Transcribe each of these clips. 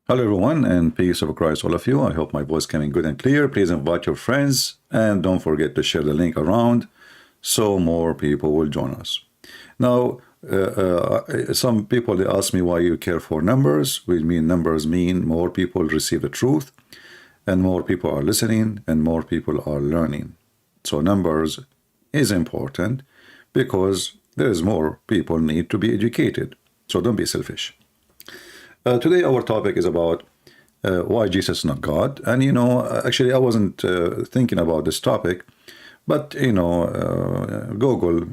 Hello everyone, and peace of Christ all of you. I hope my voice coming good and clear. Please invite your friends and don't forget to share the link around so more people will join us. Now, some people they ask me why you care for numbers. We mean numbers mean more people receive the truth and more people are listening and more people are learning. So numbers is important because there is more people need to be educated. So don't be selfish. Today our topic is about why Jesus is not God. And actually I wasn't thinking about this topic, but Google,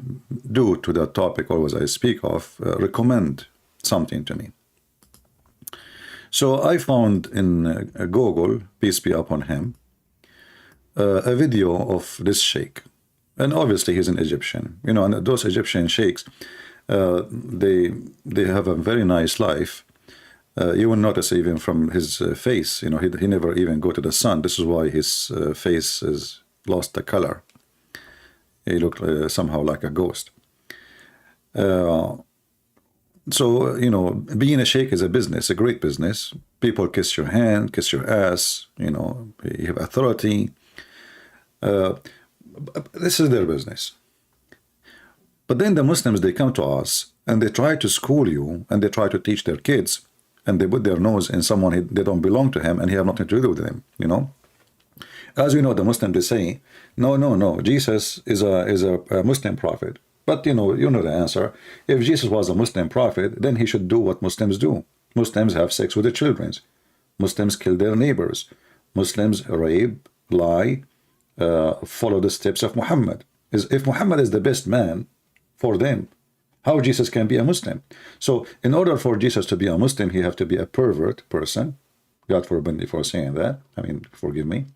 due to that topic always I speak of, recommend something to me. So I found in Google, peace be upon him, a video of this sheikh. And obviously he's an Egyptian, and those Egyptian sheikhs, they have a very nice life. You will notice even from his face, he never even go to the sun. This is why his face is lost the color. He looked somehow like a ghost. So, being a sheikh is a business, a great business. People kiss your hand, kiss your ass, you have authority. This is their business. But then the Muslims, they come to us and they try to school you and they try to teach their kids, and they put their nose in someone they don't belong to him and he have nothing to do with them, As we know, the Muslims, they say, no, Jesus is a Muslim prophet. But you know the answer. If Jesus was a Muslim prophet, then he should do what Muslims do. Muslims have sex with their children. Muslims kill their neighbors. Muslims rape, lie, follow the steps of Muhammad. If Muhammad is the best man for them, how Jesus can be a Muslim? So in order for Jesus to be a Muslim, he have to be a pervert person. God forbid me for saying that. I mean, forgive me.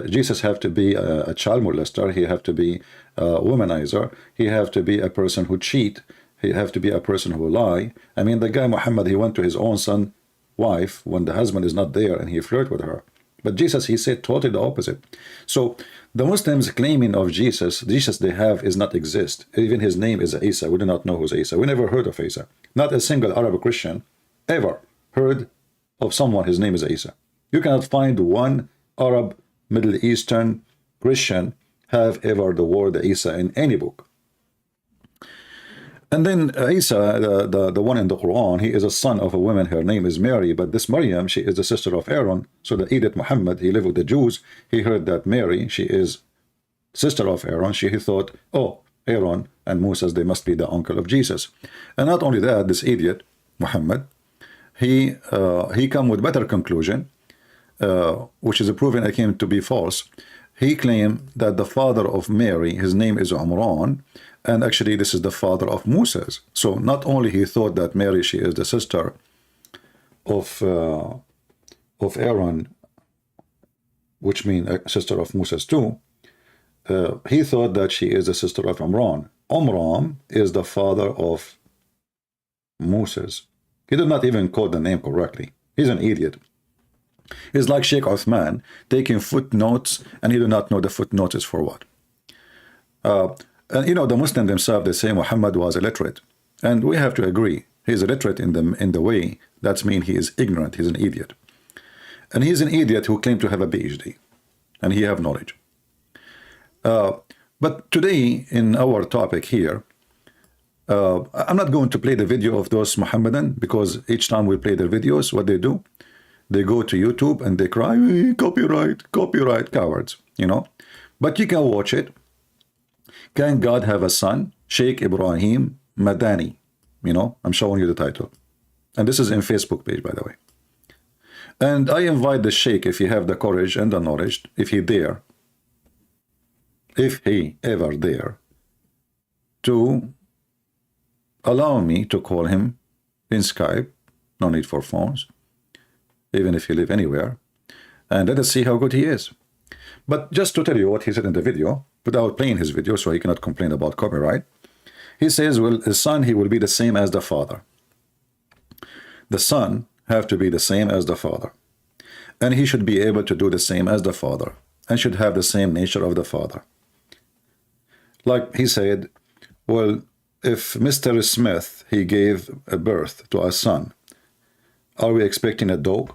Jesus have to be a child molester. He have to be a womanizer. He have to be a person who cheat. He have to be a person who lie. I mean, the guy Muhammad, he went to his own son wife when the husband is not there and he flirt with her. But Jesus, he said totally the opposite. So the Muslims claiming of Jesus they have is not exist. Even his name is Isa. We do not know who's Isa. We never heard of Isa. Not a single Arab Christian ever heard of someone his name is Isa. You cannot find one Arab, Middle Eastern Christian have ever the word Isa in any book. And then Isa, the one in the Quran, he is a son of a woman. Her name is Mary, but this Maryam, she is the sister of Aaron. So the Edith Muhammad, he lived with the Jews. He heard that Mary, she is sister of Aaron. He thought, oh, Aaron and Moses, they must be the uncle of Jesus. And not only that, this idiot Muhammad, he come with better conclusion, which is proven again to be false. He claimed that the father of Mary, his name is Umran, and actually this is the father of Moses. So not only he thought that Mary, she is the sister of Aaron, which means a sister of Moses too, he thought that she is the sister of Umran. Umran is the father of Moses. He did not even quote the name correctly. He's an idiot. He's like Sheikh Uthman taking footnotes, and he do not know the footnotes is for what. And the Muslims themselves, they say Muhammad was illiterate, and we have to agree he's illiterate in the way that means he is ignorant. He's an idiot, and he's an idiot who claimed to have a PhD, and he have knowledge. But today in our topic here, I'm not going to play the video of those Mohammedan, because each time we play their videos, what they do, they go to YouTube and they cry, hey, copyright, cowards, But you can watch it. Can God have a son? Sheikh Ibrahim Madani. I'm showing you the title. And this is in Facebook page, by the way. And I invite the Sheikh, if he have the courage and the knowledge, if he ever dare, to allow me to call him in Skype. No need for phones, even if you live anywhere, and let us see how good he is. But just to tell you what he said in the video, without playing his video, so he cannot complain about copyright, he says, well, his son, he will be the same as the father. The son have to be the same as the father, and he should be able to do the same as the father, and should have the same nature of the father. Like he said, well, if Mr. Smith, he gave a birth to a son, Are we expecting a dog?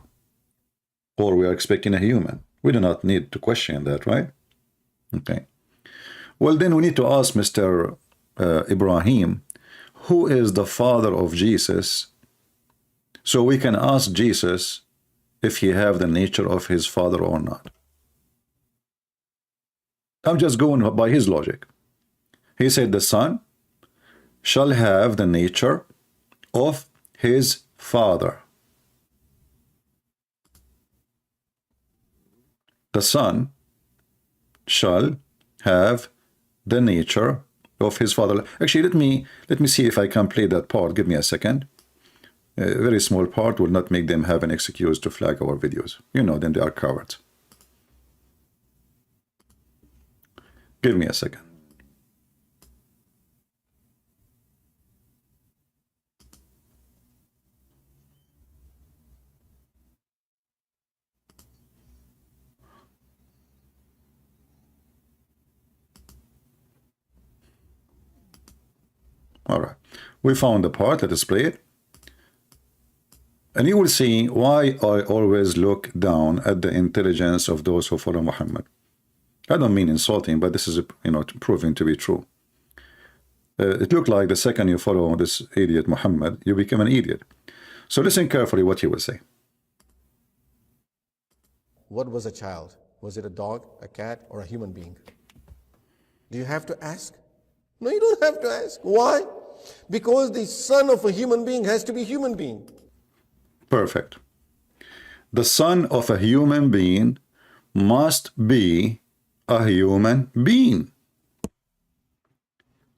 Or we are expecting a human? We do not need to question that, right? Okay. Well, then we need to ask Mr. Ibrahim, who is the father of Jesus? So we can ask Jesus if he have the nature of his father or not. I'm just going by his logic. He said the son shall have the nature of his father. The son shall have the nature of his father. Actually, let me see if I can play that part. Give me a second. A very small part will not make them have an excuse to flag our videos. You know them, they are cowards. Give me a second. All right, we found the part. Let us play it. And you will see why I always look down at the intelligence of those who follow Muhammad. I don't mean insulting, but this is, proving to be true. It looked like the second you follow this idiot Muhammad, you become an idiot. So listen carefully what he will say. What was a child? Was it a dog, a cat, or a human being? Do you have to ask? No, you don't have to ask. Why? Because the son of a human being has to be human being. Perfect. The son of a human being must be a human being.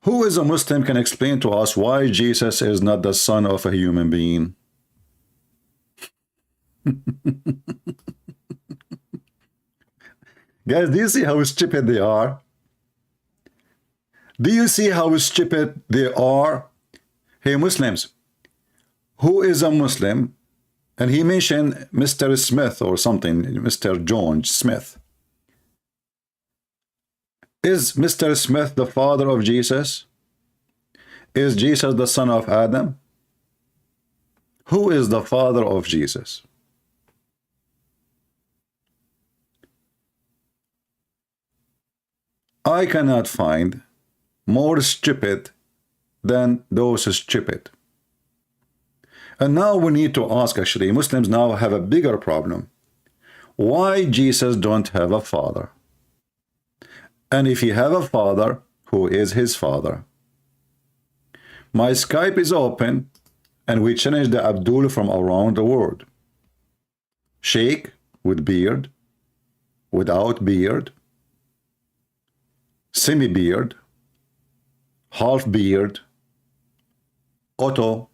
Who is a Muslim can explain to us why Jesus is not the son of a human being? Guys, do you see how stupid they are? Do you see how stupid they are? Hey, Muslims, who is a Muslim? And he mentioned Mr. Smith or something, Mr. John Smith. Is Mr. Smith the father of Jesus? Is Jesus the son of Adam? Who is the father of Jesus? I cannot find more stupid than those stupid. And now we need to ask, actually, Muslims now have a bigger problem. Why Jesus don't have a father? And if he have a father, who is his father? My Skype is open, and we challenge the Abdul from around the world. Sheikh with beard, without beard, semi-beard, half beard, auto,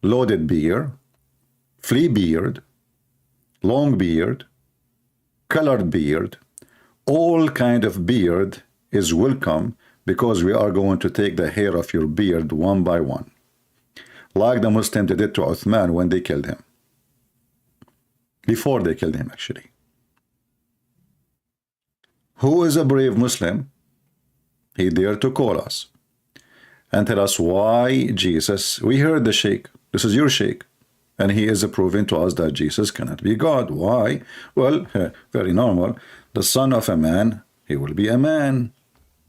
loaded beard, flea beard, long beard, colored beard, all kind of beard is welcome, because we are going to take the hair of your beard one by one, like the Muslims did to Uthman when they killed him, before they killed him actually. Who is a brave Muslim? He dared to call us and tell us why Jesus, we heard the Sheikh, this is your Sheikh, and he is proving to us that Jesus cannot be God. Why? Well, very normal. The son of a man, he will be a man.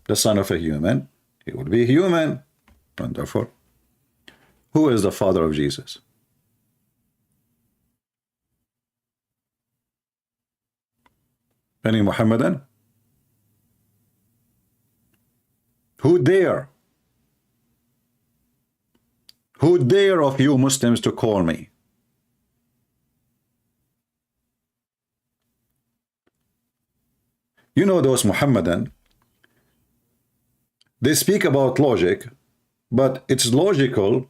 The son of a human, he will be human. And therefore, who is the father of Jesus? Any Muhammadan? Who dare? Who dare of you Muslims to call me? You know those Muhammadan, they speak about logic, but it's logical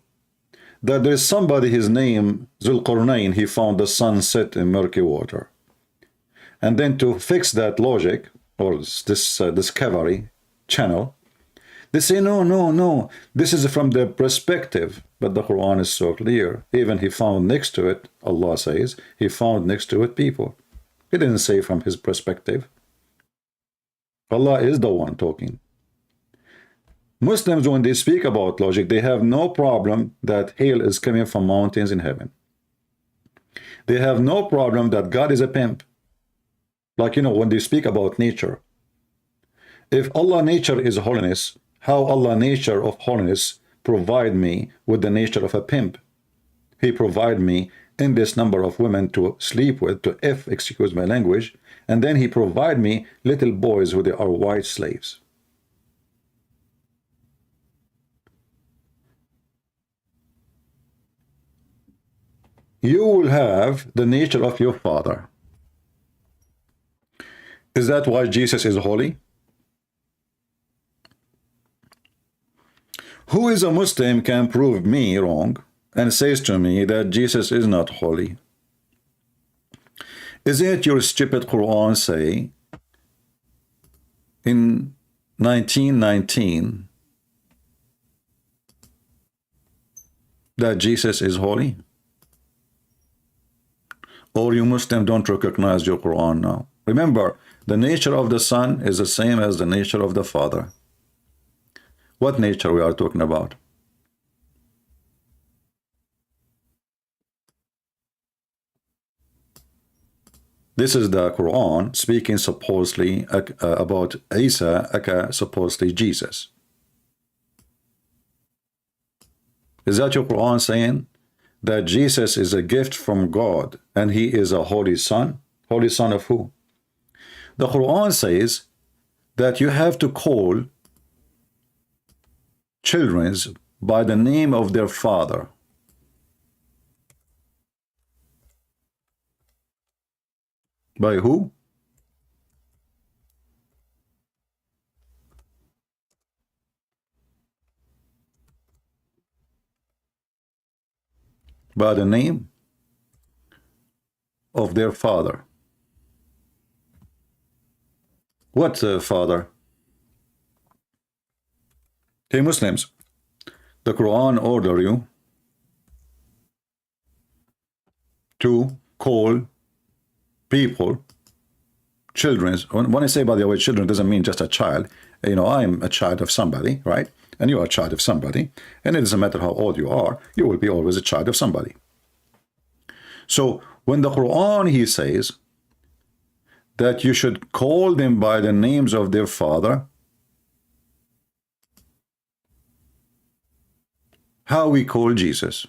that there is somebody, his name Zulqarnain, he found the sun set in murky water. And then to fix that logic, or this discovery channel, they say, no, this is from the perspective. But the Quran is so clear. Even he found next to it, Allah says, he found next to it people. He didn't say from his perspective. Allah is the one talking. Muslims, when they speak about logic, they have no problem that hail is coming from mountains in heaven. They have no problem that God is a pimp. Like, you know, when they speak about nature. If Allah nature is holiness, how Allah nature of holiness provide me with the nature of a pimp? He provide me in this number of women to sleep with, to excuse my language, and then he provide me little boys who they are white slaves. You will have the nature of your father. Is that why Jesus is holy? Who is a Muslim can prove me wrong and says to me that Jesus is not holy? Isn't your stupid Quran say in 1919 that Jesus is holy? Or you Muslim don't recognize your Quran now? Remember, the nature of the Son is the same as the nature of the Father. What nature we are talking about? This is the Quran speaking supposedly about Isa, aka supposedly Jesus. Is that your Quran saying that Jesus is a gift from God and he is a holy son? Holy son of who? The Quran says that you have to call children by the name of their father. By who? By the name of their father. What father? Hey Muslims, the Quran order you to call people, children. When I say, by the way, children doesn't mean just a child. You know, I'm a child of somebody, right? And you are a child of somebody. And it doesn't matter how old you are, you will be always a child of somebody. So when the Quran, he says that you should call them by the names of their father, how we call Jesus?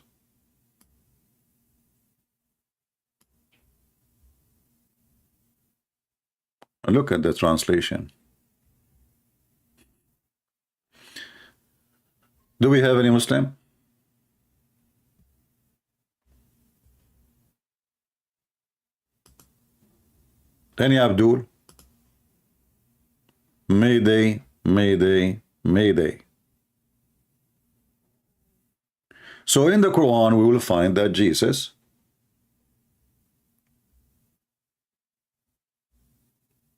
Look at the translation. Do we have any Muslim? Any Abdul? Mayday, Mayday, Mayday. So in the Quran we will find that Jesus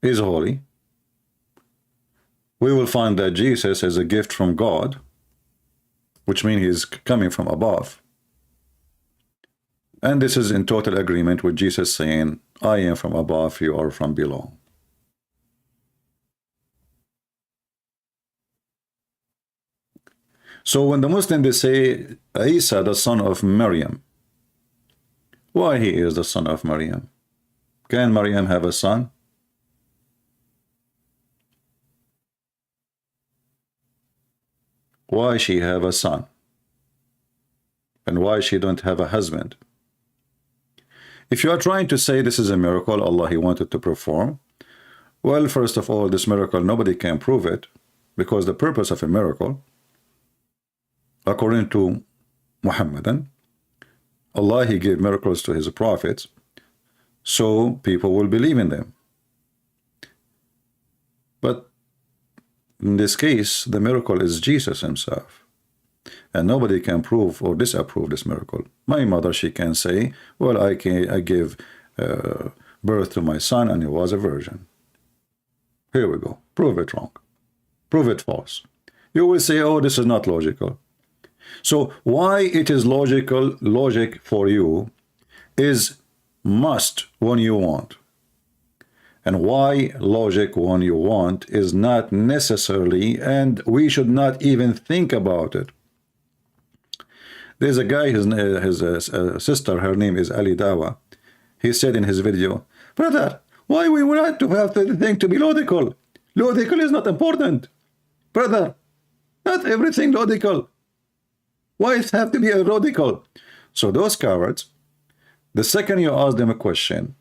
is holy. We will find that Jesus is a gift from God, which means he's coming from above. And this is in total agreement with Jesus saying, I am from above, you are from below. So when the Muslims, they say Isa, the son of Maryam, why he is the son of Maryam? Can Maryam have a son? Why she have a son? And why she don't have a husband? If you are trying to say this is a miracle Allah he wanted to perform, well, first of all, this miracle nobody can prove it, because the purpose of a miracle, according to Muhammadan, Allah he gave miracles to his prophets so people will believe in them. But in this case, the miracle is Jesus himself. And nobody can prove or disapprove this miracle. My mother, she can say, well, I gave birth to my son and he was a virgin. Here we go. Prove it wrong. Prove it false. You will say, oh, this is not logical. So why it is logic for you is must when you want. And why logic when you want is not necessarily, and we should not even think about it. There's a guy, his sister, her name is Ali Dawah. he said in his video, brother, why we want to have the thing to be logical? Logical is not important. Brother, not everything logical. Why it have to be illogical? So those cowards, the second you ask them a question,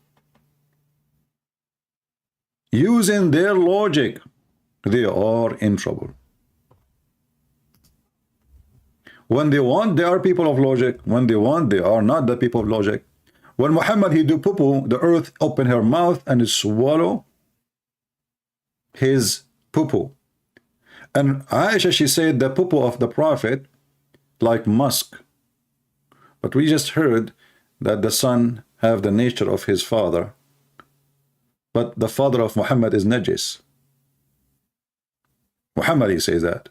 using their logic, they are in trouble. When they want, they are people of logic. When they want, they are not the people of logic. When Muhammad, he do poo-poo, the earth open her mouth and swallow his poo-poo. And Aisha, she said the poo-poo of the Prophet like musk. But we just heard that the son have the nature of his father. But the father of Muhammad is najis. Muhammad, he says that.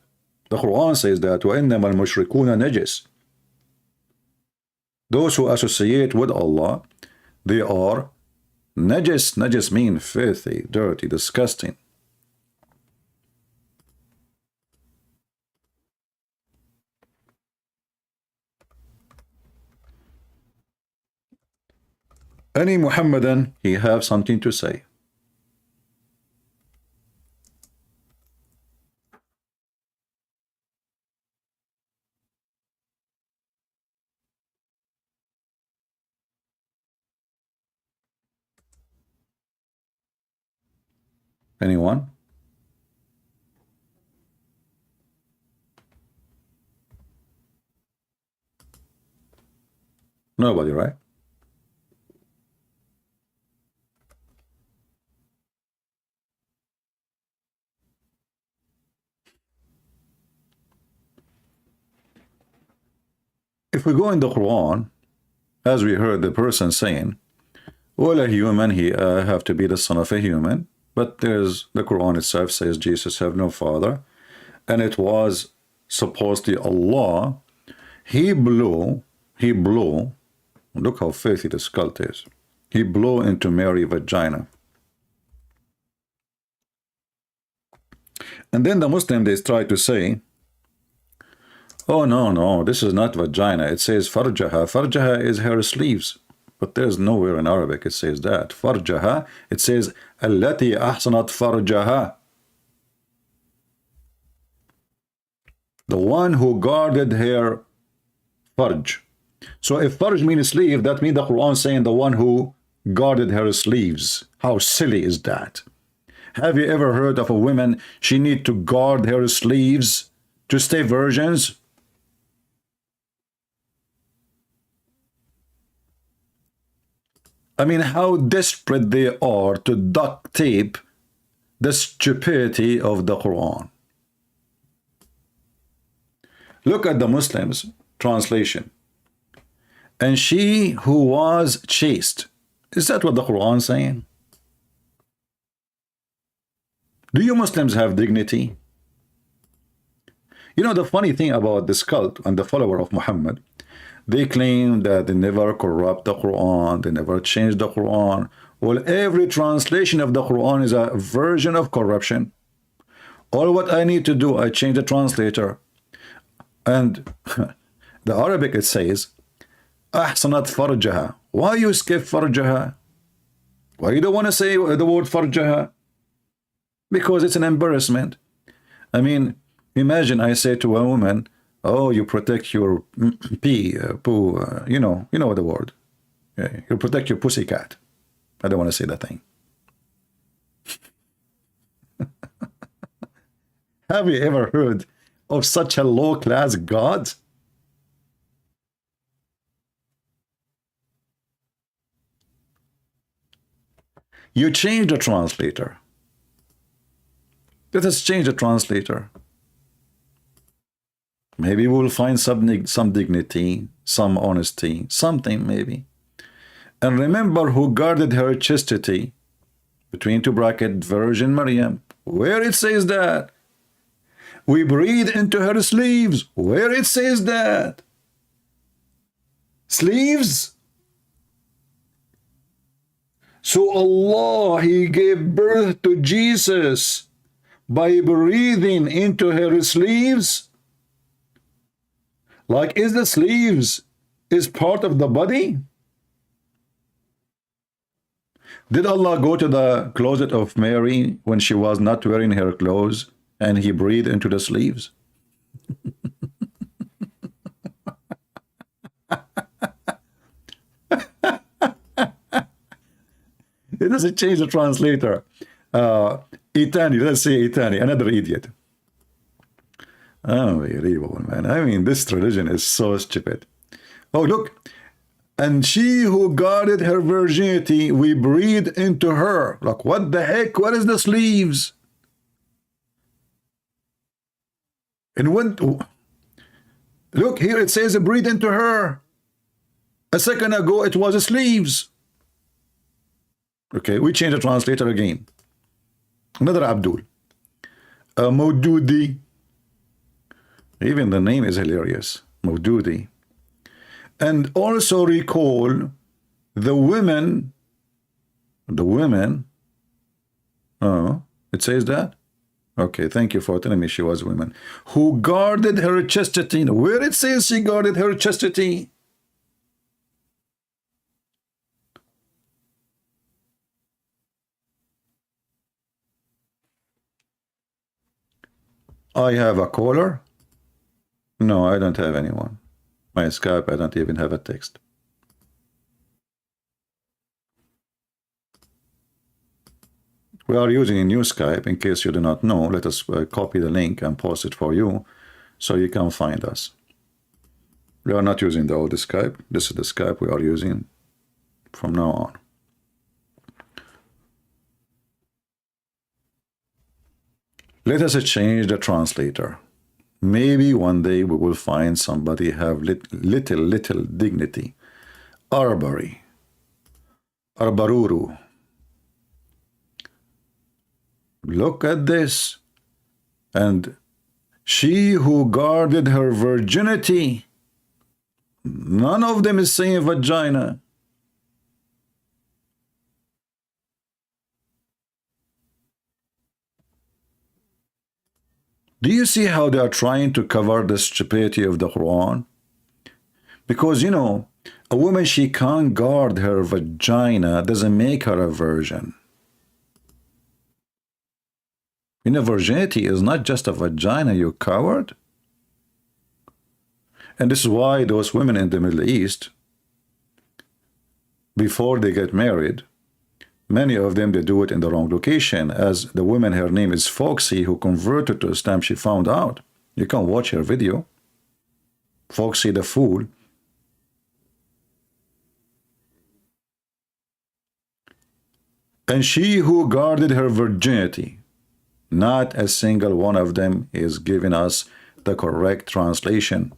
The Quran says that, وَإِنَّمَا الْمُشْرِكُونَ نَجِسٌ. Those who associate with Allah, they are najis. Najis means filthy, dirty, disgusting. Any Muhammadan, he have something to say. Anyone? Nobody, right? If we go in the Quran, as we heard the person saying, well, a human, he have to be the son of a human, but there's the Quran itself says Jesus have no father, and it was supposedly Allah. He blew, look how filthy the skull is. He blew into Mary's vagina. And then the Muslim, they try to say, oh, no, this is not vagina. It says farjaha. Farjaha is her sleeves. But there's nowhere in Arabic it says that. Farjaha, it says, allati ahsanat farjaha. The one who guarded her farj. So if farj means sleeve, that means the Quran saying the one who guarded her sleeves. How silly is that? Have you ever heard of a woman, she need to guard her sleeves to stay virgins? I mean, how desperate they are to duct tape the stupidity of the Quran. Look at the Muslims' translation. And she who was chaste. Is that what the Quran is saying? Do you Muslims have dignity? You know, the funny thing about this cult and the follower of Muhammad, they claim that they never corrupt the Quran, they never change the Quran. Well, every translation of the Quran is a version of corruption. All what I need to do, I change the translator. And the Arabic, it says, Ahsanat farjaha. Why you skip farjaha? Why you don't want to say the word farjaha? Because it's an embarrassment. I mean, imagine I say to a woman, oh, you protect your poo, you know the word. Yeah, you protect your pussycat. I don't want to say that thing. Have you ever heard of such a low-class God? You change the translator. Let us change the translator. Maybe we'll find some dignity, some honesty, something maybe. And remember who guarded her chastity, between two brackets, Virgin Maryam. Where it says that? We breathe into her sleeves. Where it says that? Sleeves? So Allah, He gave birth to Jesus by breathing into her sleeves? Like, is the sleeves is part of the body? Did Allah go to the closet of Mary when she was not wearing her clothes and he breathed into the sleeves? It doesn't change the translator. Itani, let's say Itani, another idiot. Unbelievable, man. I mean, this religion is so stupid. Oh, look. And she who guarded her virginity, we breathed into her. Like, what the heck? What is the sleeves? And when, look, here it says breathe into her. A second ago, it was sleeves. Okay, we change the translator again. Another Abdul. Maududi. Even the name is hilarious. Maududi. And also recall the women. Oh, it says that? Okay, thank you for telling me she was a woman. Who guarded her chastity. Where it says she guarded her chastity? I have a caller. No, I don't have anyone. My Skype, I don't even have a text. We are using a new Skype. In case you do not know, let us copy the link and post it for you so you can find us. We are not using the old Skype. This is the Skype we are using from now on. Let us change the translator. Maybe one day we will find somebody have little dignity. Arbari. Arbaruru. Look at this. And she who guarded her virginity. None of them is saying vagina. Do you see how they are trying to cover the stupidity of the Quran? Because, you know, a woman, she can't guard her vagina, doesn't make her a virgin. You know, virginity is not just a vagina, you coward. And this is why those women in the Middle East, before they get married, many of them, they do it in the wrong location. As the woman, her name is Foxy, who converted to Islam, she found out. You can watch her video. Foxy the Fool. And she who guarded her virginity. Not a single one of them is giving us the correct translation.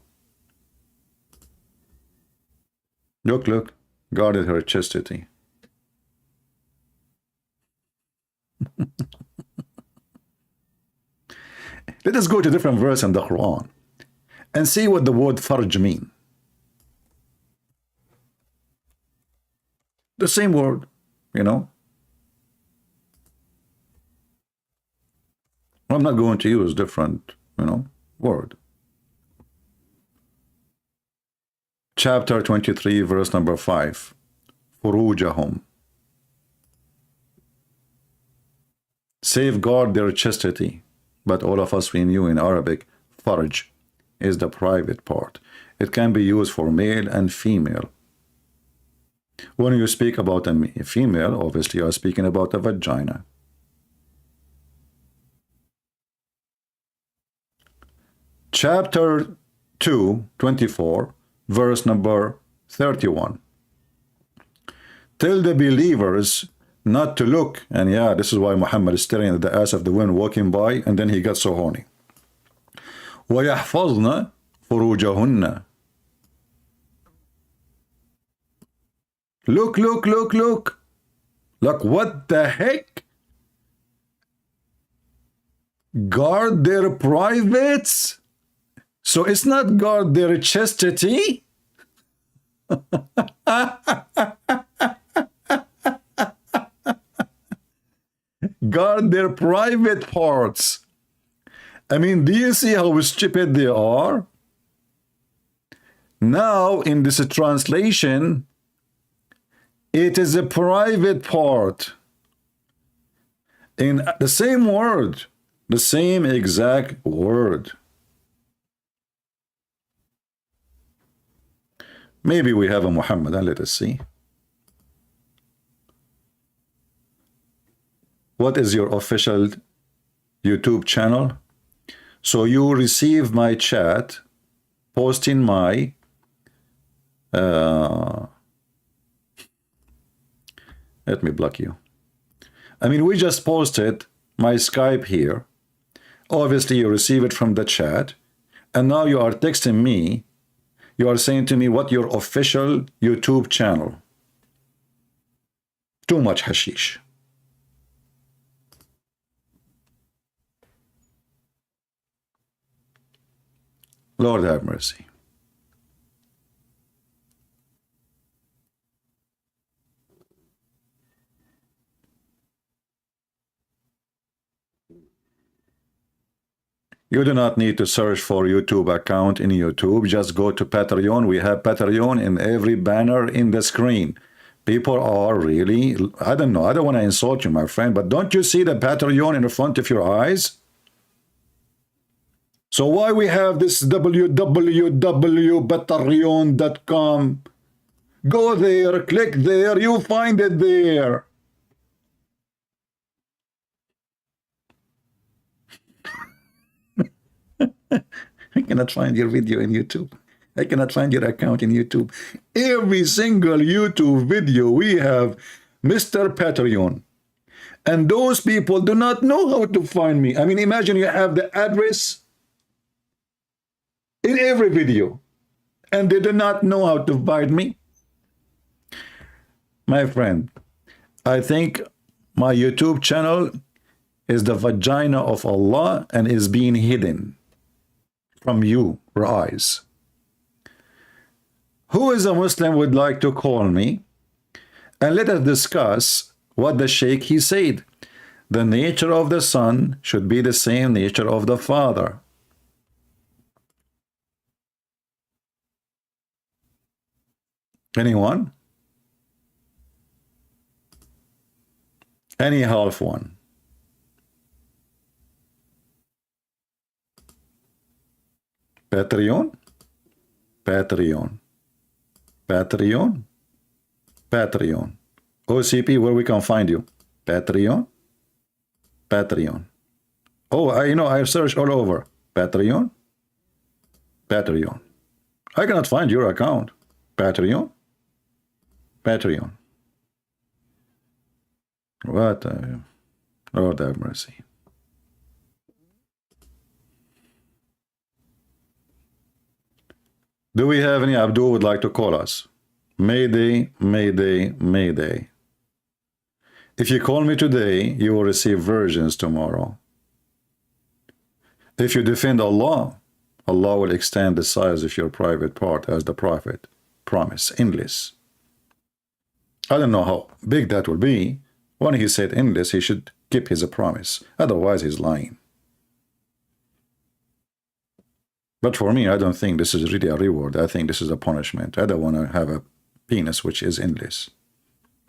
Look, look. Guarded her chastity. Let us go to a different verse in the Quran and see what the word farj mean. The same word, you know. I'm not going to use different, you know, word. Chapter 23, verse number 5. Furujahum. Safeguard their chastity. But all of us, we knew in Arabic, farj is the private part. It can be used for male and female. When you speak about a female, obviously you are speaking about a vagina. Chapter 2, 24, verse number 31. Tell the believers not to look, and yeah, this is why Muhammad is staring at the ass of the woman walking by, and then he got so horny. وَيَحْفَظْنَ فُرُوجَهُنَّ. Look, look, look, look. Look, what the heck? Guard their privates? So it's not guard their chastity? Guard their private parts. I mean, do you see how stupid they are? Now, in this translation, It is a private part. In the same word, the same exact word. Maybe we have a Muhammad, and let us see. What is your official YouTube channel? So you receive my chat, posting my let me block you. I mean, we just posted my Skype here. Obviously, you receive it from the chat, and now you are texting me. You are saying to me what your official YouTube channel. Too much hashish. Lord have mercy. You do not need to search for YouTube account in YouTube. Just go to Patreon. We have Patreon in every banner in the screen. People are really, I don't know, I don't want to insult you, my friend, but don't you see the Patreon in the front of your eyes? So why we have this www.patreon.com? Go there, click there, you find it there. I cannot find your video in YouTube. I cannot find your account in YouTube. Every single YouTube video we have Mr. Patreon. And those people do not know how to find me. I mean, imagine you have the address in every video, and they do not know how to find me. My friend, I think my YouTube channel is the vagina of Allah and is being hidden from your eyes. Who is a Muslim would like to call me, and let us discuss what the Sheikh he said. The nature of the son should be the same nature of the father. Anyone? Any half one? Patreon? Patreon. Patreon? Patreon. OCP, where we can find you? Patreon? Patreon. Oh, I searched all over. Patreon? Patreon. I cannot find your account. Patreon? Patreon. What? Lord have mercy. Do we have any Abdul would like to call us? Mayday, Mayday, Mayday. If you call me today, you will receive versions tomorrow. If you defend Allah, Allah will extend the size of your private part as the Prophet promised, endless. I don't know how big that will be. When he said endless, he should keep his promise. Otherwise, he's lying. But for me, I don't think this is really a reward. I think this is a punishment. I don't want to have a penis which is endless.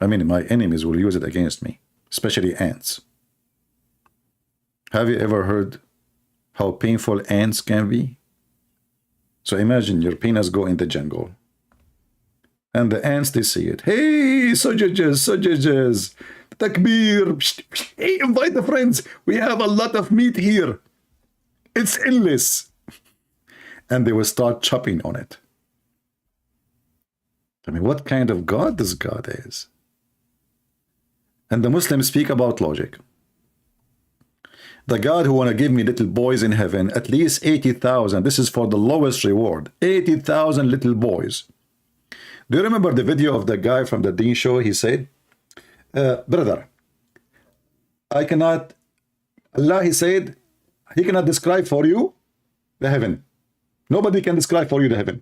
I mean, my enemies will use it against me, especially ants. Have you ever heard how painful ants can be? So imagine your penis go in the jungle. And the ants, they see it. Hey, sausages, takbir. Hey, invite the friends. We have a lot of meat here. It's endless. And they will start chopping on it. I mean, what kind of God this God is? And the Muslims speak about logic. The God who want to give me little boys in heaven, at least 80,000. This is for the lowest reward. 80,000 little boys. Do you remember the video of the guy from the Deen show? He said, brother, I cannot, Allah, he said, he cannot describe for you the heaven. Nobody can describe for you the heaven.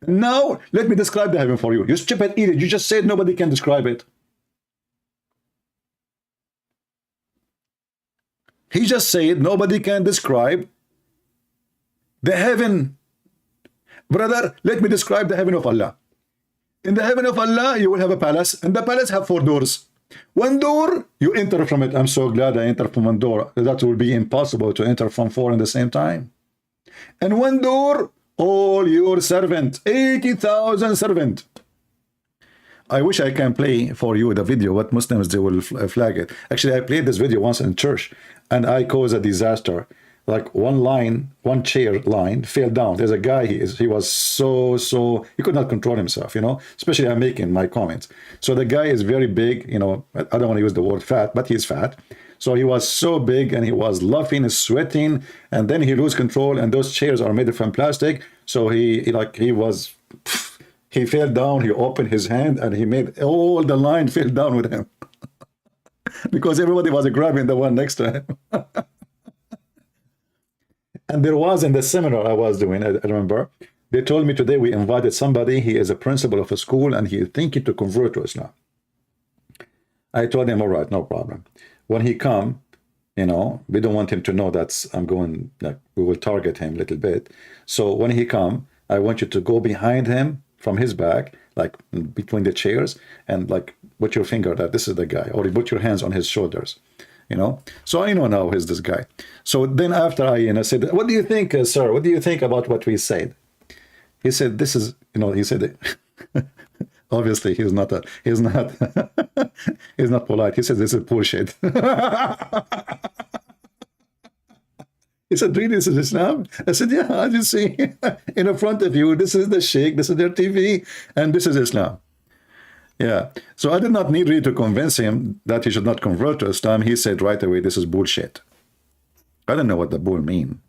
Now, let me describe the heaven for you. You stupid idiot. You just said nobody can describe it. He just said nobody can describe the heaven. Brother, let me describe the heaven of Allah. In the heaven of Allah, you will have a palace, and the palace have 4 doors. One door, you enter from it. I'm so glad I entered from one door. That will be impossible to enter from 4 in the same time. And one door, all your servant, 80,000 servant. I wish I can play for you the video, what Muslims, they will flag it. Actually, I played this video once in church, and I caused a disaster. Like one chair line fell down. There's a guy, he was so, he could not control himself, you know, especially I'm making my comments. So the guy is very big, you know, I don't want to use the word fat, but he's fat. So he was so big, and he was laughing and sweating, and then he lose control, and those chairs are made from plastic. So he fell down, he opened his hand, and he made all the line fell down with him. Because everybody was grabbing the one next to him. And there was, in the seminar I was doing, I remember, they told me today we invited somebody, he is a principal of a school, and he is thinking to convert to Islam. I told him, all right, no problem. When he come, you know, we don't want him to know that I'm going, like, we will target him a little bit. So when he come, I want you to go behind him from his back, like between the chairs, and like put your finger that this is the guy, or you put your hands on his shoulders. You know, so I know now he's this guy. So then after I, you know, said, what do you think, sir? What do you think about what we said? He said, this is, you know, he said, obviously he's not he's not polite. He said, this is bullshit. He said, really, this is Islam? I said, yeah, as you see, in front of you, this is the Sheikh, this is their TV, and this is Islam. Yeah, so I did not need really to convince him that he should not convert to Islam. He said right away, this is bullshit. I don't know what the bull mean.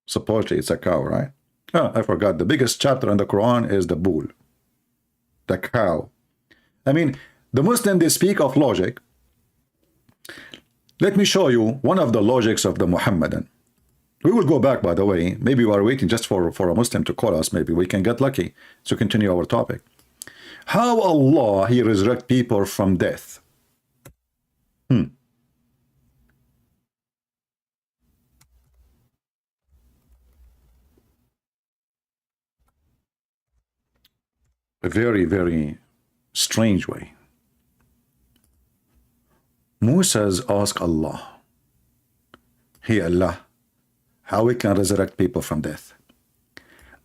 Supposedly it's a cow, right? Oh, I forgot. The biggest chapter in the Quran is the bull, the cow. I mean, the Muslim, they speak of logic. Let me show you one of the logics of the Muhammadan. We will go back, by the way. Maybe we are waiting just for a Muslim to call us. Maybe we can get lucky to continue our topic. How Allah, he resurrect people from death. A very, very strange way. Moses asked Allah, hey Allah, how we can resurrect people from death?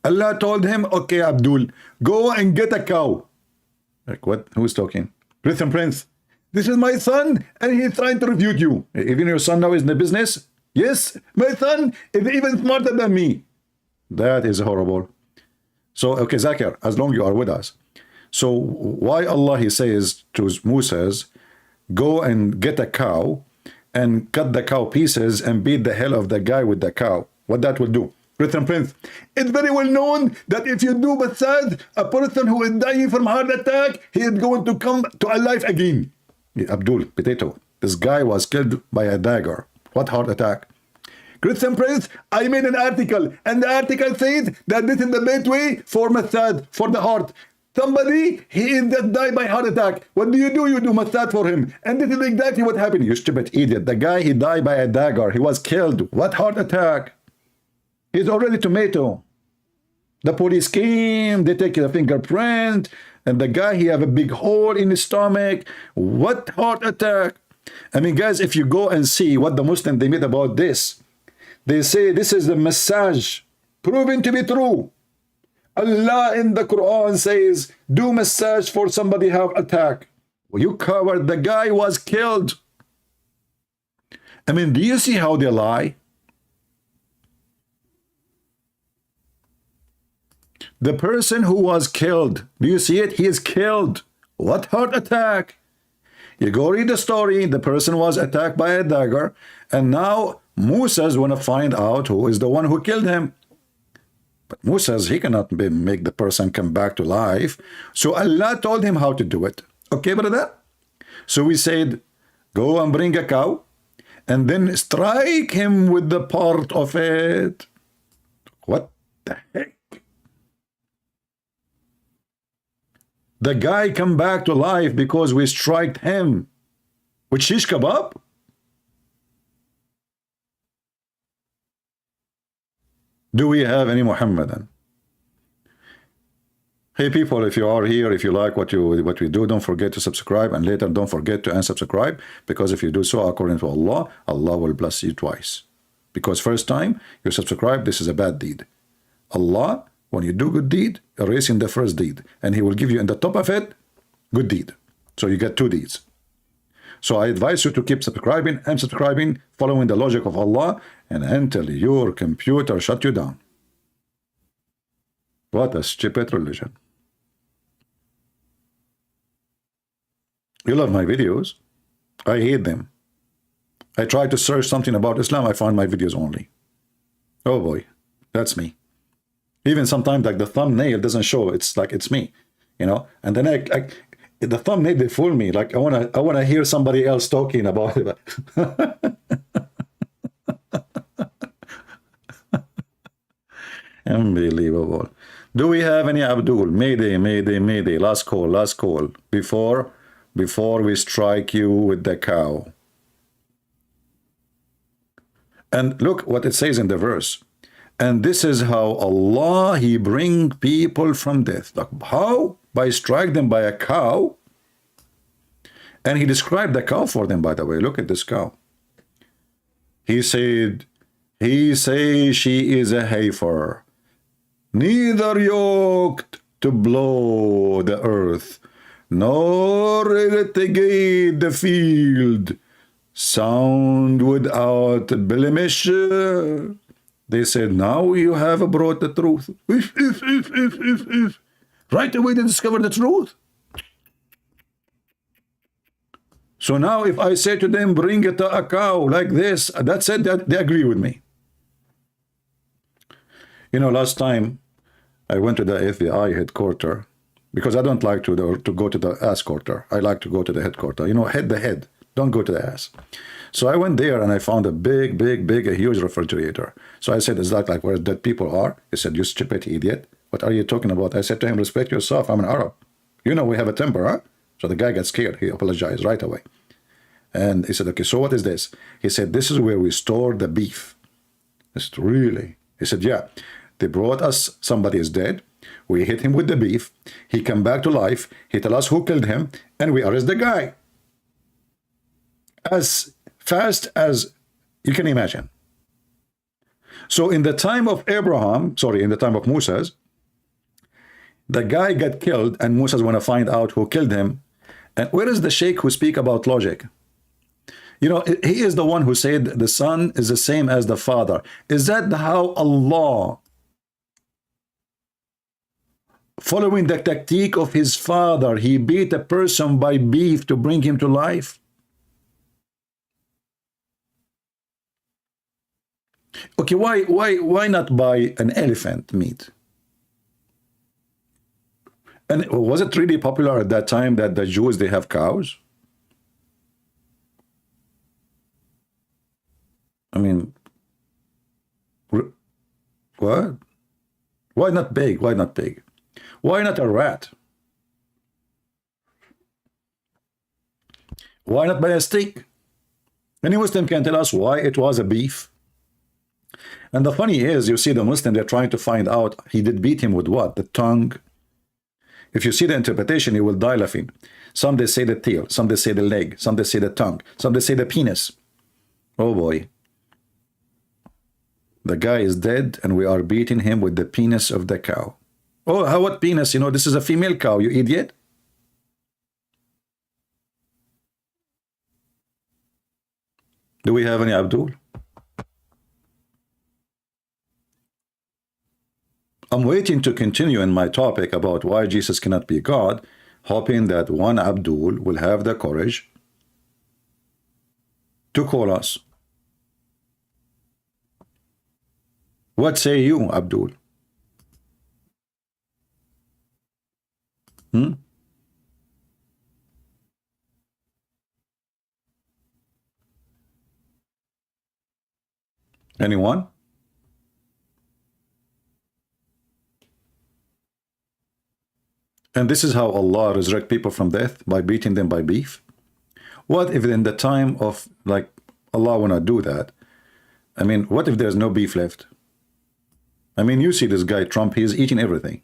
Allah told him, okay, Abdul, go and get a cow. Like what? Who's talking? Lipham Prince. This is my son, and he's trying to refute you. Even your son now is in the business? Yes, my son is even smarter than me. That is horrible. So, okay, Zakir, as long as you are with us. So, why Allah, he says to Moses, go and get a cow and cut the cow pieces and beat the hell of the guy with the cow? What that will do? Lipham Prince, it's very well known that if you do Masood, a person who is dying from heart attack, he is going to come to alive again. Abdul, potato, this guy was killed by a dagger. What heart attack? Lipham Prince, I made an article, and the article says that this is the best way for Masood, for the heart. Somebody, he is just died by heart attack. What do? You do Masood for him. And this is exactly what happened. You stupid idiot. The guy, he died by a dagger. He was killed. What heart attack? He's already tomato. The police came, they take the fingerprint, and the guy, he have a big hole in his stomach. What heart attack? I mean, guys, if you go and see what the Muslims, they made about this, they say this is the massage, proven to be true. Allah in the Quran says, do massage for somebody have attack. Well, you covered, the guy was killed. I mean, do you see how they lie? The person who was killed, do you see it? He is killed. What heart attack? You go read the story, the person was attacked by a dagger, and now Moses want to find out who is the one who killed him. But Moses, he cannot make the person come back to life. So Allah told him how to do it. Okay, brother? So we said, go and bring a cow, and then strike him with the part of it. What the heck? The guy come back to life because we striked him with shish kebab? Do we have any Muhammadan? Hey people, if you are here, if you like what we do, don't forget to subscribe, and later don't forget to unsubscribe, because if you do so according to Allah, Allah will bless you twice. Because first time you subscribe, this is a bad deed. Allah, when you do good deed, erasing the first deed, and He will give you in the top of it good deed. So you get two deeds. So I advise you to keep subscribing and subscribing, following the logic of Allah, and until your computer shut you down. What a stupid religion. You love my videos. I hate them. I try to search something about Islam, I find my videos only. Oh boy, that's me. Even sometimes like the thumbnail doesn't show, it's like it's me, you know. And then the thumbnail, they fool me. Like I wanna hear somebody else talking about it. Unbelievable. Do we have any Abdul? Mayday, mayday, mayday. Last call, last call. Before we strike you with the cow. And look what it says in the verse. And this is how Allah, He bring people from death. Like how? By strike them by a cow. And He described the cow for them, by the way. Look at this cow. He said, He say she is a heifer, neither yoked to blow the earth, nor irrigate the field, sound without blemish. They said, now you have brought the truth. Right away they discover the truth. So now if I say to them, bring it a cow like this, that's it, they agree with me. You know, last time I went to the FBI headquarters, because I don't like to go to the ass quarter. I like to go to the headquarters. You know, the head. Don't go to the ass. So I went there and I found a a huge refrigerator. So I said, is that like where dead people are? He said, you stupid idiot. What are you talking about? I said to him, respect yourself. I'm an Arab. You know we have a temper, huh? So the guy got scared. He apologized right away. And he said, okay, so what is this? He said, this is where we store the beef. I said, really? He said, yeah. They brought us, somebody is dead. We hit him with the beef. He come back to life. He tell us who killed him. And we arrest the guy. As fast as you can imagine. So in the time of in the time of Moses, the guy got killed and Moses want to find out who killed him. And where is the Sheikh who speak about logic? You know, he is the one who said the son is the same as the father. Is that how Allah, following the tactic of his father, he beat a person by beef to bring him to life? Okay, why not buy an elephant meat? And was it really popular at that time that the Jews, they have cows? I mean, what? Why not pig? Why not pig? Why not a rat? Why not buy a steak? Any Muslim can tell us why it was a beef. And the funny is, you see the Muslim, they're trying to find out, he did beat him with what? The tongue. If you see the interpretation, you will die laughing. Some they say the tail, some they say the leg, some they say the tongue, some they say the penis. Oh boy. The guy is dead and we are beating him with the penis of the cow. Oh, how what penis? You know, this is a female cow, you idiot. Do we have any Abdul? I'm waiting to continue in my topic about why Jesus cannot be God, hoping that one Abdul will have the courage to call us. What say you, Abdul? Anyone? And this is how Allah resurrect people from death, by beating them by beef. What if in the time of, like, Allah will not do that? I mean, what if there's no beef left? I mean, you see this guy Trump, he's eating everything.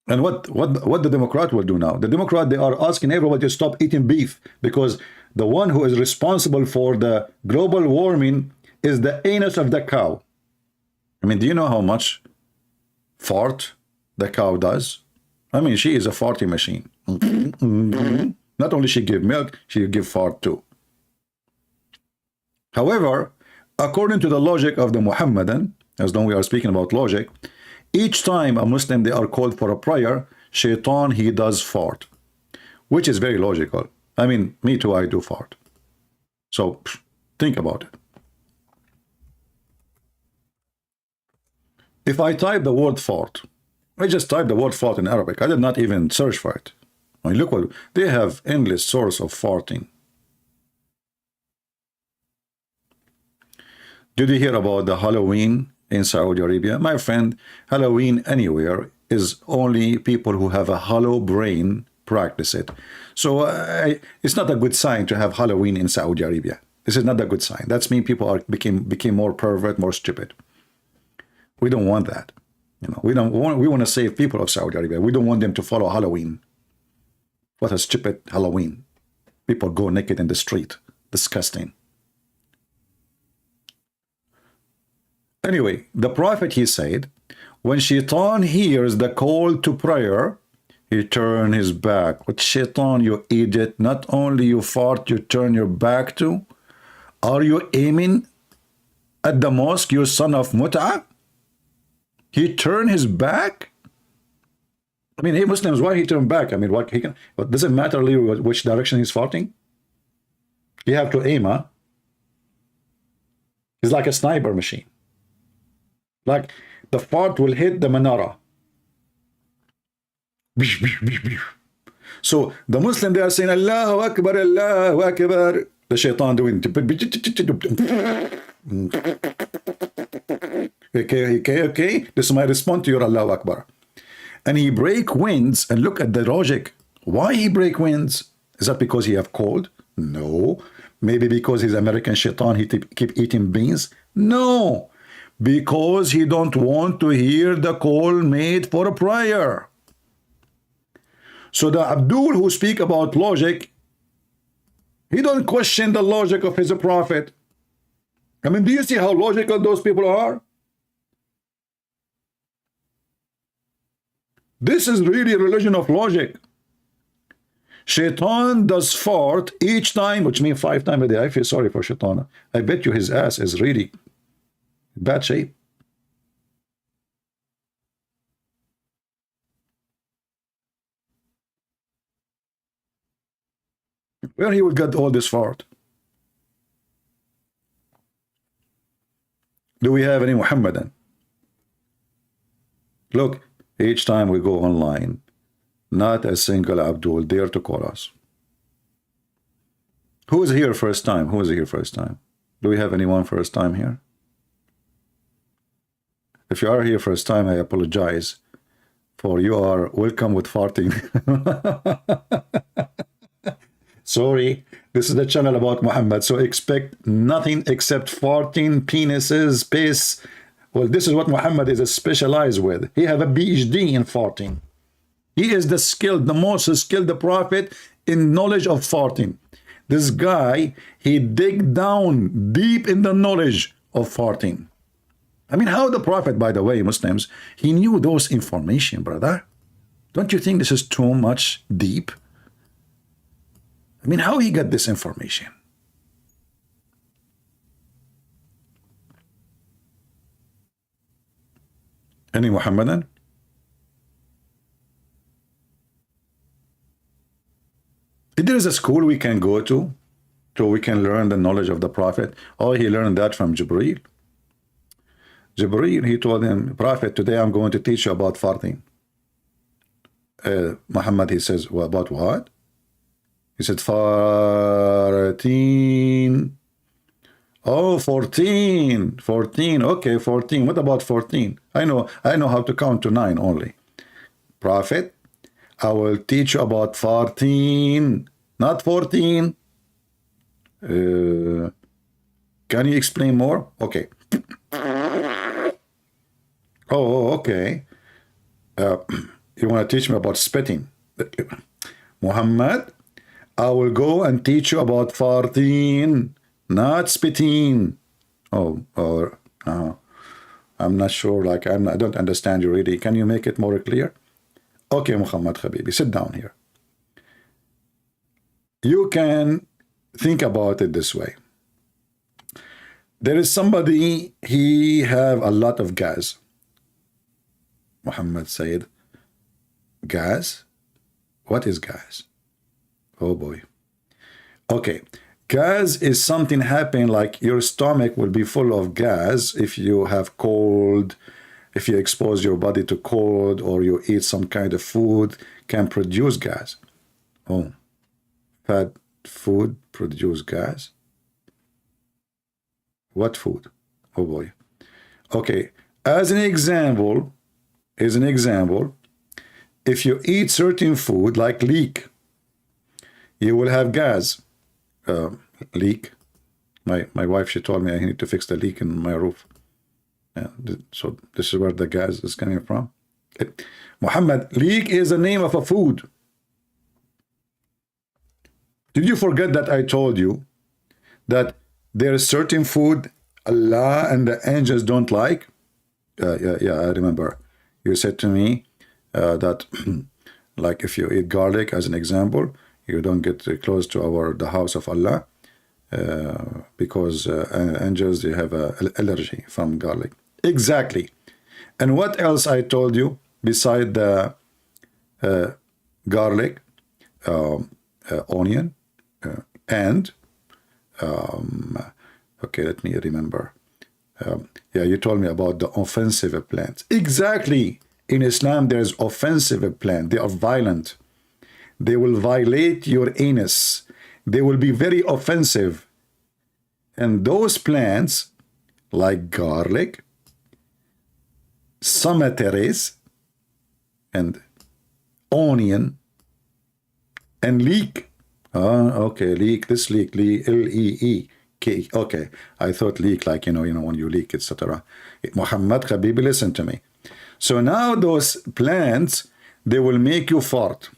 And what the Democrat will do now? The Democrat, they are asking everybody to stop eating beef because the one who is responsible for the global warming is the anus of the cow. I mean, do you know how much fart the cow does? I mean, she is a farting machine. Not only she give milk, she give fart too. However, according to the logic of the Muhammadan, as though we are speaking about logic, each time a Muslim they are called for a prayer, shaitan he does fart, which is very logical. I mean, me too, I do fart. So think about it. If I type the word fart, I just type the word fart in Arabic. I did not even search for it. I mean, look what they have, endless source of farting. Did you hear about the Halloween in Saudi Arabia? My friend, Halloween anywhere is only people who have a hollow brain practice it. So it's not a good sign to have Halloween in Saudi Arabia. This is not a good sign. That's mean people are became more pervert, more stupid. We don't want that. You know, we want to save people of Saudi Arabia. We don't want them to follow Halloween. What a stupid Halloween. People go naked in the street. Disgusting. Anyway, the Prophet, he said, when Shaitan hears the call to prayer, he turn his back. What Shaitan, you idiot? Not only you fart, you turn your back to? Are you aiming at the mosque, you son of Mut'a? He turned his back? I mean, hey Muslims, why he turned back? I mean, what he can? But does it matter really which direction he's farting? You have to aim, huh? He's like a sniper machine. Like the fart will hit the menorah. So the Muslim, they are saying Allahu Akbar, Allahu Akbar. The shaitan doing okay. This is my response to your Allahu Akbar. And he break winds, and look at the logic. Why he break winds? Is that because he have cold? No. Maybe because he's American shaitan, he keep eating beans? No. Because he don't want to hear the call made for a prayer. So the Abdul who speak about logic, he don't question the logic of his prophet. I mean, do you see how logical those people are? This is really a religion of logic. Shaitan does fart each time, which means 5 times a day. I feel sorry for Shaitan. I bet you his ass is really bad shape. Where he would get all this fart? Do we have any Muhammadan? Look, each time we go online, not a single Abdul dare to call us. Who is here first time? Who is here first time? Do we have anyone first time here? If you are here first time, I apologize, for you are welcome with farting. Sorry, this is the channel about Muhammad, so expect nothing except farting, penises, piss. Well, this is what Muhammad is specialized with. He have a PhD in farting. He is the skilled, the most skilled prophet in knowledge of farting. This guy, he dig down deep in the knowledge of farting. I mean, how the prophet, by the way, Muslims, he knew those information, brother. Don't you think this is too much deep? I mean, how he got this information? Any Muhammadan? If there is a school we can go to, so we can learn the knowledge of the prophet. Oh, he learned that from Jibreel. Jibreel, he told him, Prophet, today I'm going to teach you about farting. Muhammad, he says, well, about what? He said, farting. Oh, 14. 14. Okay, 14. What about 14? I know how to count to 9 only. Prophet, I will teach you about farting, not 14. Can you explain more? Okay. Oh, okay. You want to teach me about spitting? Muhammad, I will go and teach you about farting, not spitting. Oh, or I'm not sure. Like I don't understand you really. Can you make it more clear? Okay, Muhammad Habibi, sit down here. You can think about it this way. There is somebody, he have a lot of gas. Muhammad said, gas? What is gas? Oh boy. Okay, gas is something happening like your stomach will be full of gas if you have cold, if you expose your body to cold, or you eat some kind of food, can produce gas. Oh, fat food produce gas? What food? Oh boy. Okay, as an example, if you eat certain food like leek, you will have gas. Leak. My wife, she told me I need to fix the leak in my roof. So this is where the gas is coming from. Muhammad, leek is the name of a food. Did you forget that I told you that there is certain food Allah and the angels don't like? Yeah, I remember. You said to me that like if you eat garlic, as an example, you don't get close to the house of Allah because angels, they have an allergy from garlic. Exactly. And what else I told you beside the garlic, onion, and okay, let me remember. Yeah, you told me about the offensive plants. Exactly. In Islam, there's offensive plants. They are violent. They will violate your anus. They will be very offensive. And those plants, like garlic, cemeteries, and onion, and leek. Okay, leek, this leek, L-E-E-K. Okay, I thought leek like, you know, when you leak, etc. Muhammad Habibi, listen to me. So now those plants, they will make you fart.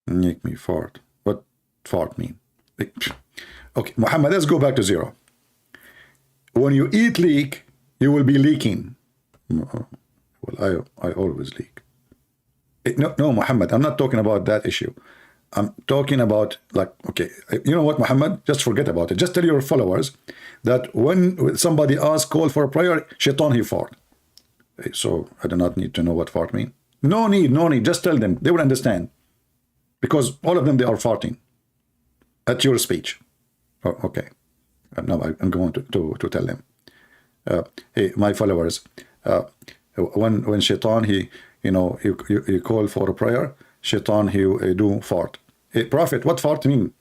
Make me fart. What fart mean? Okay, Muhammad, let's go back to zero. When you eat leek, you will be leaking. Well, I always leak. No, Muhammad, I'm not talking about that issue. I'm talking about, like, okay, you know what, Muhammad? Just forget about it. Just tell your followers that when somebody asks, call for a prayer, shaitan, he fart. So I do not need to know what fart mean. No need. Just tell them. They will understand. Because all of them, they are farting at your speech. Oh, okay. Now I'm going to tell them. Hey, my followers, when shaitan, he, you call for a prayer, shaitan, he do fart. Hey, Prophet, what fart mean?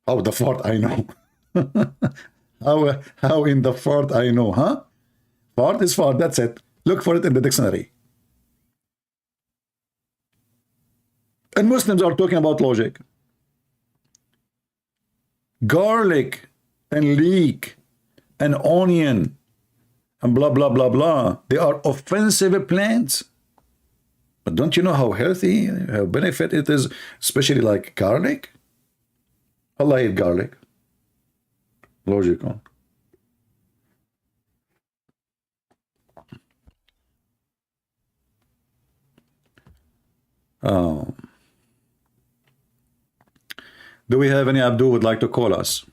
Oh, the fart, I know. How in the fart I know, huh? Fart is fart, that's it. Look for it in the dictionary. And Muslims are talking about logic. Garlic and leek and onion and blah, blah, blah, blah. They are offensive plants. But don't you know how healthy, how benefit it is, especially like garlic? Allah eat garlic. Logical. Do we have any Abdul would like to call us?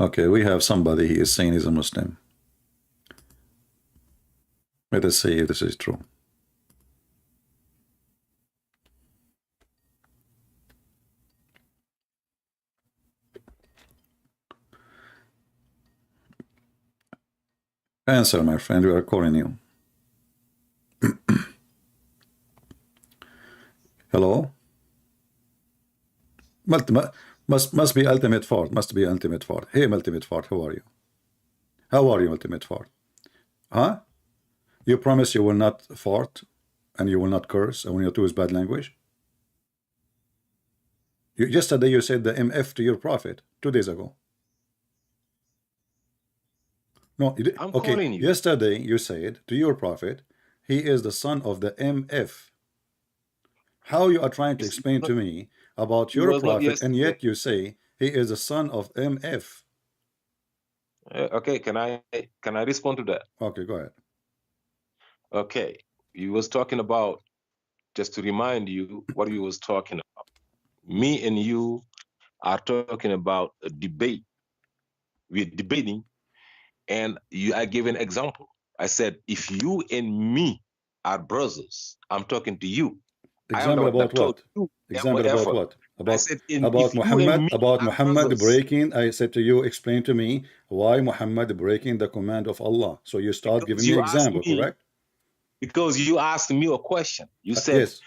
Okay, we have somebody. He is saying he's a Muslim. Let us see if this is true. Answer, my friend. We are calling you. Hello? Must be ultimate fart. Must be ultimate fart. Hey, ultimate fart, how are you? How are you, ultimate fart? Huh? You promise you will not fart and you will not curse and when you use bad language? Yesterday you said the MF to your prophet 2 days ago. No, you I'm okay. calling you. Yesterday you said to your prophet, he is the son of the MF. How you are trying to explain to me about It your was not prophet, and yesterday. yet you say he is the son of MF? Okay, can I respond to that? Okay, go ahead. Okay, you was talking about, just to remind you what we was talking about. Me and you are talking about a debate. We're debating, and I gave an example. I said, if you and me are brothers, I'm talking to you. I am the Example one that about told what? you Example about effort. what? I said, About if you and Muhammad, me about are Muhammad brothers, breaking. I said to you, explain to me why Muhammad breaking the command of Allah. So you start giving because me you asked example, me, correct? a question. You said, Yes,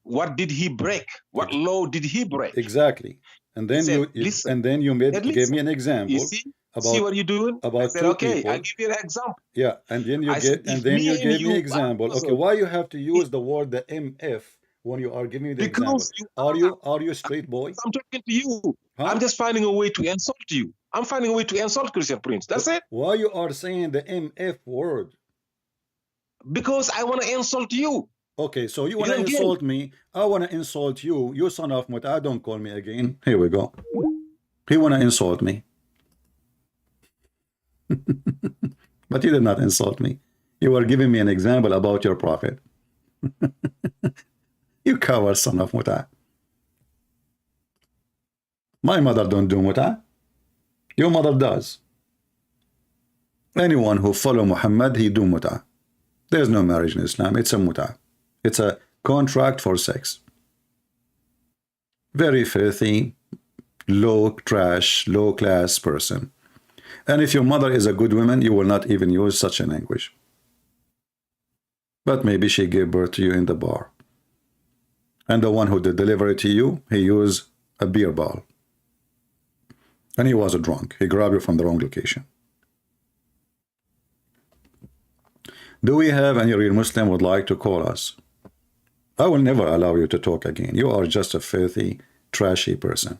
what did he break? What ex law did he break? exactly. And I then said, listen. you Said, gave me listen. an You example see about what you're doing? I said, two okay, I people. give you an example. Yeah, and then I said, if me and gave me you are example. Okay, brothers, why you have to use the word the MF when you are giving me the example? because you are, Are you a straight boy? I'm talking to you. I'm Huh? just finding a way to insult you. I'm finding a way to insult Christian Prince. That's it. Why you are saying the MF word? Because I want to insult you. Okay, so you You want to don't get it. insult me. I want to insult you. You son of Muta, don't call me again. Here we go. He want to insult me. But you did not insult me. You were giving me an example about your prophet. You coward son of Muta. My mother don't do Muta. Your mother does. Anyone who follow Muhammad, he do Muta. There's no marriage in Islam. It's a Muta. It's a contract for sex. Very filthy, low trash, low class person. And if your mother is a good woman, you will not even use such a language. But maybe she gave birth to you in the bar. And the one who did deliver it to you, he used a beer ball. And he was a drunk. He grabbed you from the wrong location. Do we have any real Muslim would like to call us? I will never allow you to talk again. You are just a filthy, trashy person.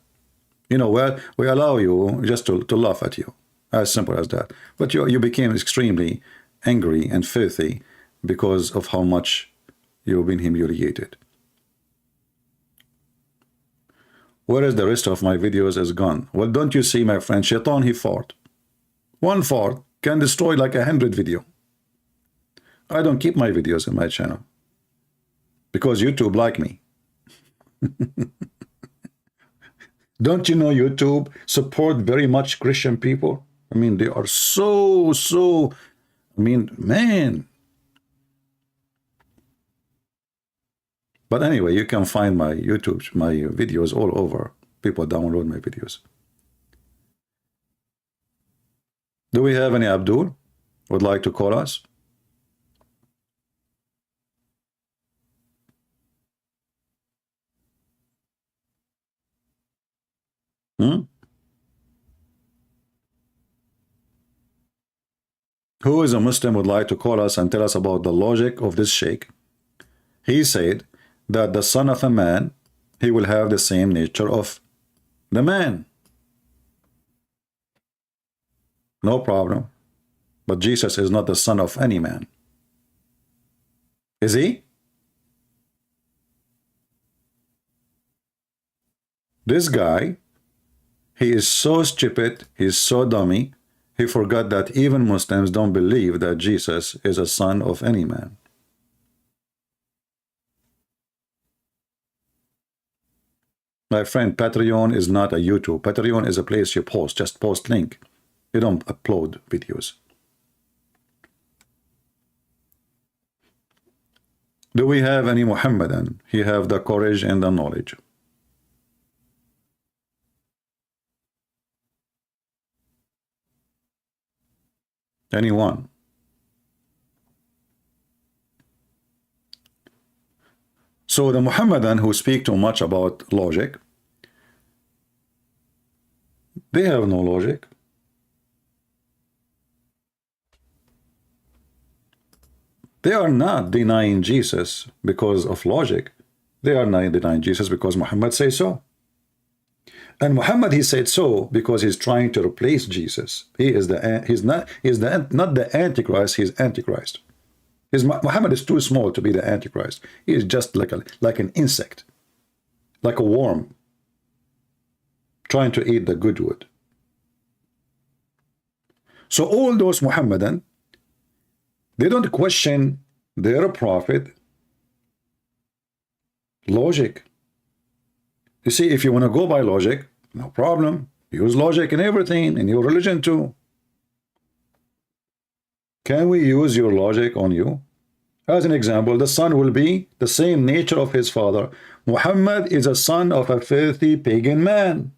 You know, well, we allow you just to laugh at you. As simple as that. But you became extremely angry and filthy because of how much you've been humiliated. Where is the rest of my videos is gone? Well, don't you see, my friend, Shaitan, he fought. One fart can destroy like 100 videos. I don't keep my videos in my channel because YouTube like me. Don't you know YouTube support very much Christian people? I mean, they are so, I mean, man. But anyway, you can find my YouTube, my videos all over. People download my videos. Do we have any Abdul would like to call us? Who is a Muslim would like to call us and tell us about the logic of this Sheikh? He said that the son of a man, he will have the same nature of the man. No problem. But Jesus is not the son of any man. Is he? This guy, he is so stupid, he's so dummy, he forgot that even Muslims don't believe that Jesus is a son of any man. My friend, Patreon is not a YouTube. Patreon is a place you post. Just post link. You don't upload videos. Do we have any Muhammadan? He have the courage and the knowledge. Anyone? So the Muhammadan who speak too much about logic, they have no logic. They are not denying Jesus because of logic. They are not denying Jesus because Muhammad says so. And Muhammad, he said so because he's trying to replace Jesus. He's not the Antichrist, he's Antichrist. Muhammad is too small to be the Antichrist. He is just like an insect, like a worm, trying to eat the good wood. So all those Muhammadan, they don't question their prophet logic. You see, if you want to go by logic, no problem. Use logic in everything, in your religion too. Can we use your logic on you? As an example, the son will be the same nature of his father. Muhammad is a son of a filthy pagan man.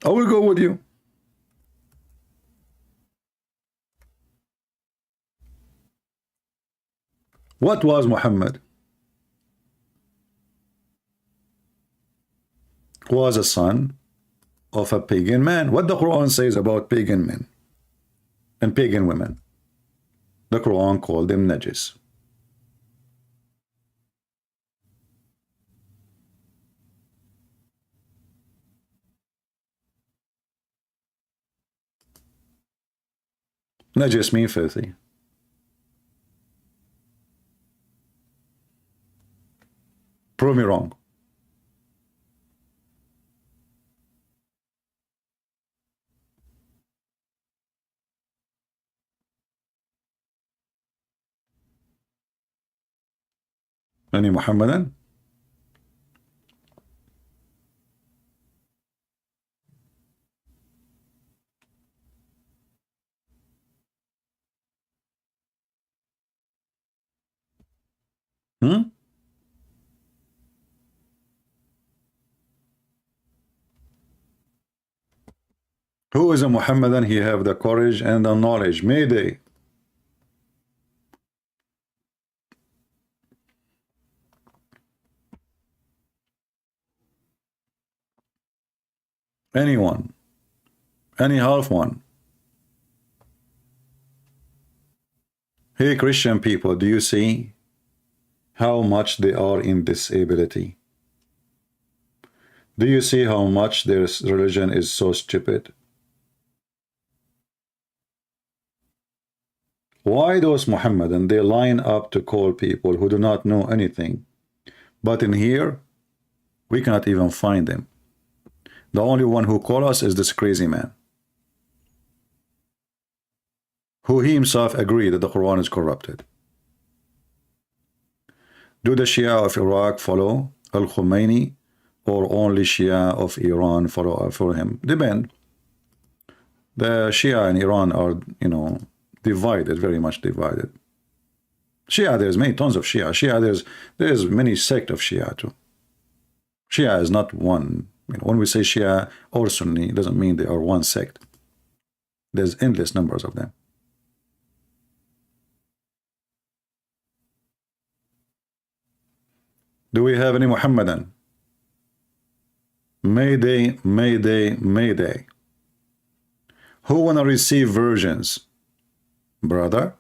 I will go with you. What was Muhammad? Was a son of a pagan man. What the Quran says about pagan men and pagan women? The Quran called them najis. Najis mean filthy. Prove me wrong. Any Muhammadan? Who is a Muhammadan? He have the courage and the knowledge. Mayday. Anyone? Any half one? Hey Christian people, do you see how much they are in disability? Do you see how much their religion is so stupid? Why those Muhammadan, they line up to call people who do not know anything, but in here we cannot even find them. The only one who call us is this crazy man, who he himself agreed that the Quran is corrupted. Do the Shia of Iraq follow Al-Khomeini, or only Shia of Iran follow for him? Depend. The Shia in Iran are, divided, very much divided. Shia, there's many tons of Shia. Shia, there's many sect of Shia too. Shia is not one. When we say Shia or Sunni, it doesn't mean they are one sect. There's endless numbers of them. Do we have any Muhammadan? Mayday, mayday, mayday. Who wanna receive versions? Brother?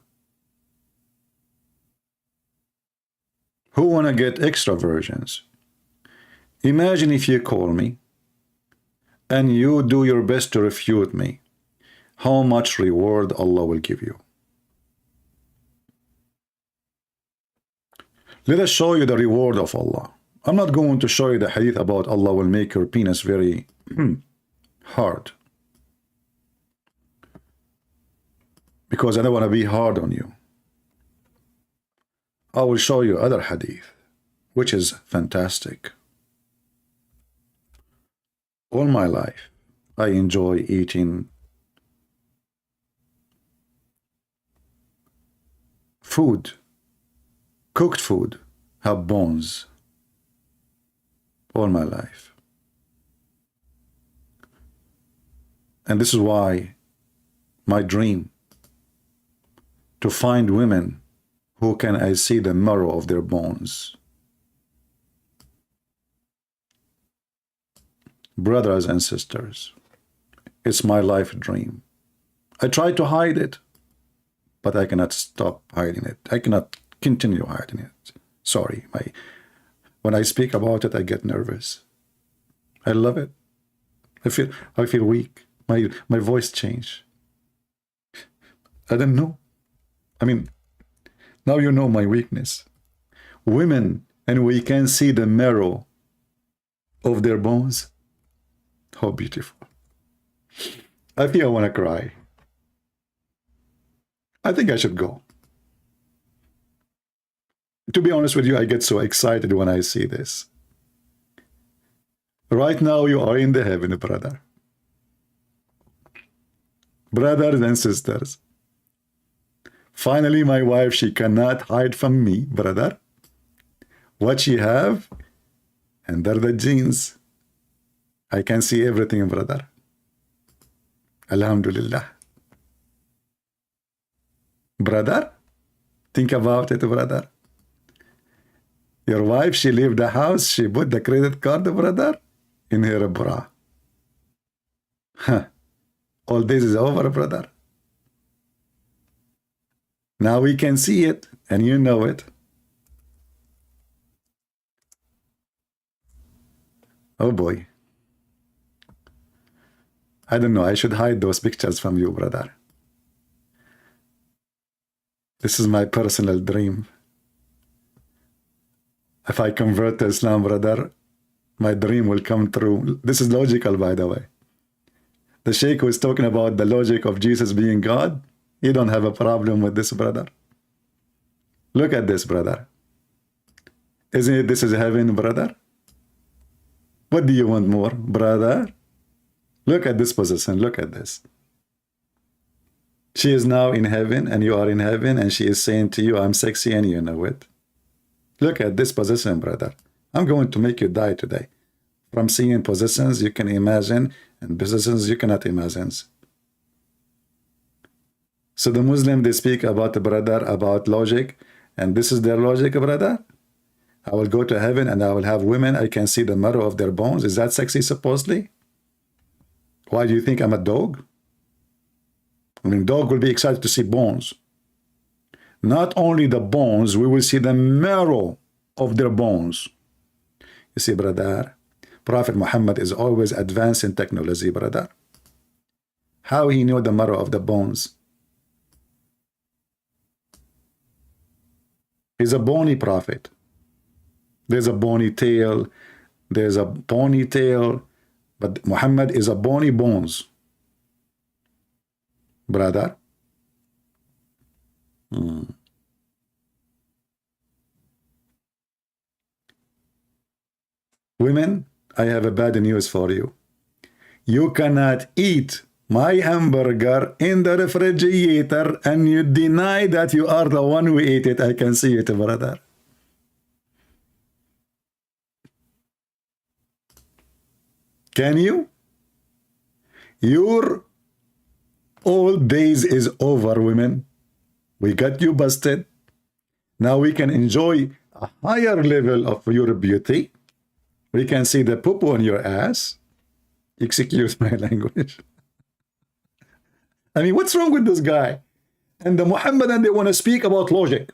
Who wanna get extra versions? Imagine if you call me and you do your best to refute me, how much reward Allah will give you. Let us show you the reward of Allah. I'm not going to show you the hadith about Allah will make your penis very hard, because I don't want to be hard on you. I will show you other hadith, which is fantastic. All my life, I enjoy eating food, cooked food, have bones. All my life. And this is why my dream, to find women who can I see the marrow of their bones. Brothers and sisters, it's my life dream. I try to hide it, but I cannot stop hiding it. I cannot continue hiding it. Sorry, when I speak about it, I get nervous. I love it. I feel weak. My voice changed. I don't know. I mean, now you know my weakness. Women, and we can see the marrow of their bones. How beautiful. I think I want to cry. I think I should go. To be honest with you, I get so excited when I see this. Right now, you are in the heaven, brother. Brothers and sisters. Finally, my wife, she cannot hide from me, brother. What she have under the jeans. I can see everything, brother. Alhamdulillah. Brother, think about it, brother. Your wife, she leave the house, she put the credit card, brother, in her bra. Huh. All this is over, brother. Now we can see it, and you know it. Oh boy. I don't know, I should hide those pictures from you, brother. This is my personal dream. If I convert to Islam, brother, my dream will come true. This is logical, by the way. The Sheikh who is talking about the logic of Jesus being God, you don't have a problem with this, brother. Look at this, brother. Isn't it this is heaven, brother? What do you want more, brother? Look at this position. Look at this. She is now in heaven, and you are in heaven, and she is saying to you, I'm sexy, and you know it. Look at this position, brother. I'm going to make you die today. From seeing positions you can imagine, and positions you cannot imagine. So the Muslim, they speak about the brother, about logic, and this is their logic, brother. I will go to heaven, and I will have women. I can see the marrow of their bones. Is that sexy, supposedly? Why do you think I'm a dog? I mean, dog will be excited to see bones. Not only the bones, we will see the marrow of their bones. You see, brother, Prophet Muhammad is always advanced in technology, brother. How he knew the marrow of the bones? He's a bony prophet. There's a bony tail. There's a ponytail. But Muhammad is a bony bones. Brother. Women, I have a bad news for you. You cannot eat my hamburger in the refrigerator and you deny that you are the one who ate it. I can see it, brother. Can you? Your old days is over, women. We got you busted. Now we can enjoy a higher level of your beauty. We can see the poo-poo on your ass. Excuse my language. I mean, what's wrong with this guy? And the Muhammadan, they want to speak about logic.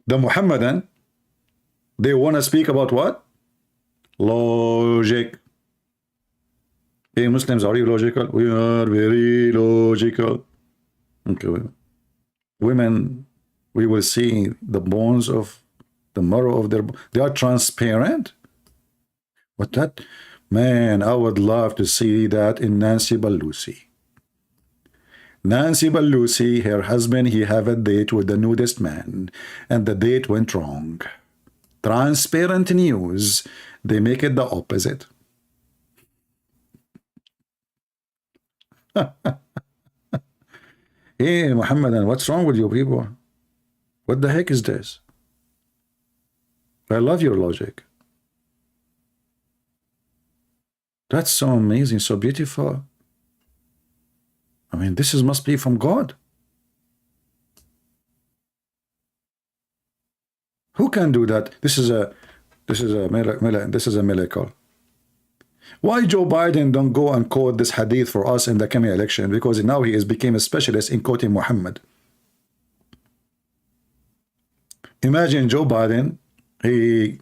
The Muhammadan, they want to speak about what? Logic. Hey, Muslims, are you logical? We are very logical. Okay. Women, we will see the bones of the marrow of their... They are transparent? What that? Man, I would love to see that in Nancy Pelosi. Nancy Pelosi, her husband, he have a date with the nudist man, and the date went wrong. Transparent news, they make it the opposite. Hey, Muhammadan, what's wrong with you people? What the heck is this? I love your logic. That's so amazing, so beautiful. I mean, this is must be from God. Who can do that? This is a miracle. Why Joe Biden don't go and quote this hadith for us in the coming election? Because now he has become a specialist in quoting Muhammad. Imagine Joe Biden, he's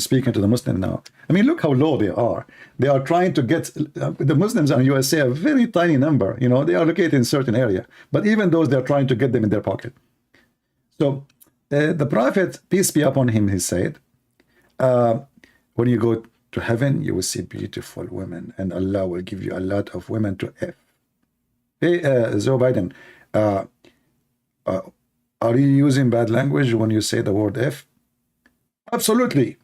speaking to the Muslim now. I mean, look how low they are. They are trying to get the Muslims in USA, a very tiny number. You know, they are located in a certain area, but even those, they're trying to get them in their pocket. So the Prophet, peace be upon him, he said, when you go to heaven, you will see beautiful women, and Allah will give you a lot of women to F. Hey, Joe Biden, are you using bad language when you say the word F? Absolutely.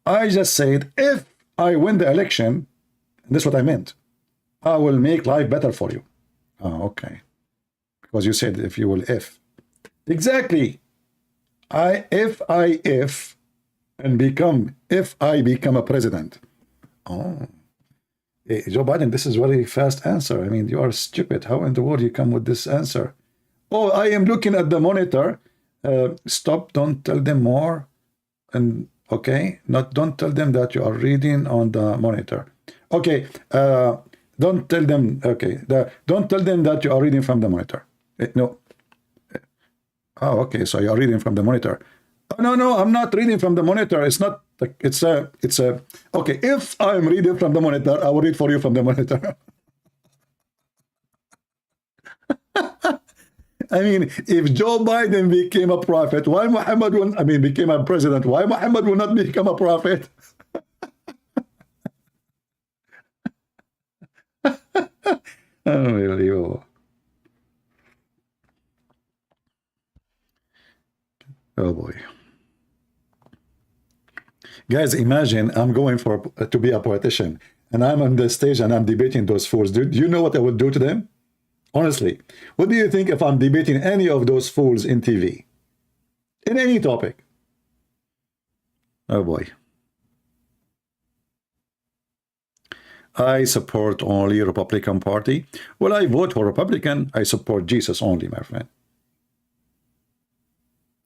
I just said, if I win the election, that's what I meant, I will make life better for you. Oh, okay. Because you said if you will F. Exactly. If I become a president. Oh. Hey, Joe Biden, this is a very fast answer. I mean, you are stupid. How in the world you come with this answer? Oh, I am looking at the monitor. Stop, don't tell them more. And okay, don't tell them that you are reading on the monitor. Okay, don't tell them, okay, don't tell them that you are reading from the monitor. No. Oh, okay, so you are reading from the monitor. Oh, no, I'm not reading from the monitor. It's not, it's a, okay, if I'm reading from the monitor, I will read for you from the monitor. I mean, if Joe Biden became a prophet, why Muhammad will, became a president, why Muhammad will not become a prophet? Unbelievable. Oh boy. Guys, imagine I'm going to be a politician, and I'm on the stage and I'm debating those fools. Do you know what I would do to them? Honestly, what do you think if I'm debating any of those fools in TV? In any topic? Oh boy. I support only Republican Party. Well, I vote for Republican. I support Jesus only, my friend.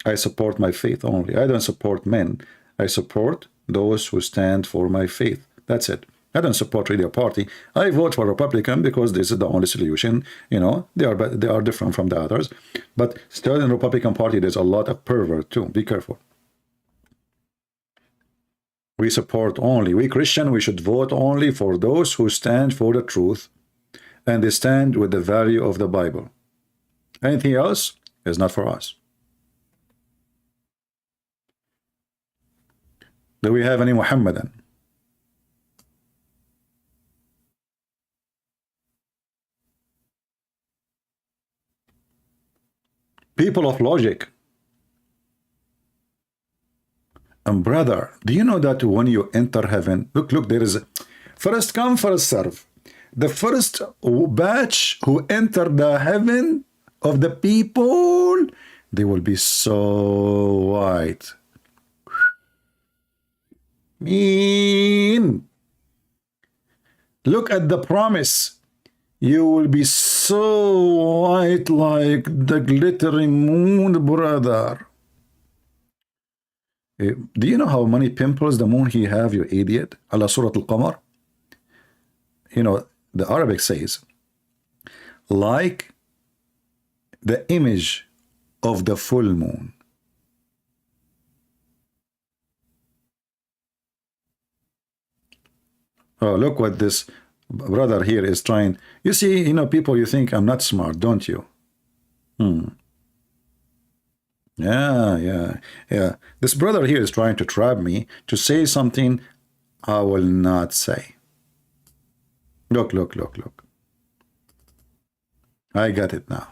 I support my faith only. I don't support men. I support those who stand for my faith. That's it. I don't support really a party. I vote for Republican because this is the only solution. You know, they are different from the others. But still in the Republican Party, there's a lot of pervert too. Be careful. We support only. We Christian, we should vote only for those who stand for the truth, and they stand with the value of the Bible. Anything else is not for us. Do we have any Muhammadan? People of logic. And brother, do you know that when you enter heaven, look, there is a first come, first serve. The first batch who enter the heaven of the people, they will be so white. Mean. Look at the promise. You will be so white like the glittering moon, brother. Do you know how many pimples the moon he have, you idiot? Allah Surah Al-Qamar. You know, the Arabic says, like the image of the full moon. Oh, look what this brother here is trying. You see, you know, people, you think I'm not smart, don't you? Yeah. This brother here is trying to trap me to say something I will not say. Look. I got it now.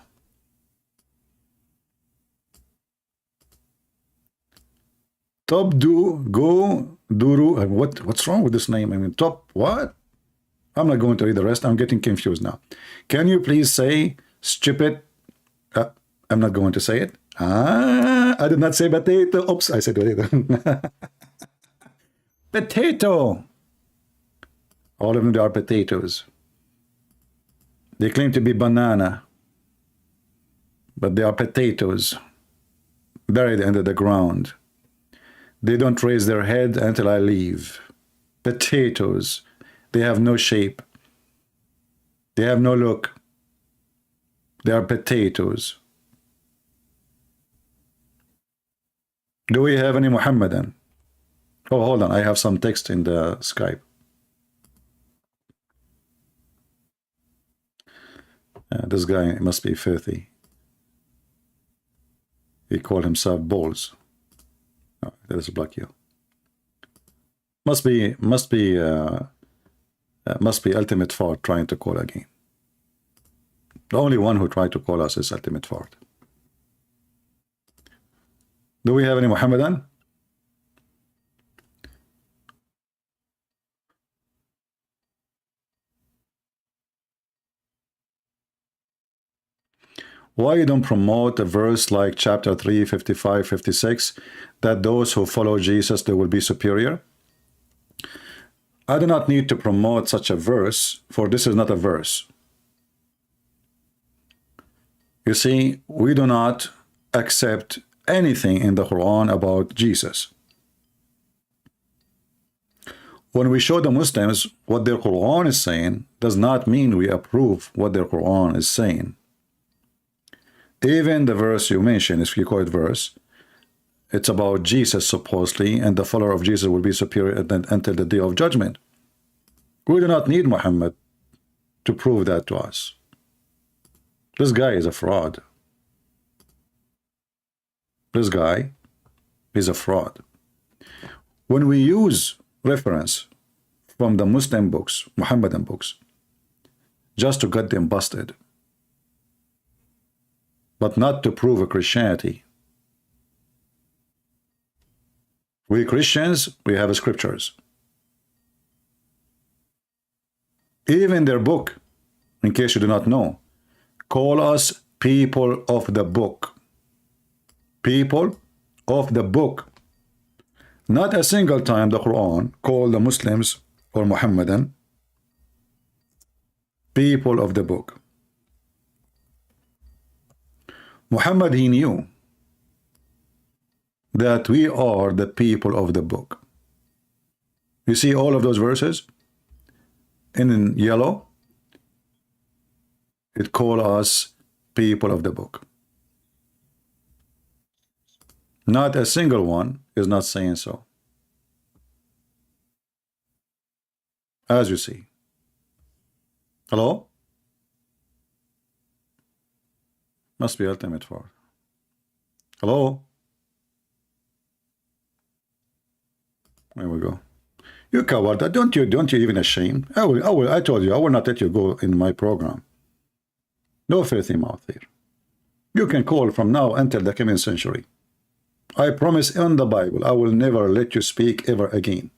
Top do go duru. What's wrong with this name? I mean, top what? I'm not going to read the rest. I'm getting confused now. Can you please say stupid? I'm not going to say it. I did not say potato. Oops, I said potato. Potato. All of them, they are potatoes. They claim to be banana, but they are potatoes. buried under the ground. They don't raise their head until I leave. Potatoes. They have no shape. They have no look. They are potatoes. Do we have any Muhammadan? Oh, hold on. I have some text in the Skype. This guy must be filthy. He called himself Balls. Oh, that is block you. Must be Ultimate Fart trying to call again. The only one who tried to call us is Ultimate Fart. Do we have any Muhammadan? Why you don't promote a verse like chapter 3, 55, 56, that those who follow Jesus, they will be superior? I do not need to promote such a verse, for this is not a verse. You see, we do not accept anything in the Quran about Jesus. When we show the Muslims what their Quran is saying, does not mean we approve what their Quran is saying. Even the verse you mentioned, if you call it verse, it's about Jesus supposedly, and the follower of Jesus will be superior until the day of judgment. We do not need Muhammad to prove that to us. This guy is a fraud. This guy is a fraud. When we use reference from the Muslim books, Muhammadan books, just to get them busted, but not to prove a Christianity. We Christians, we have scriptures. Even their book, in case you do not know, call us people of the book. People of the book. Not a single time the Quran called the Muslims or Muhammadan people of the book. Muhammad, he knew that we are the people of the book. You see all of those verses in yellow? It calls us people of the book. Not a single one is not saying so. As you see. Hello? Must be Ultimate Fart. Hello? There we go. You coward. Don't you even ashamed? I told you, I will not let you go in my program. No filthy mouth here. You can call from now until the coming century. I promise in the Bible, I will never let you speak ever again.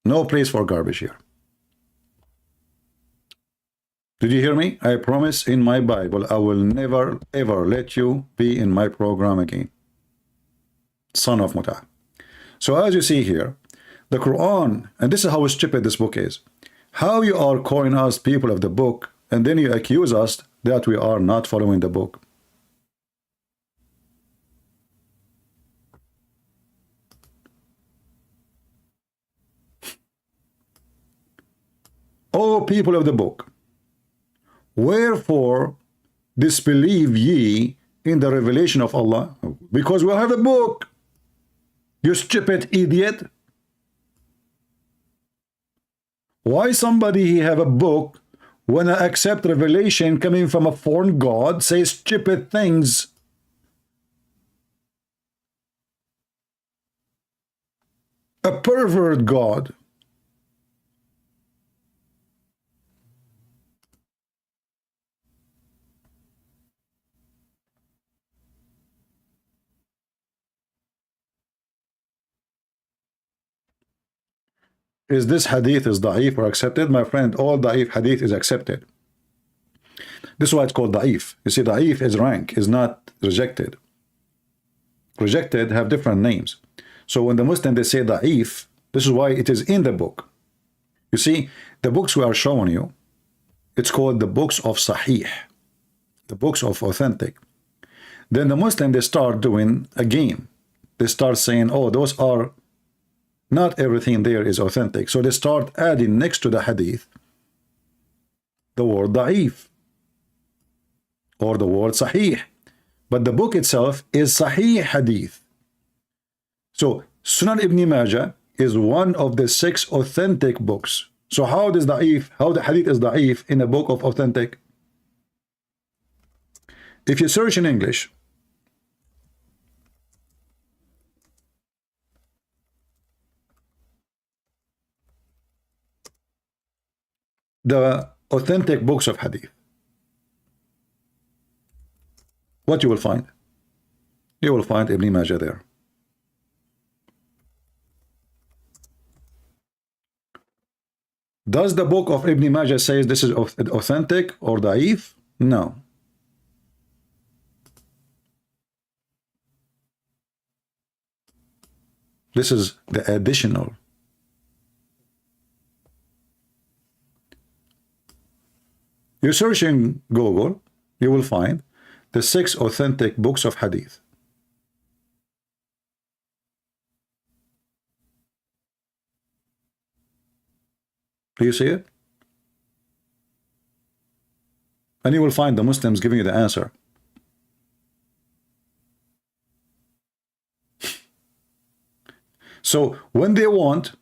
No place for garbage here. Did you hear me? I promise in my Bible, I will never ever let you be in my program again. Son of Muta. So as you see here, the Quran, and this is how stupid this book is. How you are calling us people of the book, and then you accuse us that we are not following the book. O people of the book, wherefore disbelieve ye in the revelation of Allah? Because we have a book. You stupid idiot. Why somebody have a book when I accept revelation coming from a foreign god says stupid things? A pervert god. Is this hadith is da'if or accepted? My friend, all da'if hadith is accepted. This is why it's called da'if. You see, da'if is rank, is not rejected. Rejected have different names. So when the Muslim, they say da'if, this is why it is in the book. You see, the books we are showing you, it's called the books of Sahih, the books of authentic. Then the Muslim, they start doing a game. They start saying, oh, those are, not everything there is authentic. So they start adding next to the hadith the word da'if or the word sahih. But the book itself is sahih hadith. So Sunan Ibn Majah is one of the 6 authentic books. So how does da'if, how the hadith is da'if in a book of authentic? If you search in English, the authentic books of hadith, what you will find? You will find Ibn Majah there. Does the book of Ibn Majah says this is authentic or da'if? No. This is the additional. You search in Google, you will find the 6 authentic books of hadith. Do you see it? And you will find the Muslims giving you the answer. So when they want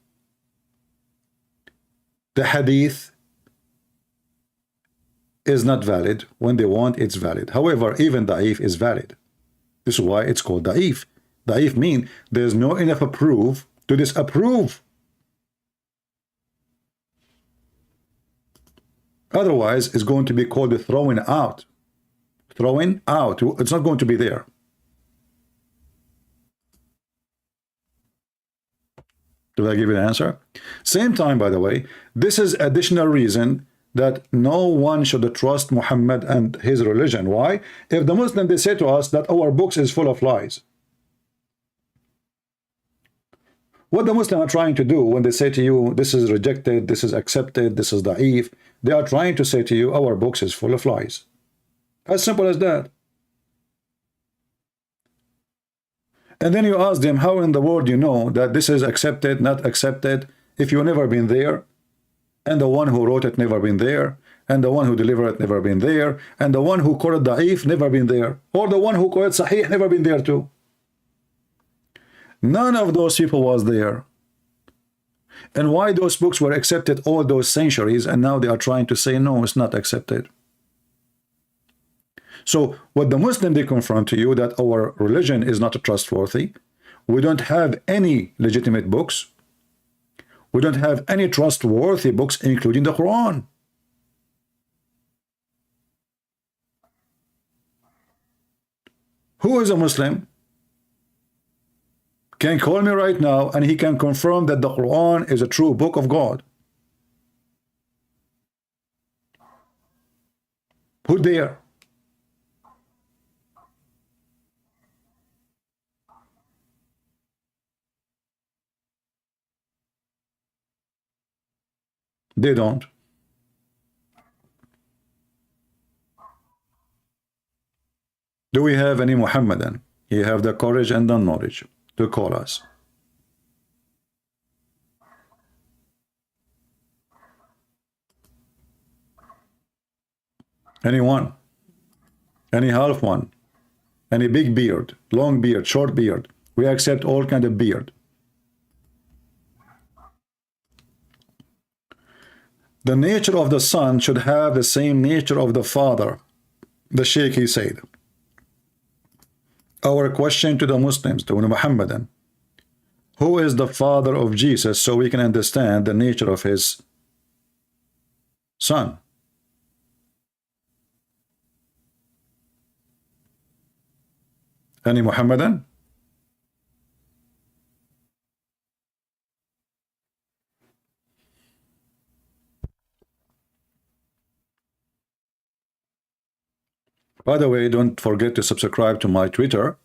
the hadith is not valid, when they want it's valid. However, even da'if is valid. This is why it's called da'if. Da'if means there's no enough proof to disapprove. Otherwise, it's going to be called the throwing out. Throwing out. It's not going to be there. Did I give you the answer? Same time, by the way, this is additional reason that no one should trust Muhammad and his religion. Why? If the Muslim, they say to us that our books is full of lies. What the Muslim are trying to do when they say to you, this is rejected, this is accepted, this is da'if, they are trying to say to you, our books is full of lies. As simple as that. And then you ask them, how in the world you know that this is accepted, not accepted, if you've never been there, and the one who wrote it never been there, and the one who delivered it never been there, and the one who quoted da'if never been there, or the one who quoted sahih never been there too. None of those people was there. And why those books were accepted all those centuries, and now they are trying to say, no, it's not accepted. So what the Muslim, they confront to you that our religion is not trustworthy. We don't have any legitimate books. We don't have any trustworthy books, including the Quran. Who is a Muslim? Can call me right now and he can confirm that the Quran is a true book of God. Who dare? They don't. Do we have any Muhammadan? You have the courage and the knowledge to call us. Anyone? Any half one? Any big beard, long beard, short beard? We accept all kind of beard. The nature of the son should have the same nature of the father. The Sheikh, he said. Our question to the Muslims, to the Muhammadan, who is the father of Jesus, so we can understand the nature of his son? Any Muhammadan? By the way, don't forget to subscribe to my Twitter.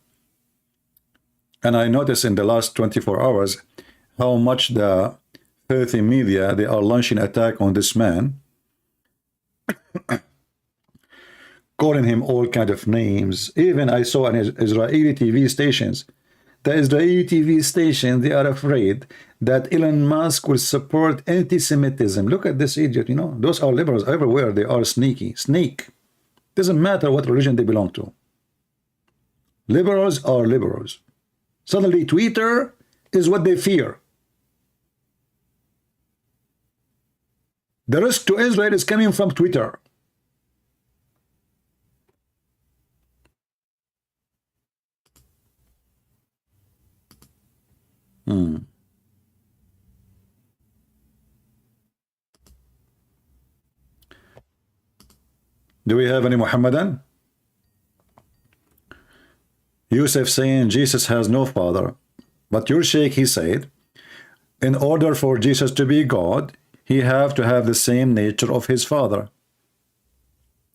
And I noticed in the last 24 hours how much the filthy media, they are launching attack on this man. calling him all kind of names. Even I saw an Israeli TV stations. The Israeli TV station, they are afraid that Elon Musk will support anti-Semitism. Look at this idiot, you know. Those are liberals everywhere. They are sneaky. Snake. Doesn't matter what religion they belong to. Liberals are liberals. Suddenly Twitter is what they fear. The risk to Israel is coming from Twitter. Do we have any Muhammadan? Yusuf saying Jesus has no father. But your Sheikh, he said, in order for Jesus to be God, he have to have the same nature of his father.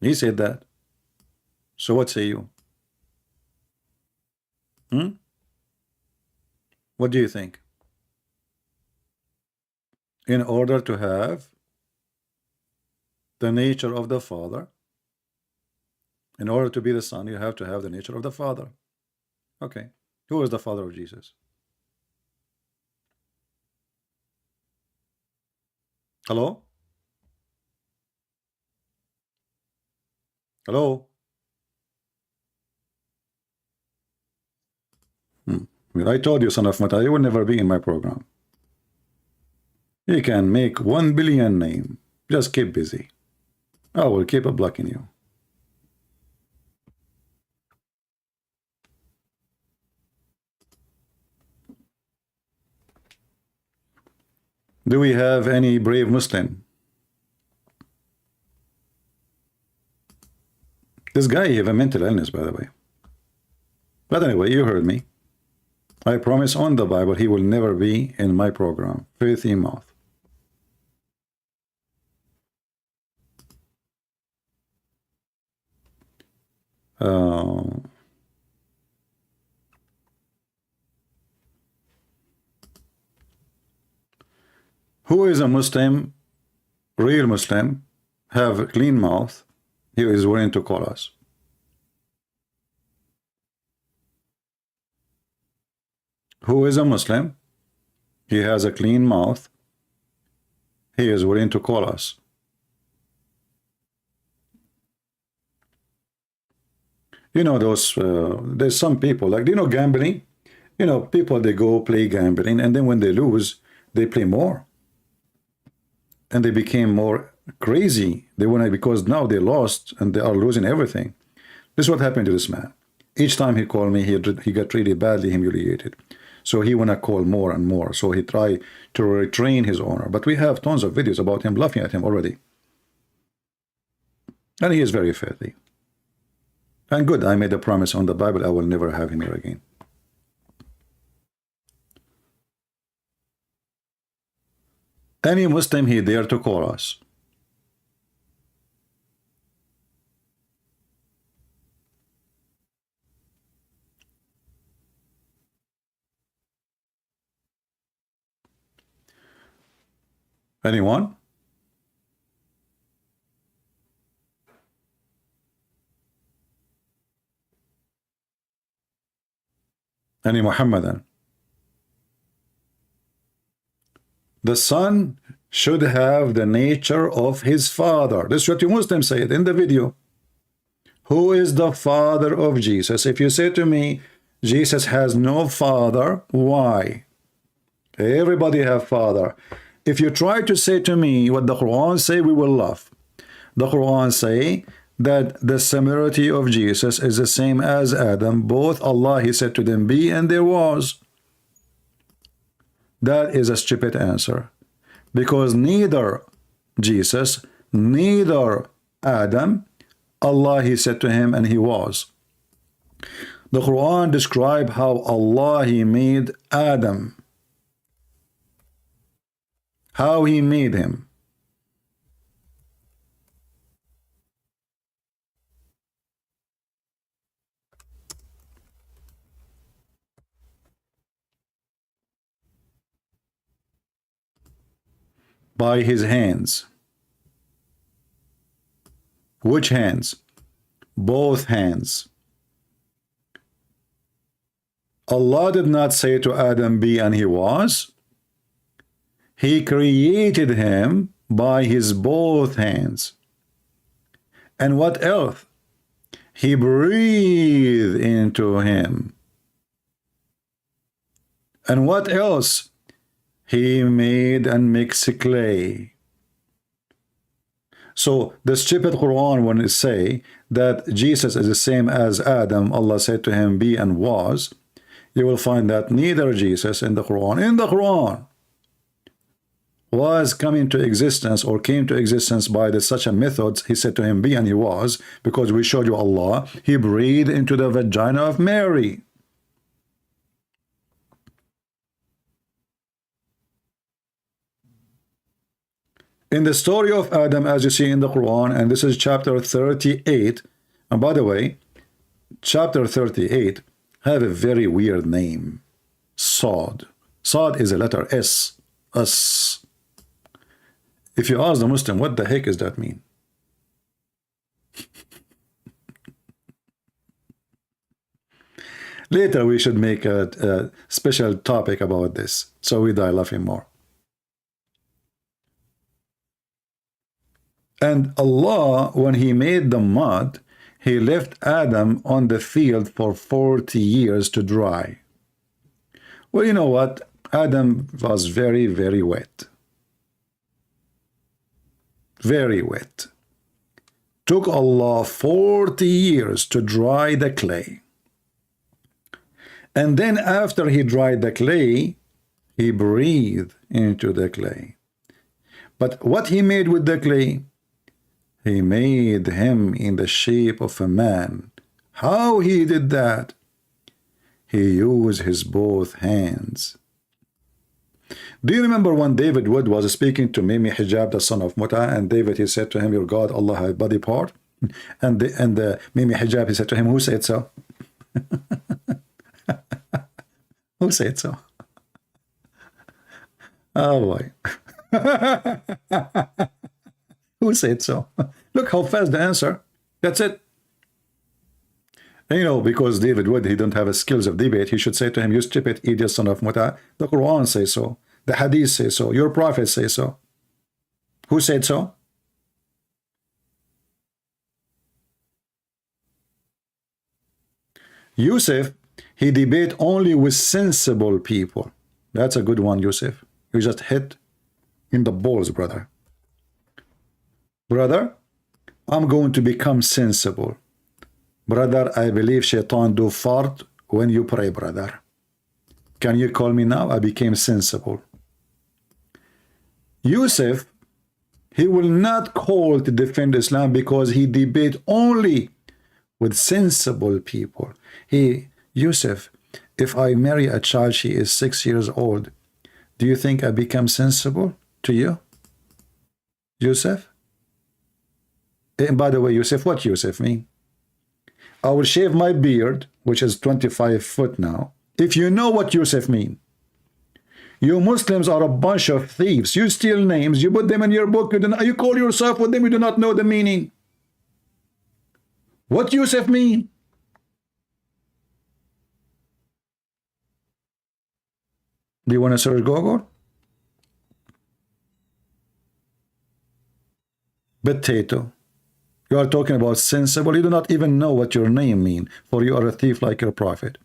He said that. So what say you? What do you think? In order to have the nature of the father, in order to be the son, you have to have the nature of the father. Okay. Who is the father of Jesus? Hello? Hello? I told you, son of Mata, you will never be in my program. You can make 1 billion name. Just keep busy. I will keep blocking you. Do we have any brave Muslim? This guy have a mental illness, by the way. But anyway, you heard me. I promise on the Bible he will never be in my program. Faith in mouth. Who is a Muslim, real Muslim, have a clean mouth, he is willing to call us? Who is a Muslim, he has a clean mouth, he is willing to call us? You know those, there's some people, like, you know, gambling? You know, people, they go play gambling, and then when they lose, they play more. And they became more crazy. They want because now they lost and they are losing everything. This is what happened to this man. Each time he called me, he got really badly humiliated. So he want to call more and more. So he tried to retrain his owner. But we have tons of videos about him laughing at him already. And he is very filthy. And good, I made a promise on the Bible, I will never have him here again. Any Muslim he dare to call us. Anyone? Any Muhammadan? The son should have the nature of his father. This is what you Muslims say it in the video. Who is the father of Jesus? If you say to me, Jesus has no father, why? Everybody have father. If you try to say to me what the Quran say, we will laugh. The Quran say that the similarity of Jesus is the same as Adam. Both Allah, he said to them, be, and there was. That is a stupid answer. Because neither Jesus, neither Adam, Allah, he said to him, and he was. The Quran describes how Allah, he made Adam. How he made him. By his hands. Which hands? both hands. Allah did not say to Adam, be, and he was. He created him by his both hands. And what else? He breathed into him. And what else? He made and mixed clay. So the stupid Quran, when it say that Jesus is the same as Adam, Allah said to him, be and was, you will find that neither Jesus in the Quran was coming to existence or came to existence by such a method. He said to him, be, and he was, because we showed you Allah. He breathed into the vagina of Mary. In the story of Adam, as you see in the Quran, and this is chapter 38, and by the way, chapter 38 have a very weird name. Sod. Sod is a letter S. S. If you ask the Muslim, what the heck does that mean? Later we should make a special topic about this, so we die laughing more. And Allah, when he made the mud, he left Adam on the field for 40 years to dry. Well, you know what? Adam was very, very wet. Very wet. Took Allah 40 years to dry the clay. And then after he dried the clay, he breathed into the clay. But what he made with the clay? He made him in the shape of a man. How he did that? He used his both hands. Do you remember when David Wood was speaking to Mimi Hijab, the son of Muta, and David, he said to him, your God, Allah had body part? And Mimi Hijab, he said to him, who said so? Who said so? Oh boy. Who said so? Look how fast the answer. That's it. And you know, because David Wood, he don't have a skills of debate, he should say to him, you stupid idiot son of Muta. The Quran says so. The Hadith says so. Your prophet says so. Who said so? Yusuf, he debate only with sensible people. That's a good one, Yusuf. You just hit in the balls, brother. Brother, I'm going to become sensible. Brother, I believe shaitan do fart when you pray, brother. Can you call me now? I became sensible. Yusuf, he will not call to defend Islam because he debate only with sensible people. Yusuf, if I marry a child, she is 6 years old, do you think I become sensible to you? Yusuf? And by the way, Yusuf, what Yusuf mean? I will shave my beard, which is 25 foot now, if you know what Yusuf mean. You Muslims are a bunch of thieves. You steal names, you put them in your book, you call yourself with them, you do not know the meaning. What Yusuf mean? Do you want to search Google? Potato. You are talking about sensible. You do not even know what your name mean, for you are a thief like your prophet.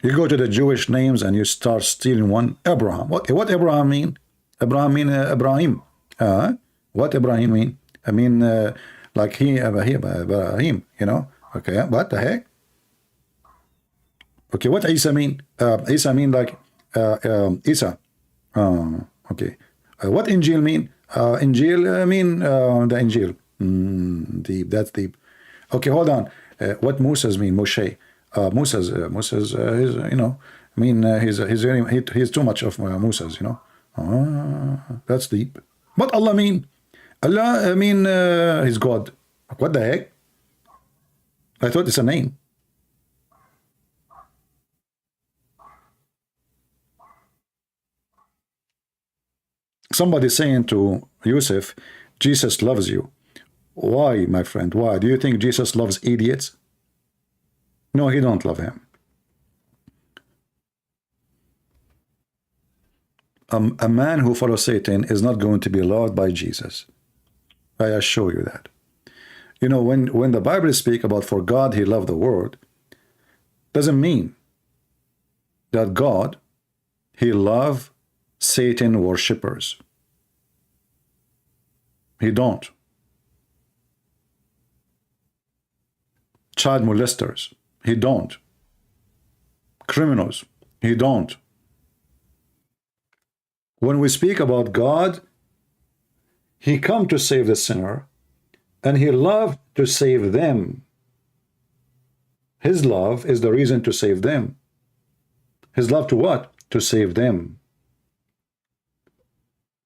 You go to the Jewish names and you start stealing one. Abraham. What Abraham mean? Abraham mean Ibrahim. What Ibrahim mean? I mean, like Ibrahim, you know? Okay, what the heck? Okay, what Isa mean? Isa mean like Isa. Okay. What Injil mean? Injil mean the Injil. Deep, that's deep. Okay, hold on. What Moses mean? Moshe. Moses, you know, I mean, he's too much of Moses, you know. That's deep. What Allah mean? Allah, I mean, he's God. What the heck? I thought it's a name. Somebody saying to Yusuf, Jesus loves you. Why, my friend? Why? Do you think Jesus loves idiots? No, he don't love him. A man who follows Satan is not going to be loved by Jesus. I assure you that. You know, when the Bible speaks about for God he loved the world, doesn't mean that God he loved Satan worshippers. He don't. Child molesters, he don't. Criminals, he don't. When we speak about God, he come to save the sinner, and he loved to save them. His love is the reason to save them. His love to what? To save them.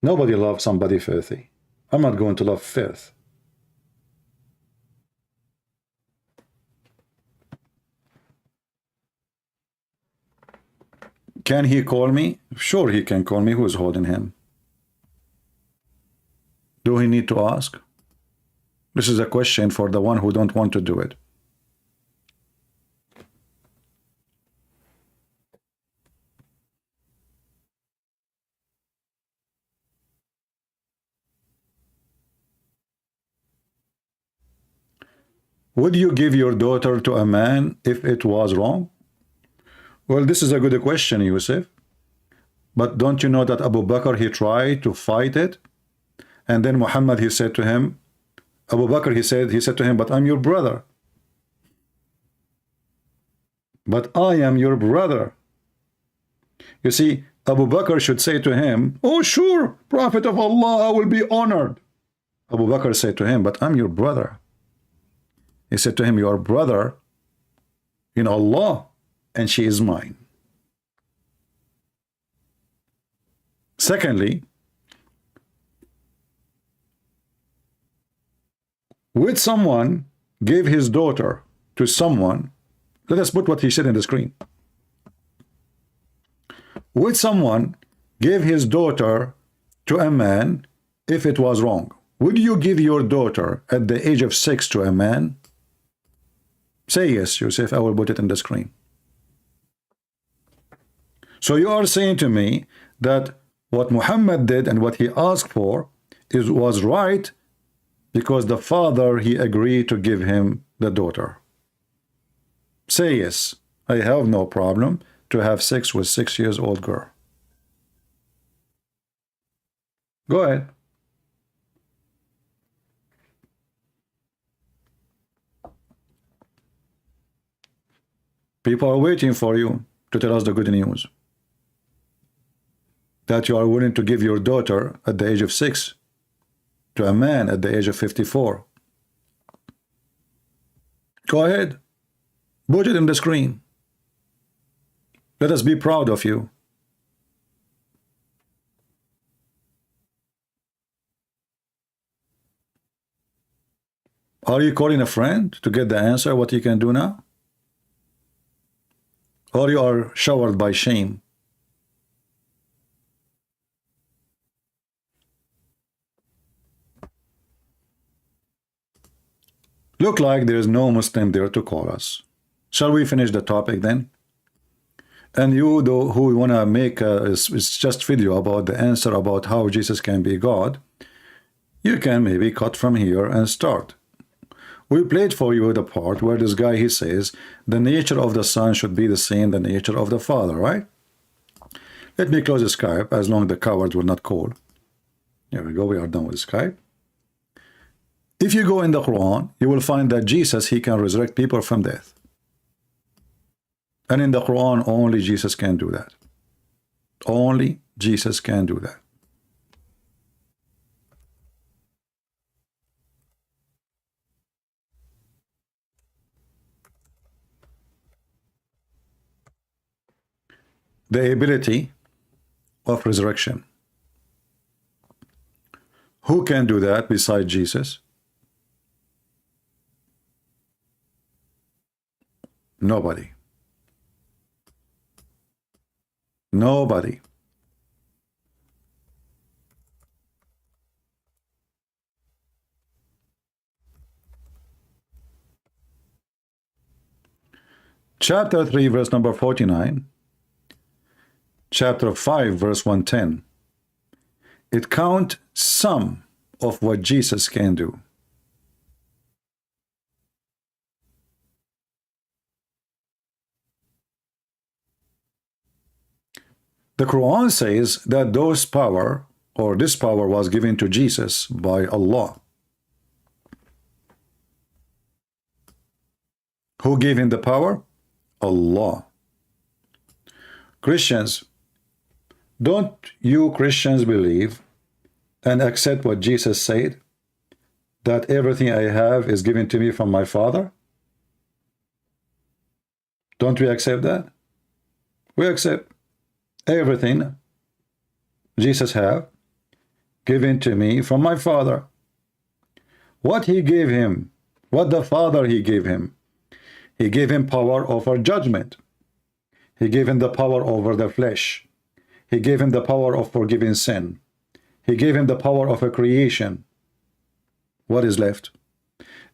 Nobody loves somebody filthy. I'm not going to love filth. Can he call me? Sure, he can call me. Who is holding him? Do he need to ask? This is a question for the one who don't want to do it. Would you give your daughter to a man if it was wrong? Well, this is a good question, Yusuf. But don't you know that Abu Bakr, he tried to fight it? And then Muhammad, he said to him, Abu Bakr, he said to him, but I'm your brother. But I am your brother. You see, Abu Bakr should say to him, oh sure, Prophet of Allah, I will be honored. Abu Bakr said to him, but I'm your brother. He said to him, your brother in Allah, and she is mine. Secondly, would someone give his daughter to someone? Let us put what he said in the screen. Would someone give his daughter to a man if it was wrong? Would you give your daughter at the age of 6 to a man? Say yes, Yusuf. I will put it in the screen. So you are saying to me that what Muhammad did and what he asked for was right because the father, he agreed to give him the daughter. Say yes. I have no problem to have sex with 6 years old girl. Go ahead. People are waiting for you to tell us the good news. That you are willing to give your daughter at the age of 6 to a man at the age of 54. Go ahead. Put it in the screen. Let us be proud of you. Are you calling a friend to get the answer what you can do now? Or you are showered by shame? Look like there is no Muslim there to call us. Shall we finish the topic then? And you, though, who want to make it's just video about the answer about how Jesus can be God, you can maybe cut from here and start. We played for you the part where this guy, he says, the nature of the Son should be the same the nature of the Father, right? Let me close the Skype as long as the cowards will not call. Here we go, we are done with Skype. If you go in the Quran, you will find that Jesus, he can resurrect people from death. And in the Quran, only Jesus can do that. Only Jesus can do that. The ability of resurrection. Who can do that besides Jesus? Nobody. Nobody. chapter 3, verse number 49, chapter 5, verse 110. It count some of what Jesus can do. The Quran says that those power, or this power, was given to Jesus by Allah. Who gave him the power? Allah. Christians, don't you Christians believe and accept what Jesus said, that everything I have is given to me from my Father? Don't we accept that? We accept everything Jesus have given to me from my Father. What he gave him, what the Father he gave him, he gave him power over judgment. He gave him the power over the flesh. He gave him the power of forgiving sin. He gave him the power of a creation. What is left?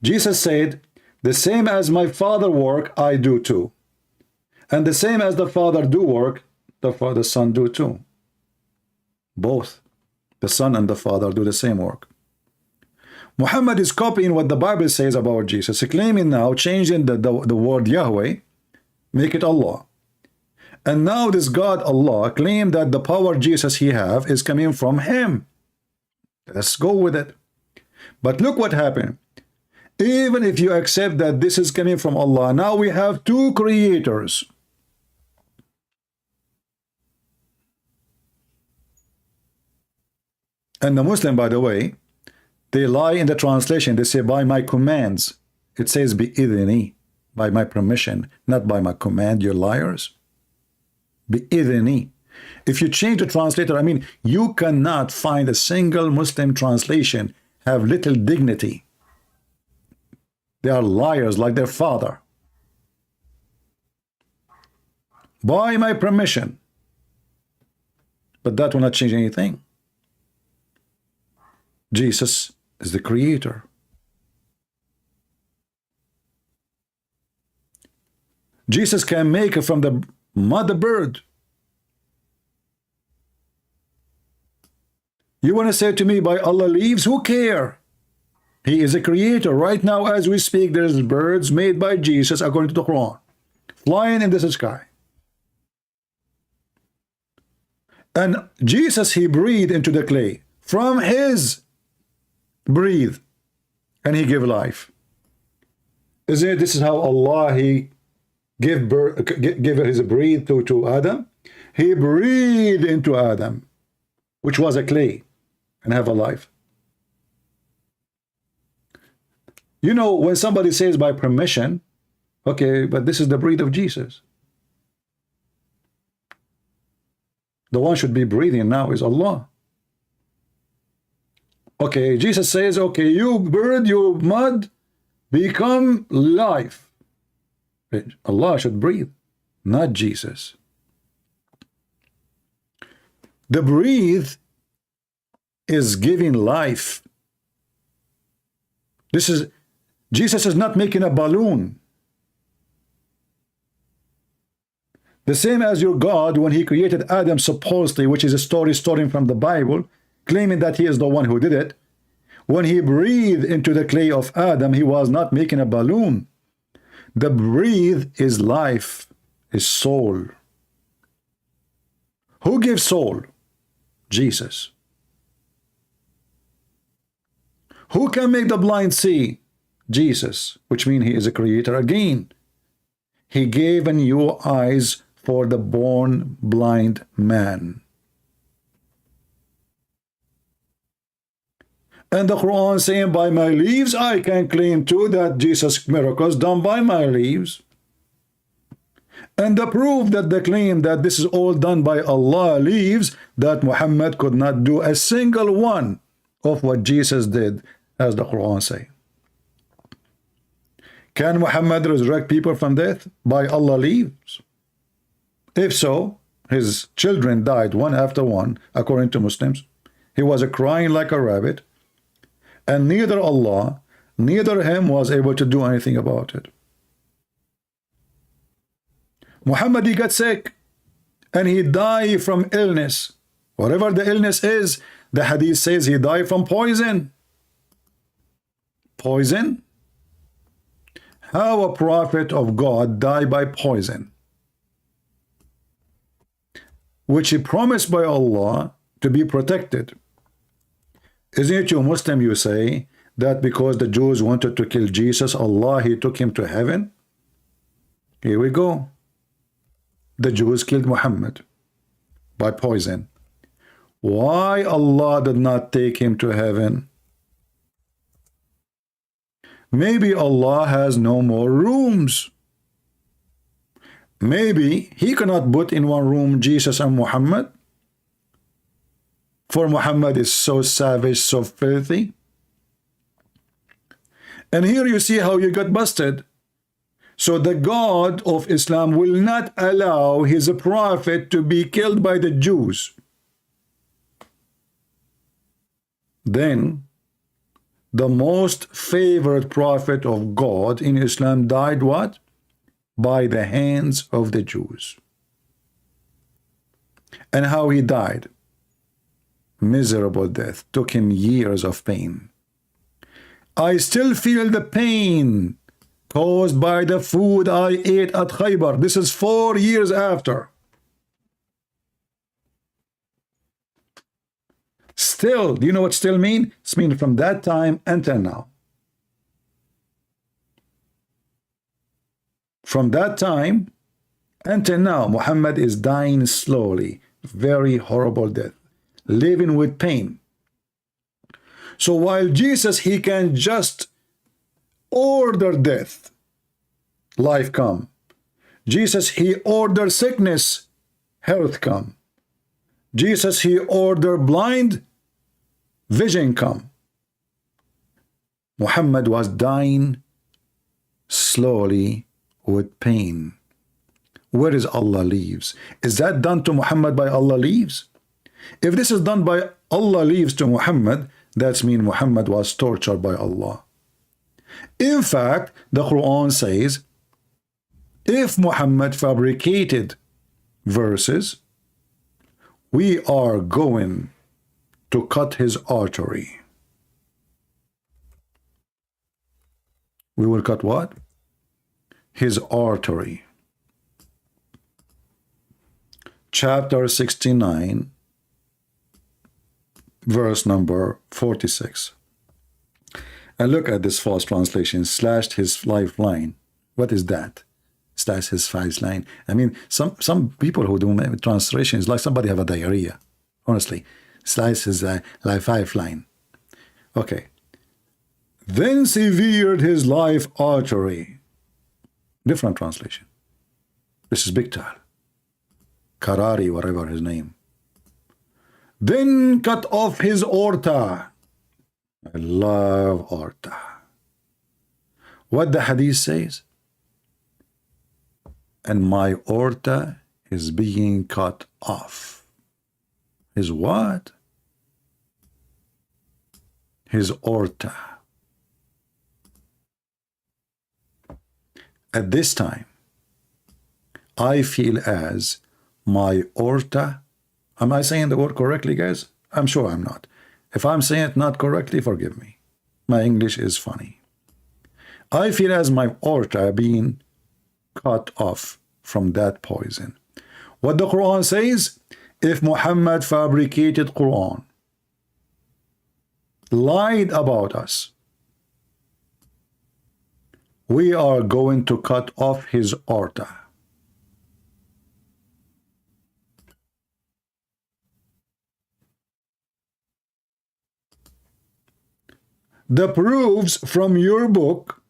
Jesus said, the same as my Father work, I do too. And the same as the Father do work, the Son do too. Both the Son and the Father do the same work. Muhammad is copying what the Bible says about Jesus, claiming now, changing the word Yahweh, make it Allah. And now this God Allah claim that the power Jesus he have is coming from him. Let's go with it. But look what happened. Even if you accept that this is coming from Allah, now we have two creators. And the Muslim, by the way, they lie in the translation. They say, by my commands. It says, bi-idhni, by my permission, not by my command. You're liars. Bi-idhni. If you change the translator, I mean, you cannot find a single Muslim translation have little dignity. They are liars like their father. By my permission. But that will not change anything. Jesus is the creator. Jesus can make from the mother bird. You want to say to me, by Allah leaves? Who care? He is a creator. Right now, as we speak, there's birds made by Jesus, according to the Quran, flying in the sky. And Jesus, he breathed into the clay from his breathe, and he gave life. Isn't it? This is how Allah, he give his breathe to Adam. He breathed into Adam, which was a clay, and have a life. You know, when somebody says by permission, okay, but this is the breath of Jesus. The one should be breathing now is Allah. Okay, Jesus says, okay, you bird, you mud, become life. Allah should breathe, not Jesus. The breathe is giving life. This is, Jesus is not making a balloon. The same as your God, when he created Adam supposedly, which is a story stolen from the Bible, claiming that he is the one who did it. When he breathed into the clay of Adam, he was not making a balloon. The breathe is life, is soul. Who gives soul? Jesus. Who can make the blind see? Jesus, which means he is a creator again. He gave you eyes for the born blind man. And the Quran saying, by my leaves, I can claim too that Jesus' miracles done by my leaves. And the proof that the claim that this is all done by Allah leaves, that Muhammad could not do a single one of what Jesus did, as the Quran say. Can Muhammad resurrect people from death? By Allah leaves. If so, his children died one after one, according to Muslims. He was crying like a rabbit. And neither Allah, neither him was able to do anything about it. Muhammad, he got sick and he died from illness. Whatever the illness is, the hadith says he died from poison. Poison? How a prophet of God died by poison, which he promised by Allah to be protected? Isn't it you Muslim, you say that because the Jews wanted to kill Jesus, Allah, he took him to heaven? Here we go. The Jews killed Muhammad by poison. Why Allah did not take him to heaven? Maybe Allah has no more rooms. Maybe he cannot put in one room Jesus and Muhammad, for Muhammad is so savage, so filthy. And here you see how you got busted. So the God of Islam will not allow his prophet to be killed by the Jews. Then the most favored prophet of God in Islam died what? By the hands of the Jews. And how he died? Miserable death. Took him years of pain. I still feel the pain caused by the food I ate at Khaybar. This is 4 years after. Still, do you know what still mean? It's mean from that time until now. From that time until now, Muhammad is dying slowly. Very horrible death. Living with pain. So while Jesus, he can just order death, life come. Jesus, he order sickness, health come. Jesus, he order blind, vision come. Muhammad was dying slowly with pain. Where is Allah leaves? Is that done to Muhammad by Allah leaves? If this is done by Allah leaves to Muhammad, that means Muhammad was tortured by Allah. In fact, the Quran says, if Muhammad fabricated verses, we are going to cut his artery. We will cut what? His artery. Chapter 69, verse number 46. And look at this false translation, slashed his lifeline. What is that? Slashed his lifeline. I mean, some people who do translations, like somebody have a diarrhea. Honestly, slice his lifeline. Okay. Then severed his life artery. Different translation. This is big time. Karari, whatever his name. Then cut off his aorta. I love aorta. What the hadith says? And my aorta is being cut off. His what? His aorta. At this time, I feel as my aorta. Am I saying the word correctly, guys? I'm sure I'm not. If I'm saying it not correctly, forgive me. My English is funny. I feel as my aorta being cut off from that poison. What the Quran says, if Muhammad fabricated Quran, lied about us, we are going to cut off his aorta. The proofs from your book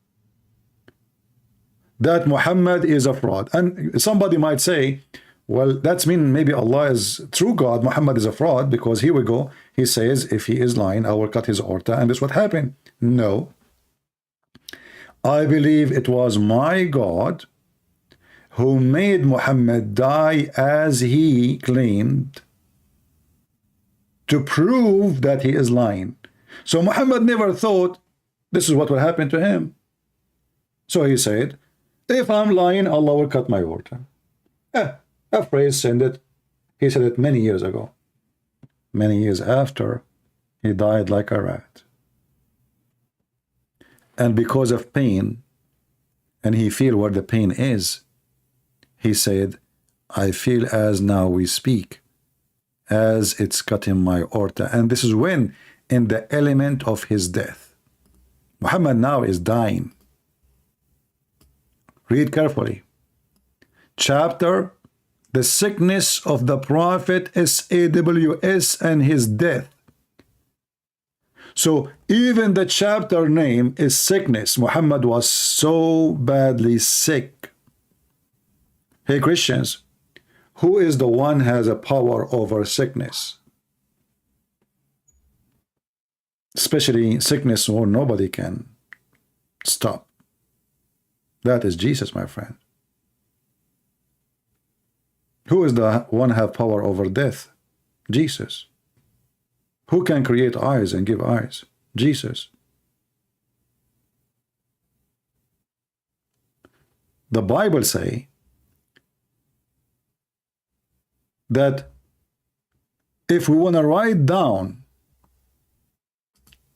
that Muhammad is a fraud. And somebody might say, well, that's mean maybe Allah is true God, Muhammad is a fraud, because here we go. He says, if he is lying, I will cut his aorta, and this is what happened. No. I believe it was my God who made Muhammad die as he claimed to prove that he is lying. So Muhammad never thought this is what will happen to him. So he said, if I'm lying, Allah will cut my aorta. A phrase said it. He said it many years ago. Many years after he died like a rat. And because of pain, and he feel where the pain is, he said, I feel as now we speak, as it's cutting my aorta. And this is when, in the element of his death. Muhammad now is dying. Read carefully. Chapter, the sickness of the Prophet SAWS and his death. So even the chapter name is sickness. Muhammad was so badly sick. Hey Christians, who is the one has a power over sickness? Especially sickness where nobody can stop. That is Jesus, my friend. Who is the one have power over death? Jesus. Who can create eyes and give eyes? Jesus. The Bible say that if we want to write down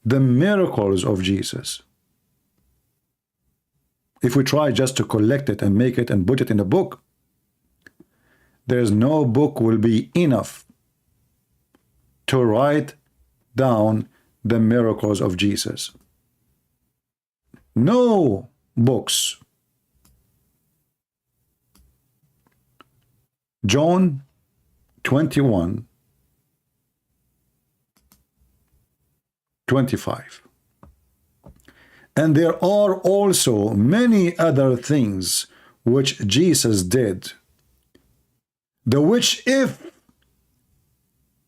the miracles of Jesus, if we try just to collect it and make it and put it in a book, there's no book will be enough to write down the miracles of Jesus. No books. John 21:25. And there are also many other things which Jesus did, the which if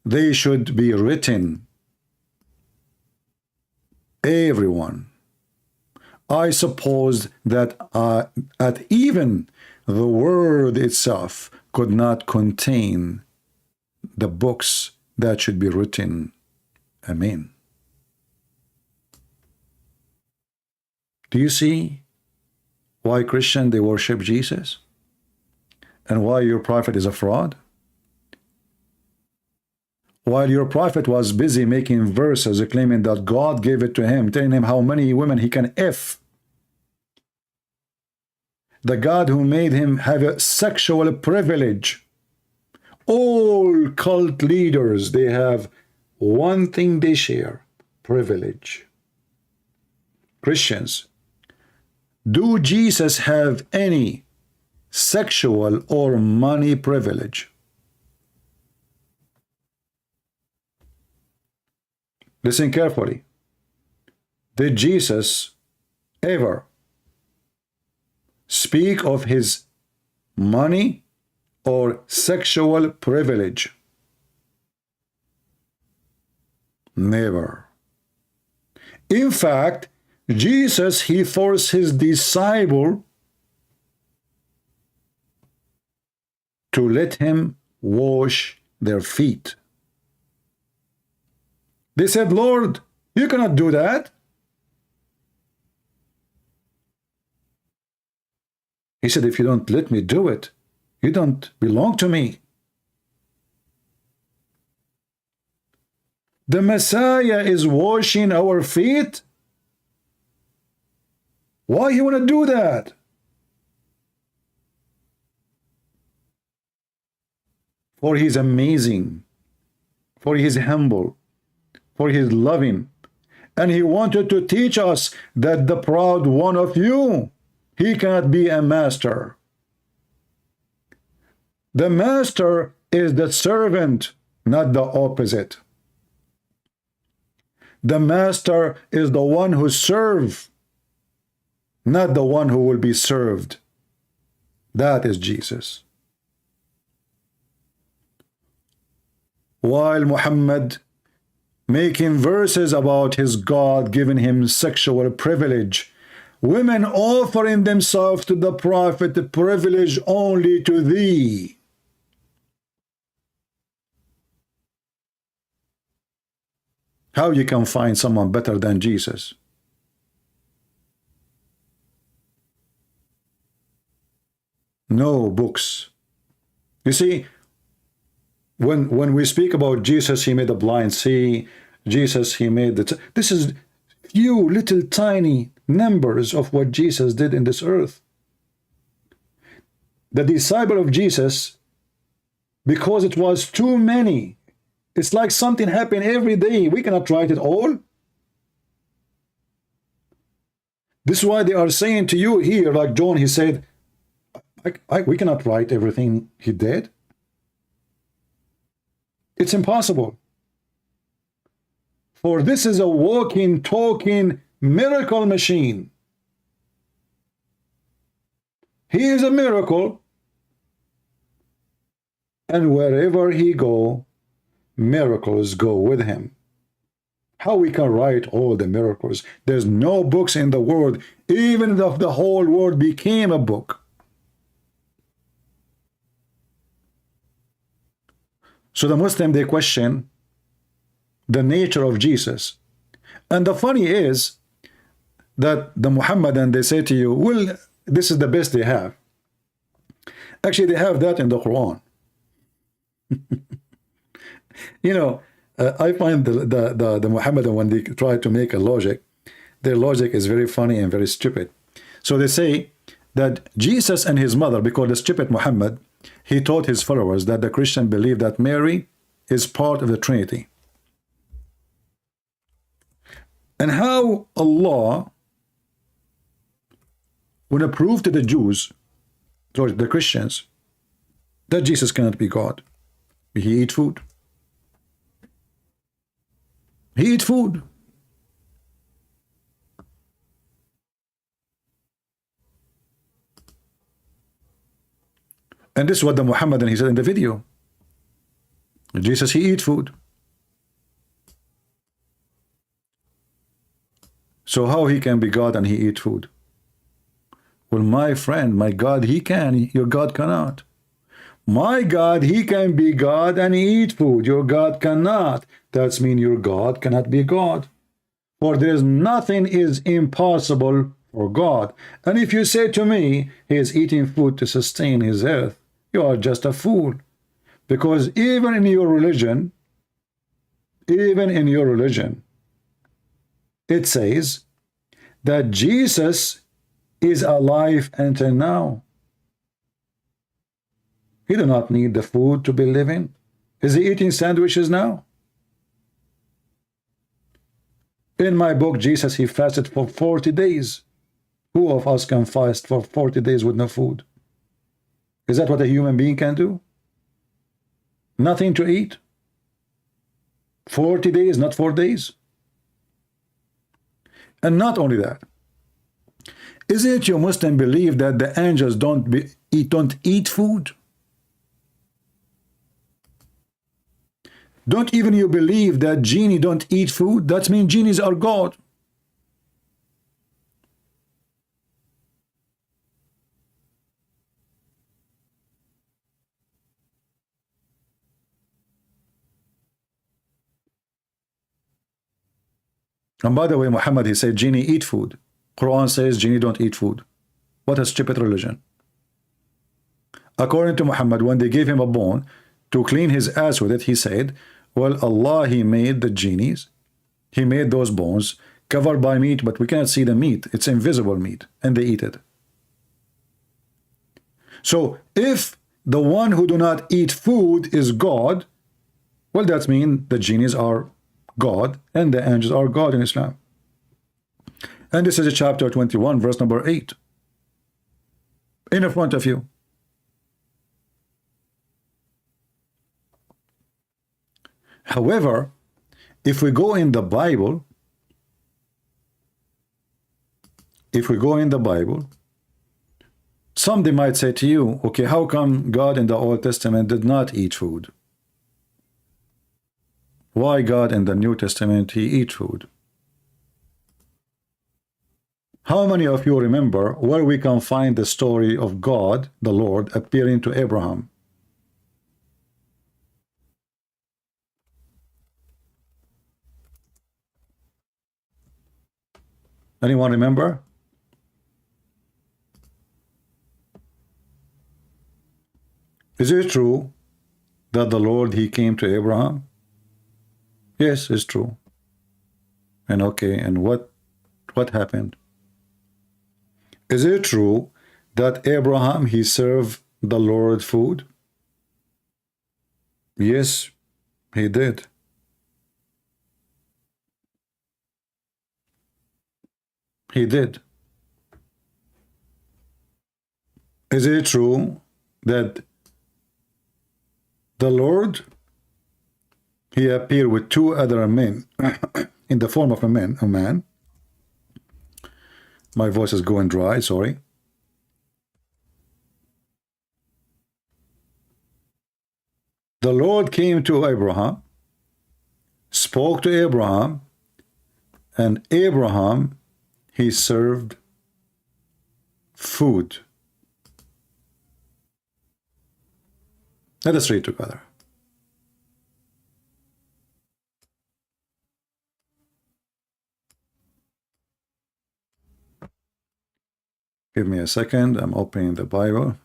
they should be written, everyone, I suppose that at even the word itself could not contain the books that should be written. Amen. Do you see why Christian they worship Jesus? And why your prophet is a fraud? While your prophet was busy making verses claiming that God gave it to him, telling him how many women he can F. The God who made him have a sexual privilege. All cult leaders, they have one thing they share: privilege. Christians, do Jesus have any sexual or money privilege? Listen carefully. Did Jesus ever speak of his money or sexual privilege? Never. In fact, Jesus, he forced his disciple to let him wash their feet. They said, Lord, you cannot do that. He said, if you don't let me do it, you don't belong to me. The Messiah is washing our feet. Why you want to do that? For he's amazing, for he's humble, for he's loving, and he wanted to teach us that the proud one of you, he cannot be a master. The master is the servant, not the opposite. The master is the one who serves, not the one who will be served. That is Jesus. While Muhammad making verses about his God giving him sexual privilege, women offering themselves to the prophet, the privilege only to thee. How you can find someone better than Jesus? No books, You see, when we speak about Jesus, he made the blind see. Jesus, he made the... This is few little tiny numbers of what Jesus did in this earth. The disciple of Jesus, because it was too many, it's like something happened every day. We cannot write it all. This is why they are saying to you here, like John, he said, we cannot write everything he did. It's impossible. For this is a walking, talking miracle machine. He is a miracle. And wherever he go, miracles go with him. How we can write all the miracles? There's no books in the world, even if the whole world became a book. So the Muslim, they question the nature of Jesus. And the funny is that the Muhammadan, they say to you, well, this is the best they have. Actually, they have that in the Quran. You know, I find the Muhammadan, when they try to make a logic, their logic is very funny and very stupid. So they say that Jesus and his mother, because the stupid Muhammad, he taught his followers that the Christian believe that Mary is part of the Trinity. And how Allah would prove to the Jews, or the Christians, that Jesus cannot be God. He eat food. He eat food. And this is what the Muhammadan, he said in the video. Jesus, he eat food. So how he can be God and he eat food? Well, my friend, my God, he can. Your God cannot. My God, he can be God and eat food. Your God cannot. That means your God cannot be God. For there is nothing is impossible for God. And if you say to me, he is eating food to sustain his earth, you are just a fool. Because even in your religion, it says that Jesus is alive until now. He do not need the food to be living. Is he eating sandwiches now? In my book, Jesus, he fasted for 40 days. Who of us can fast for 40 days with no food? Is that what a human being can do? Nothing to eat? 40 days, not 4 days? And not only that, is it you Muslim believe that the angels don't eat food? Don't even you believe that genie don't eat food? That means genies are God. And by the way, Muhammad, he said genie eat food. Quran says genie don't eat food. What a stupid religion. According to Muhammad, when they gave him a bone to clean his ass with it, he said, well, Allah, he made the genies. He made those bones covered by meat, but we cannot see the meat. It's invisible meat, and they eat it. So if the one who do not eat food is God, well, that means the genies are God and the angels are God in Islam. And this is chapter 21, verse number 8. In front of you. However, if we go in the Bible, some they might say to you, okay, how come God in the Old Testament did not eat food? Why God in the New Testament, he eat food? How many of you remember where we can find the story of God, the Lord, appearing to Abraham? Anyone remember? Is it true that the Lord, he came to Abraham? Yes, it's true. And okay, and what happened? Is it true that Abraham, he served the Lord food? Yes, he did. He did. Is it true that the Lord, he appeared with two other men in the form of a man? My voice is going dry, sorry. The Lord came to Abraham, spoke to Abraham, and Abraham, he served food. Let us read together. Give me a second. I'm opening the Bible.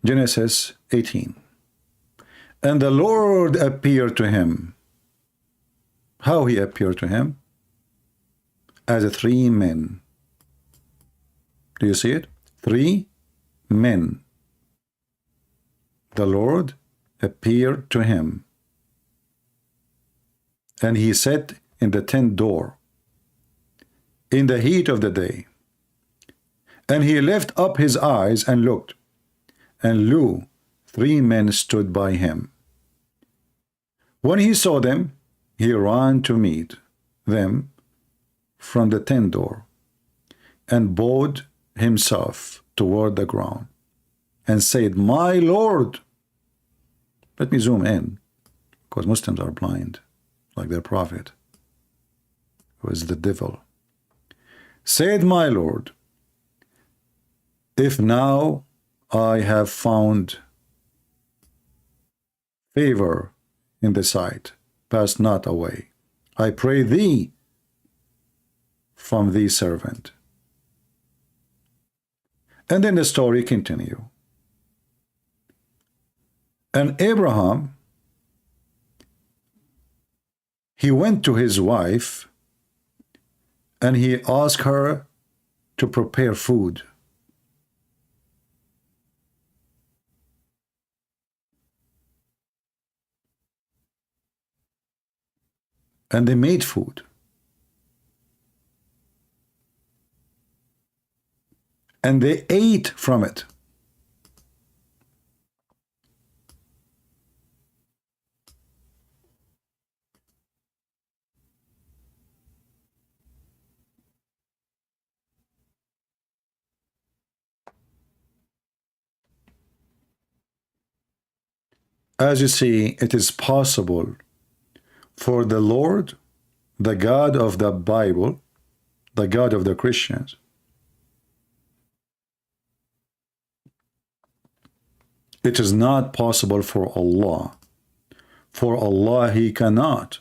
Genesis 18. And the Lord appeared to him. How he appeared to him? As three men. Do you see it? Three men. The Lord appeared to him. And he sat in the tent door in the heat of the day. And he lifted up his eyes and looked, and lo, three men stood by him. When he saw them, he ran to meet them from the tent door, and bowed himself toward the ground, and said, My Lord. Let me zoom in, because Muslims are blind, like their prophet, who is the devil. Said, My Lord, if now I have found favor in the sight, pass not away, I pray thee, from thee servant. And then the story continue. And Abraham, he went to his wife, and he asked her to prepare food. And they made food. And they ate from it. As you see, it is possible for the Lord, the God of the Bible, the God of the Christians, it is not possible for Allah. For Allah, he cannot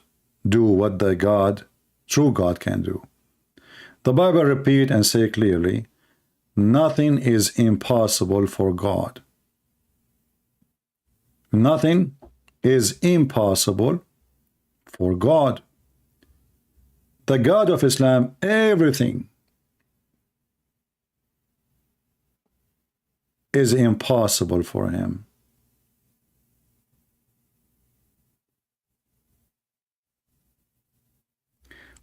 do what the God, true God, can do. The Bible repeat and say clearly, nothing is impossible for God. Nothing is impossible for God. The God of Islam, everything is impossible for him.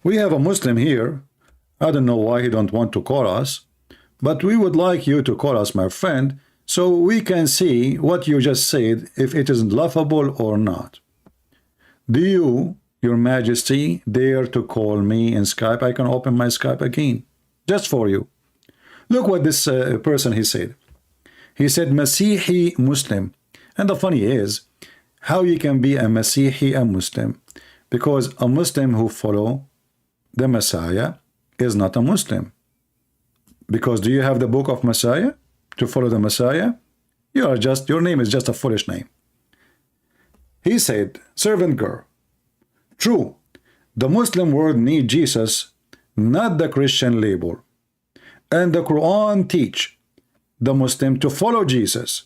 We have a Muslim here. I don't know why he don't want to call us, but we would like you to call us, my friend, so we can see what you just said, if it is laughable or not. Do you, Your Majesty, dare to call me in Skype? I can open my Skype again, just for you. Look what this person, he said. He said, Masihi Muslim. And the funny is, how you can be a Masihi a Muslim? Because a Muslim who follow the Messiah is not a Muslim. Because do you have the book of Messiah to follow the Messiah? You are just, your name is just a foolish name. He said, servant girl, true, the Muslim world need Jesus, not the Christian label. And the Quran teach the Muslim to follow Jesus.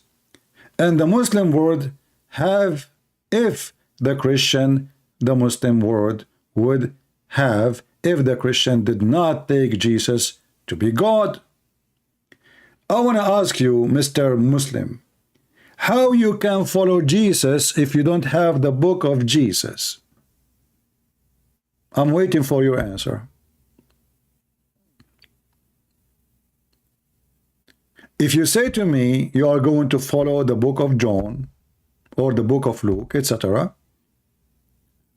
And the Muslim world have, if the Christian, the Muslim world would have, if the Christian did not take Jesus to be God. I want to ask you, Mr. Muslim, how you can follow Jesus if you don't have the book of Jesus? I'm waiting for your answer. If you say to me you are going to follow the book of John or the book of Luke, etc.,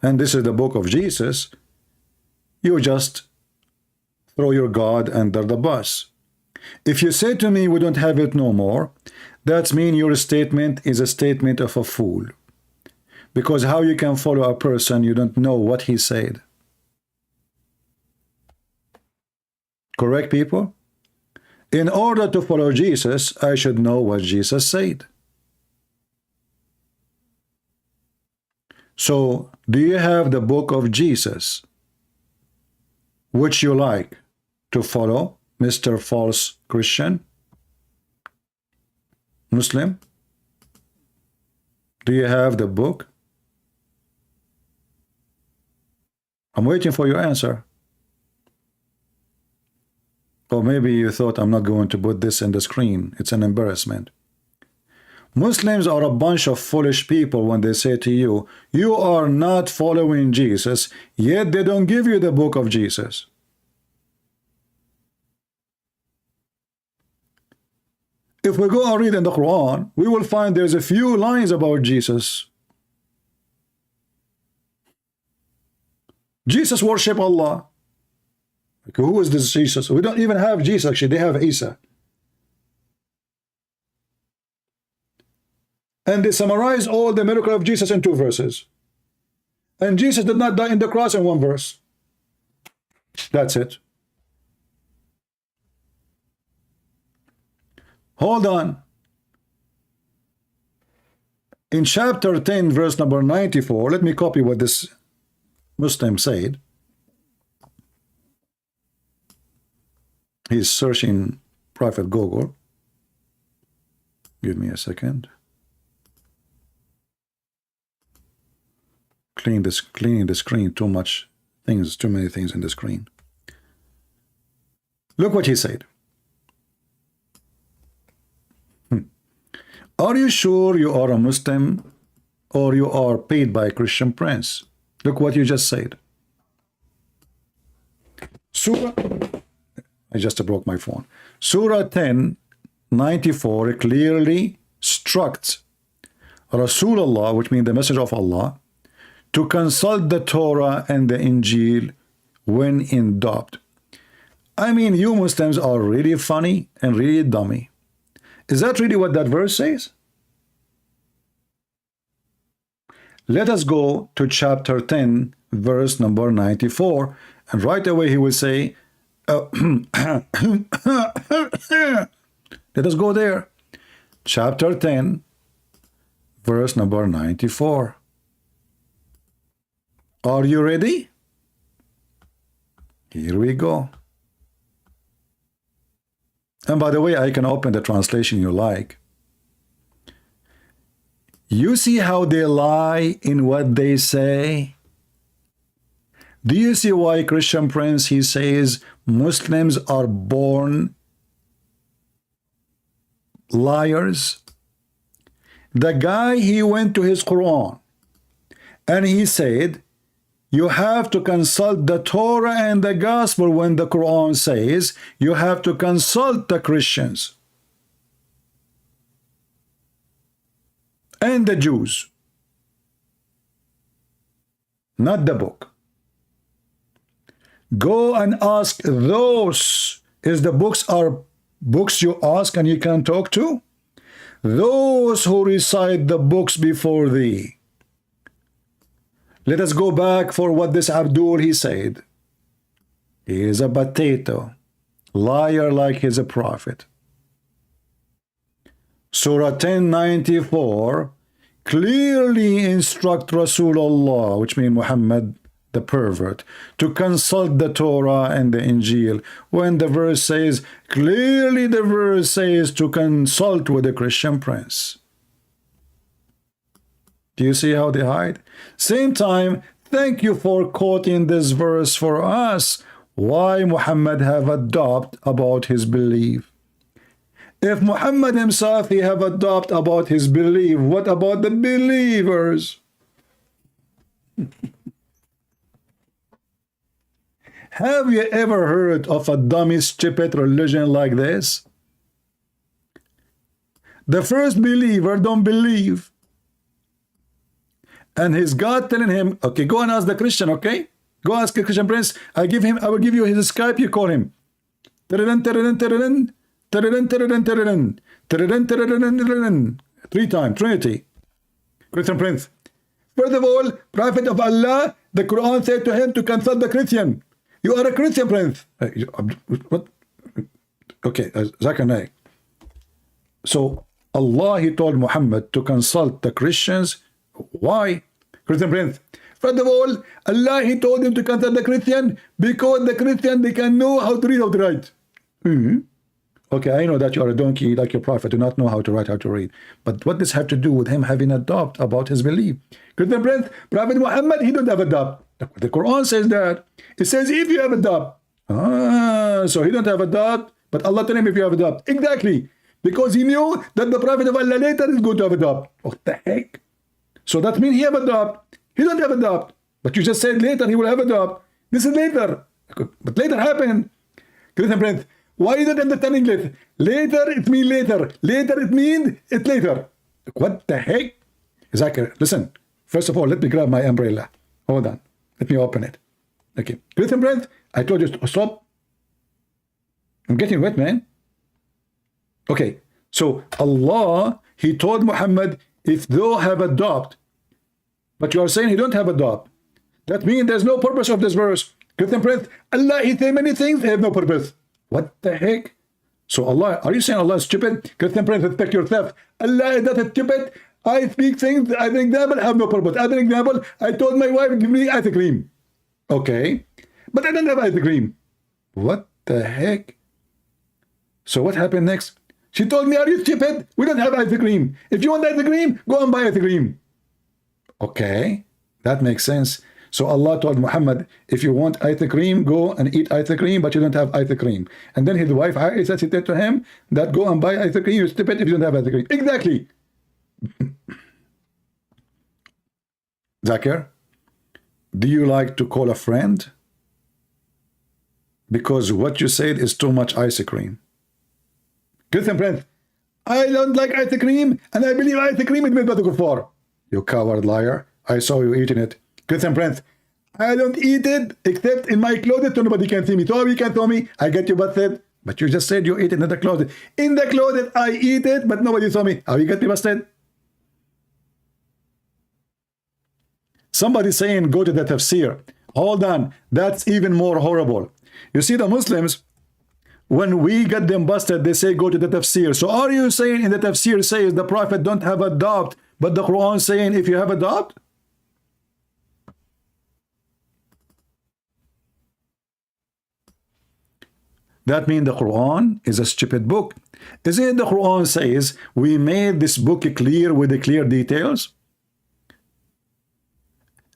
and this is the book of Jesus, you just throw your God under the bus. If you say to me we don't have it no more, that means your statement is a statement of a fool. Because how you can follow a person you don't know what he said? Correct, people? In order to follow Jesus, I should know what Jesus said. So, do you have the book of Jesus, which you like to follow, Mr. False Christian? Muslim? Do you have the book? I'm waiting for your answer. Or maybe you thought I'm not going to put this in the screen. It's an embarrassment. Muslims are a bunch of foolish people when they say to you, you are not following Jesus, yet they don't give you the book of Jesus. If we go and read in the Quran, we will find there's a few lines about Jesus. Jesus worship Allah. Who is this Jesus? We don't even have Jesus, actually. They have Isa. And they summarize all the miracle of Jesus in 2 verses. And Jesus did not die in the cross in 1 verse. That's it. Hold on. In chapter 10, verse number 94, let me copy what this Muslim said. He's searching Prophet Google. Give me a second. Cleaning the screen, too many things in the screen. Look what he said. Are you sure you are a Muslim or you are paid by a Christian prince? Look what you just said. Surah, I just broke my phone. Surah 10:94 clearly instructs Rasulullah, which means the message of Allah, to consult the Torah and the Injil when in doubt. I mean, you Muslims are really funny and really dummy. Is that really what that verse says? Let us go to chapter 10, verse number 94, and right away he will say, let us go there. Chapter 10, verse number 94. Are you ready? Here we go. And by the way, I can open the translation you like. You see how they lie in what they say? Do you see why Christian Prince, he says, Muslims are born liars? The guy, he went to his Quran and he said, you have to consult the Torah and the Gospel when the Quran says you have to consult the Christians and the Jews, not the book. Go and ask those. Is the books are books you ask and you can talk to? Those who recite the books before thee. Let us go back for what this Abdul, he said. He is a potato, liar like he's a prophet. Surah 10:94 clearly instruct Rasulullah, which means Muhammad, the pervert, to consult the Torah and the Injil, when the verse says, clearly the verse says to consult with the Christian prince. Do you see how they hide? Same time, thank you for quoting this verse for us. Why Muhammad have a doubt about his belief? If Muhammad himself, he have a doubt about his belief, what about the believers? Have you ever heard of a dummy, stupid religion like this? The first believer don't believe. And his God telling him, okay, go and ask the Christian, okay? Go ask the Christian prince. I will give you his Skype, you call him. Three times, Trinity. Christian prince. First of all, Prophet of Allah, the Quran said to him to consult the Christian. You are a Christian prince. What? Okay, Zakir Naik. So Allah, he told Muhammad to consult the Christians. Why? Christian prince. First of all, Allah, he told him to consult the Christian because the Christian, they can know how to read, how to write. Okay, I know that you are a donkey like your prophet, do not know how to write, how to read. But what does have to do with him having a doubt about his belief? Christian prince, Prophet Muhammad, he don't have a doubt. The Quran says that. It says if you have a doubt. So he don't have a doubt, but Allah tell him if you have a doubt. Exactly. Because he knew that the Prophet of Allah later is going to have a doubt. What the heck? So that means he have a doubt. He don't have a doubt. But you just said later he will have a doubt. This is later. But later happened. Christian prince, why you don't understand English? Later it means later. Later it means it's later. What the heck? Zakir, listen. First of all, let me grab my umbrella. Hold on. Let me open it. Okay. Christian prince, I told you to stop. I'm getting wet, man. Okay. So Allah, he told Muhammad, if thou have a doubt, but you are saying he don't have a doubt, that means there's no purpose of this verse. Christian prince, Allah, he say many things, they have no purpose. What the heck? So Allah, are you saying Allah is stupid? Christian prince, respect yourself. Allah is not stupid. I speak things, as an example, have no purpose. As an example, I told my wife, give me ice cream. Okay. But I don't have ice cream. What the heck? So what happened next? She told me, are you stupid? We don't have ice cream. If you want ice cream, go and buy ice cream. Okay. That makes sense. So Allah told Muhammad, if you want ice cream, go and eat ice cream, but you don't have ice cream. And then his wife, Aisha, said to him, that go and buy ice cream, you're stupid if you don't have ice cream. Exactly. Zakir, do you like to call a friend? Because what you said is too much ice cream. Christian prince, I don't like ice cream, and I believe ice cream is made by the kuffar. You coward liar. I saw you eating it. Christian prince, I don't eat it except in my closet so nobody can see me. So you can tell me, I get you busted. But you just said you eat it in the closet. In the closet, I eat it, but nobody saw me. How you get me busted? Somebody saying go to the tafsir. Hold on, that's even more horrible. You see, the Muslims, when we get them busted, they say go to the tafsir. So are you saying in the tafsir says the Prophet don't have a doubt, but the Quran saying if you have a doubt? That means the Quran is a stupid book. Isn't it the Quran says we made this book clear with the clear details?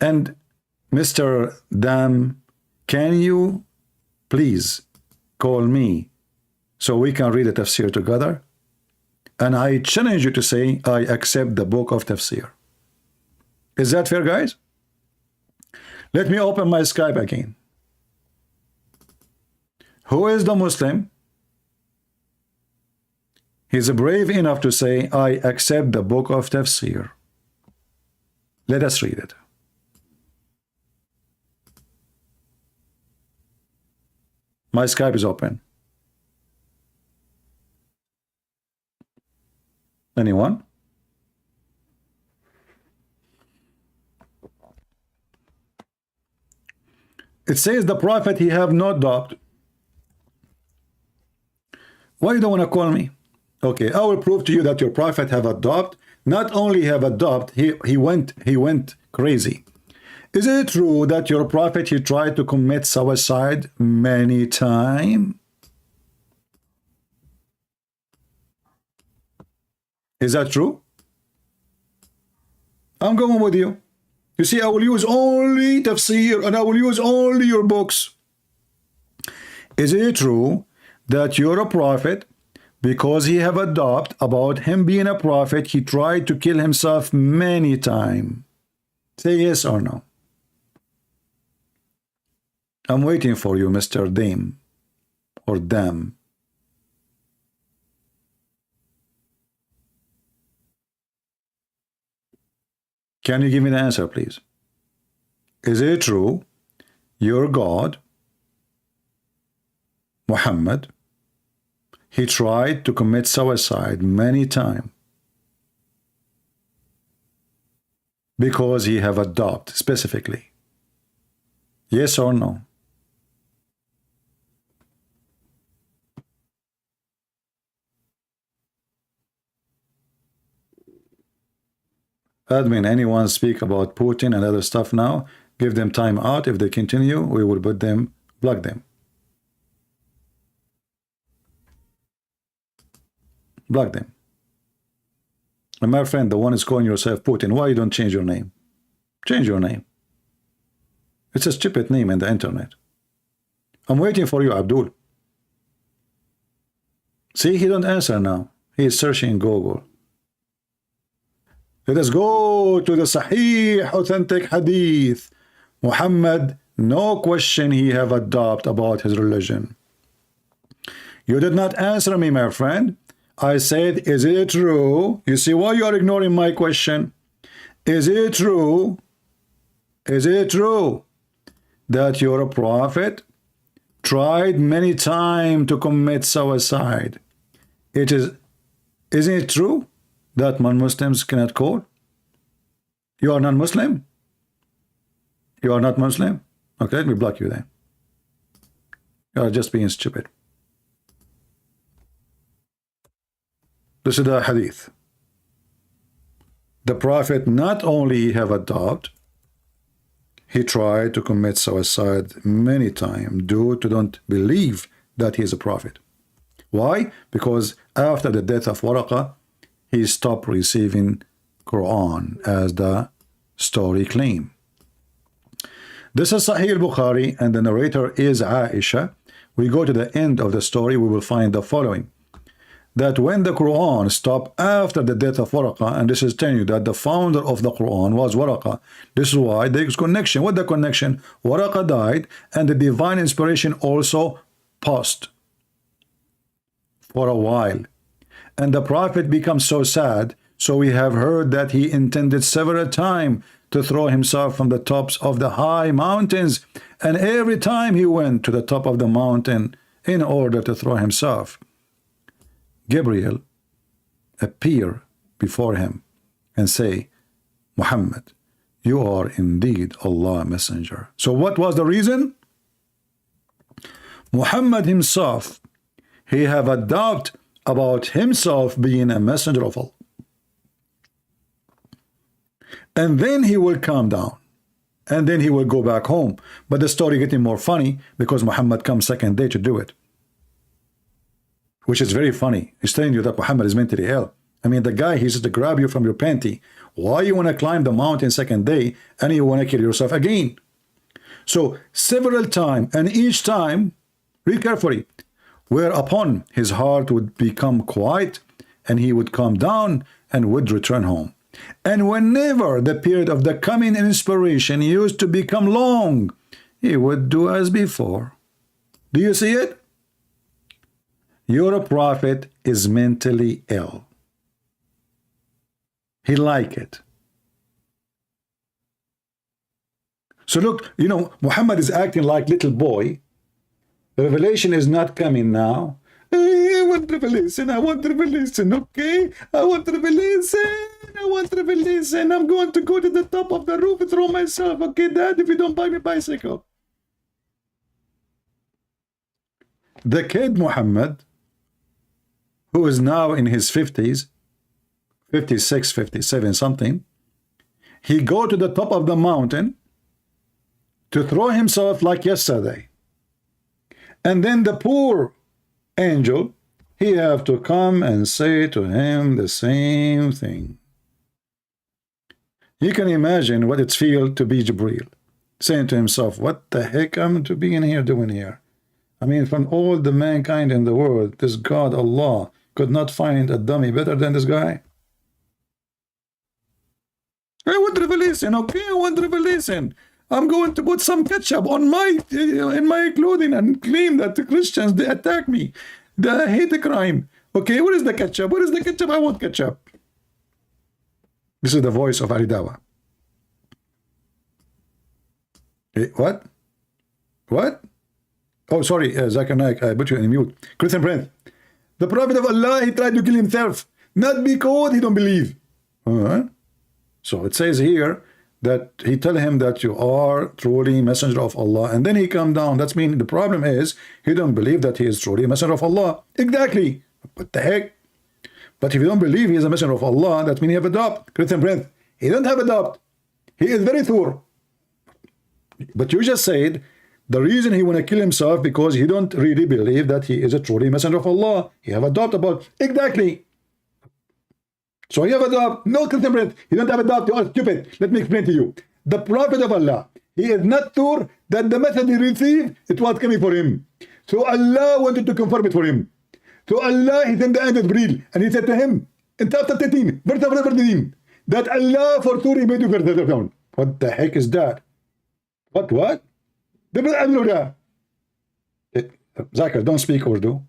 And Mr. Dam, can you please call me so we can read the tafsir together? And I challenge you to say, I accept the book of tafsir. Is that fair, guys? Let me open my Skype again. Who is the Muslim? He's brave enough to say, I accept the book of tafsir. Let us read it. My Skype is open. Anyone? It says the Prophet, he have no doubt. Why you don't want to call me? Okay, I will prove to you that your Prophet have a doubt, not only have adopted, he went crazy. Is it true that your prophet, he tried to commit suicide many times? Is that true? I'm going with you. You see, I will use only tafsir and I will use only your books. Is it true that you're a prophet, because he have a doubt about him being a prophet, he tried to kill himself many times? Say yes or no. I'm waiting for you, Mr. Dame or Dam. Can you give me the answer, please? Is it true your God, Muhammad, he tried to commit suicide many times because he have a doubt specifically? Yes or no? Admin, anyone speak about Putin and other stuff now? Give them time out. If they continue, we will put them, block them. Block them. And my friend, the one is calling yourself Putin, why you don't change your name? Change your name. It's a stupid name in the internet. I'm waiting for you, Abdul. See, he don't answer now. He is searching Google. Let us go to the Sahih, authentic hadith. Muhammad, no question he have a doubt about his religion. You did not answer me, my friend. I said, is it true? You see why you are ignoring my question? Is it true? Is it true that your prophet tried many times to commit suicide? Isn't it true that non-Muslims cannot call? You are non-Muslim? You are not Muslim? Okay, let me block you then. You are just being stupid. This is the hadith. The prophet not only have a doubt, he tried to commit suicide many times due to don't believe that he is a prophet. Why? Because after the death of Waraqah, he stopped receiving Quran, as the story claim. This is Sahih al-Bukhari, and the narrator is Aisha. We go to the end of the story, we will find the following. That when the Quran stopped after the death of Waraqah, and this is telling you that the founder of the Quran was Waraqah. This is why there's connection. What the connection? Waraqah died, and the divine inspiration also paused for a while. And the prophet becomes so sad, so we have heard that he intended several times to throw himself from the tops of the high mountains, and every time he went to the top of the mountain in order to throw himself, Gabriel appear before him and say, Muhammad, you are indeed Allah's messenger. So what was the reason? Muhammad himself, he have a doubt about himself being a messenger of Allah. And then he will calm down. And then he will go back home. But the story getting more funny because Muhammad comes second day to do it. Which is very funny. He's telling you that Muhammad is mentally ill. I mean, the guy, he's just to grab you from your panty. Why you want to climb the mountain second day and you want to kill yourself again? So several times, and each time, read carefully, whereupon his heart would become quiet and he would calm down and would return home. And whenever the period of the coming inspiration used to become long, he would do as before. Do you see it? Your prophet is mentally ill. He like it. So look, you know, Muhammad is acting like little boy. The revelation is not coming now. Hey, I want revelation, I want revelation, okay? I want revelation, I want revelation. I'm going to go to the top of the roof and throw myself, okay, Dad, if you don't buy me a bicycle. The kid Muhammad, who is now in his 50s, 56, 57 something, he go to the top of the mountain to throw himself like yesterday. And then the poor angel, he have to come and say to him the same thing. You can imagine what it feels to be Jibreel, saying to himself, what the heck am I to be in here doing here? I mean, from all the mankind in the world, this God, Allah, could not find a dummy better than this guy. I want revelation, okay? I want revelation. I'm going to put some ketchup on my in my clothing and claim that the Christians, they attack me. They hate the crime. Okay, where is the ketchup? Where is the ketchup? I want ketchup. This is the voice of Dawah. What? What? Oh, sorry, Zakir Naik, I put you in mute. Christian Prince. The Prophet of Allah, he tried to kill himself, not because he don't believe. So it says here that he tell him that you are truly messenger of Allah, and then he come down. That's mean the problem is he don't believe that he is truly a messenger of Allah. Exactly. What the heck? But if you don't believe he is a messenger of Allah, that means he have a doubt. Christian Prince, he don't have a doubt. He is very sure. But you just said the reason he want to kill himself because he don't really believe that he is a truly messenger of Allah. He have a doubt about exactly. So you have a doubt. No, Christian Prince, you don't have a doubt. You are stupid. Let me explain to you. The Prophet of Allah, he is not sure that the message he received, it was coming for him. So Allah wanted to confirm it for him. So Allah, he sent the angel Jibreel, and he said to him, in chapter 13, verse 13, that Allah for sure he made you verse down. What the heck is that? What? Zakir, don't speak Urdu.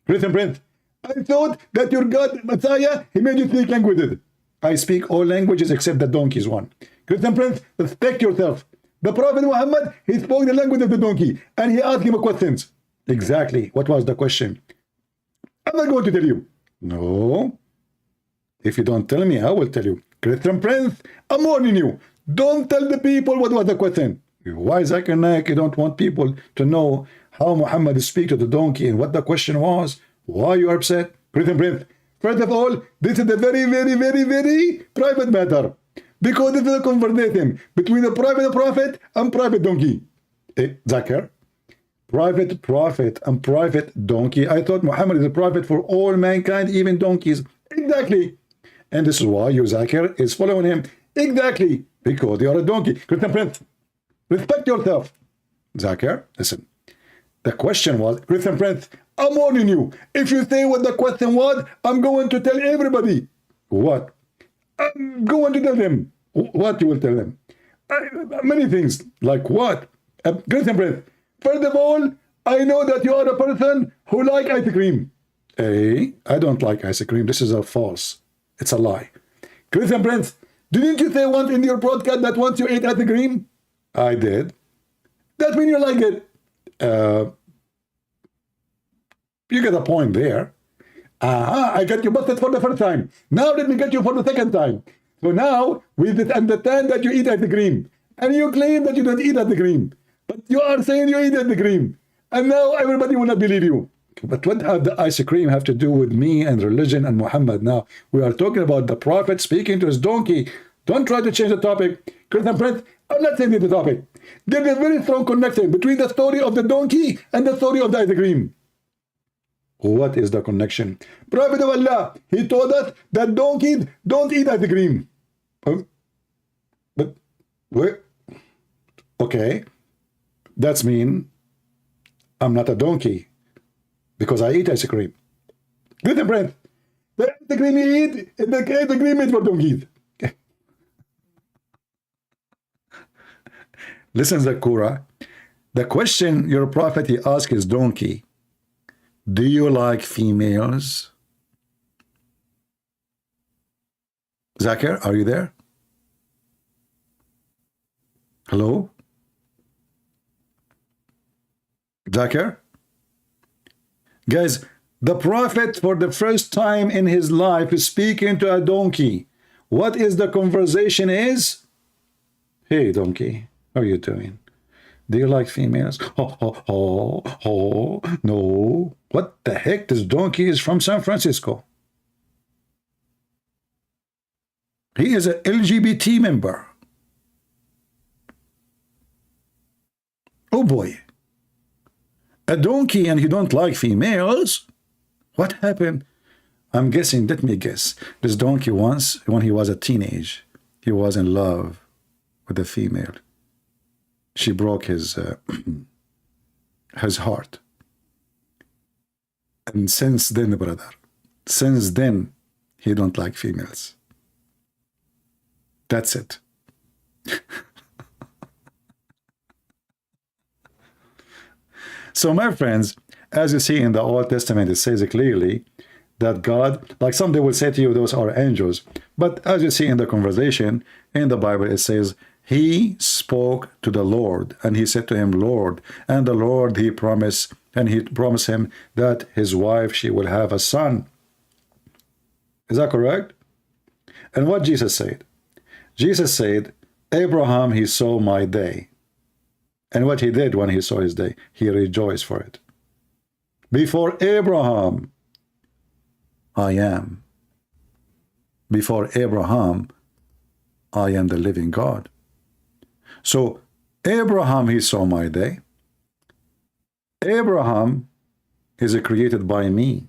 Christian Prince, I thought that your God, Messiah, he made you speak languages. I speak all languages except the donkey's one. Christian Prince, respect yourself. The Prophet Muhammad, he spoke the language of the donkey, and he asked him questions. Exactly. What was the question? I'm not going to tell you. No. If you don't tell me, I will tell you. Christian Prince, I'm warning you. Don't tell the people what was the question. Why, Zakir Naik, you don't want people to know how Muhammad speak to the donkey and what the question was? Why you are upset? Christian Prince, first of all, this is a very, very, very, very private matter. Because this is a conversation between the private prophet and private donkey. Zakir, private prophet and private donkey. I thought Muhammad is a prophet for all mankind, even donkeys. Exactly. And this is why you, Zakir, is following him. Exactly. Because you are a donkey. Christian Prince, respect yourself. Zakir, listen. The question was, Christian Prince, I'm warning you. If you say what the question was, I'm going to tell everybody. What? I'm going to tell them. What you will tell them? Many things. Like what? Christian Prince, first of all, I know that you are a person who like ice cream. I don't like ice cream. This is a false. It's a lie. Christian Prince, didn't you say once in your broadcast that once you ate ice cream? I did. That means you like it. You get a point there. I got you busted for the first time. Now let me get you for the second time. So now we understand that you eat ice cream. And you claim that you don't eat ice cream. But you are saying you eat ice cream. And now everybody will not believe you. But what does the ice cream have to do with me and religion and Muhammad? Now, we are talking about the Prophet speaking to his donkey. Don't try to change the topic. Christian Prince, I'm not changing the topic. There's a very strong connection between the story of the donkey and the story of the ice cream. What is the connection? Prophet of Allah, he told us that donkeys don't eat ice cream. But, wait. Okay. That's mean I'm not a donkey because I eat ice cream. Christian Prince, the ice cream you eat, the ice cream is for donkeys. Listen, Zakura, the question your prophet he asked his donkey, do you like females? Zakir, are you there? Hello? Zakir? Guys, the prophet for the first time in his life is speaking to a donkey. What is the conversation is? Hey, donkey, how are you doing? Do you like females? No. What the heck? This donkey is from San Francisco. He is an LGBT member. Oh boy. A donkey and you don't like females? What happened? I'm guessing, let me guess. This donkey once, when he was a teenage, he was in love with a female. She broke his his heart. And since then, brother, since then, he don't like females. That's it. So, my friends, as you see in the Old Testament, it says clearly that God, like somebody will say to you, those are angels. But as you see in the conversation in the Bible, it says, he spoke to the Lord, and he said to him, Lord. And the Lord, he promised him that his wife, she will have a son. Is that correct? And what Jesus said? Jesus said, Abraham, he saw my day. And what he did when he saw his day, he rejoiced for it. Before Abraham, I am. Before Abraham, I am the living God. So Abraham, he saw my day. Abraham is created by me.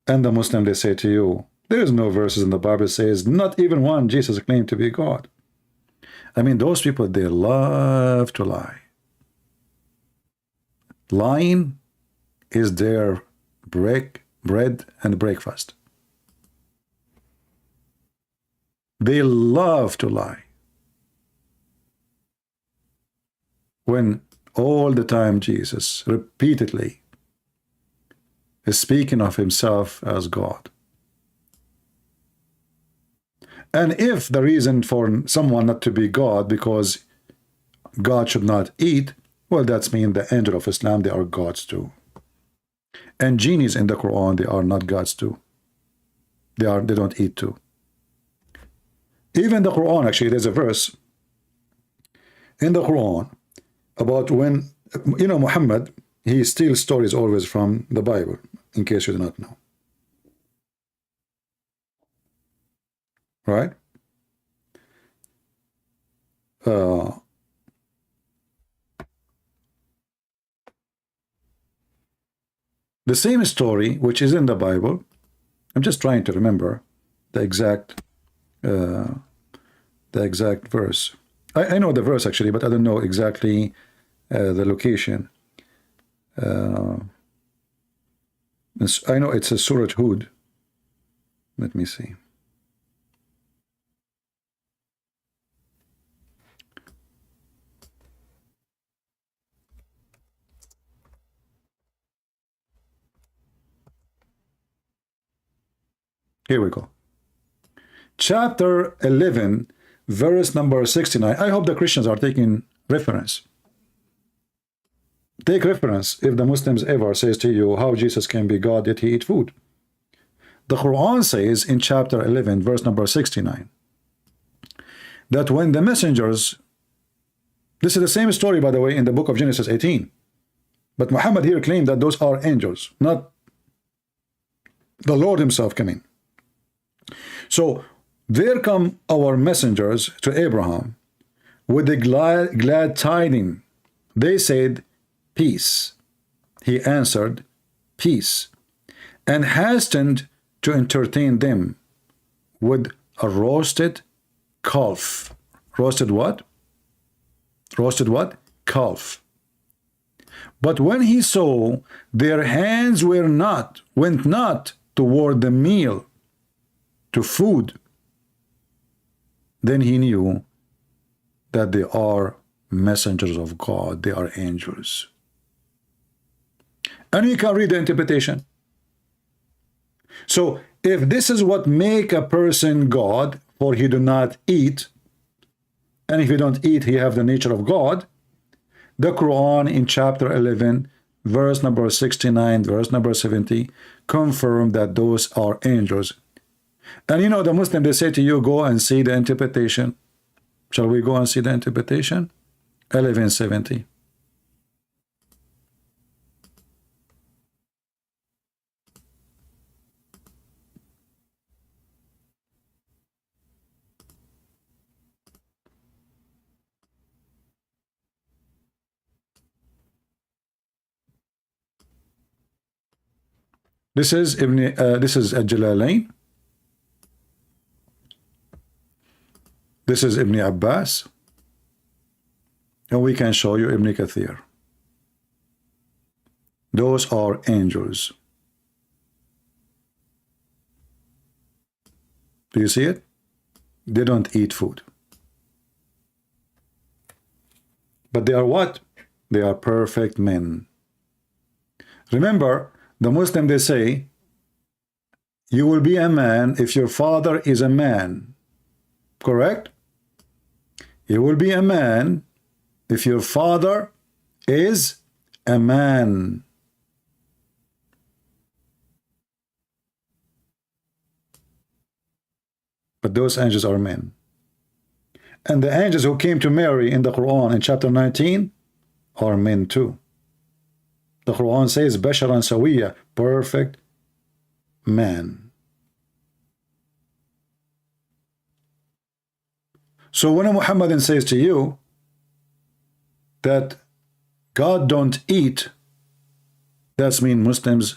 And the Muslim, they say to you, there is no verses in the Bible that says, not even one, Jesus claimed to be God. I mean, those people, they love to lie. Lying is their bread and breakfast. They love to lie. When all the time Jesus repeatedly is speaking of himself as God. And if the reason for someone not to be God because God should not eat, well, that's mean the angel of Islam, they are gods too. And genies in the Quran, they are not gods too. They don't eat too. Even the Quran, actually, there's a verse in the Quran about when, Muhammad, he steals stories always from the Bible, in case you do not know. Right? The same story, which is in the Bible, I'm just trying to remember the exact verse. I know the verse actually, but I don't know exactly the location. I know it's a Surah Hud. Let me see. Here we go. Chapter 11, verse number 69. I hope the Christians are taking reference. Take reference if the Muslims ever says to you how Jesus can be God yet he eat food. The Quran says in chapter 11, verse number 69, that when the messengers, this is the same story, by the way, in the book of Genesis 18. But Muhammad here claimed that those are angels, not the Lord himself coming. So there come our messengers to Abraham with the glad tidings. They said, peace. He answered, peace, and hastened to entertain them with a roasted calf. Roasted what? Roasted what? Calf. But when he saw their hands went not toward the meal, to food, then he knew that they are messengers of God, they are angels. And you can read the interpretation. So if this is what make a person God, for he do not eat, and if he don't eat, he have the nature of God, the Quran in chapter 11, verse number 69, verse number 70, confirm that those are angels. And the Muslim, they say to you, go and see the interpretation. Shall we go and see the interpretation? 1170. This is Jalalain. This is Ibn Abbas. And we can show you Ibn Kathir. Those are angels. Do you see it? They don't eat food. But they are what? They are perfect men. Remember, the Muslim, they say, you will be a man if your father is a man. Correct? You will be a man if your father is a man. But those angels are men. And the angels who came to Mary in the Quran in chapter 19 are men too. The Quran says, Basharan Sawiya, perfect man. So when Muhammad says to you that God don't eat, that's mean Muslims,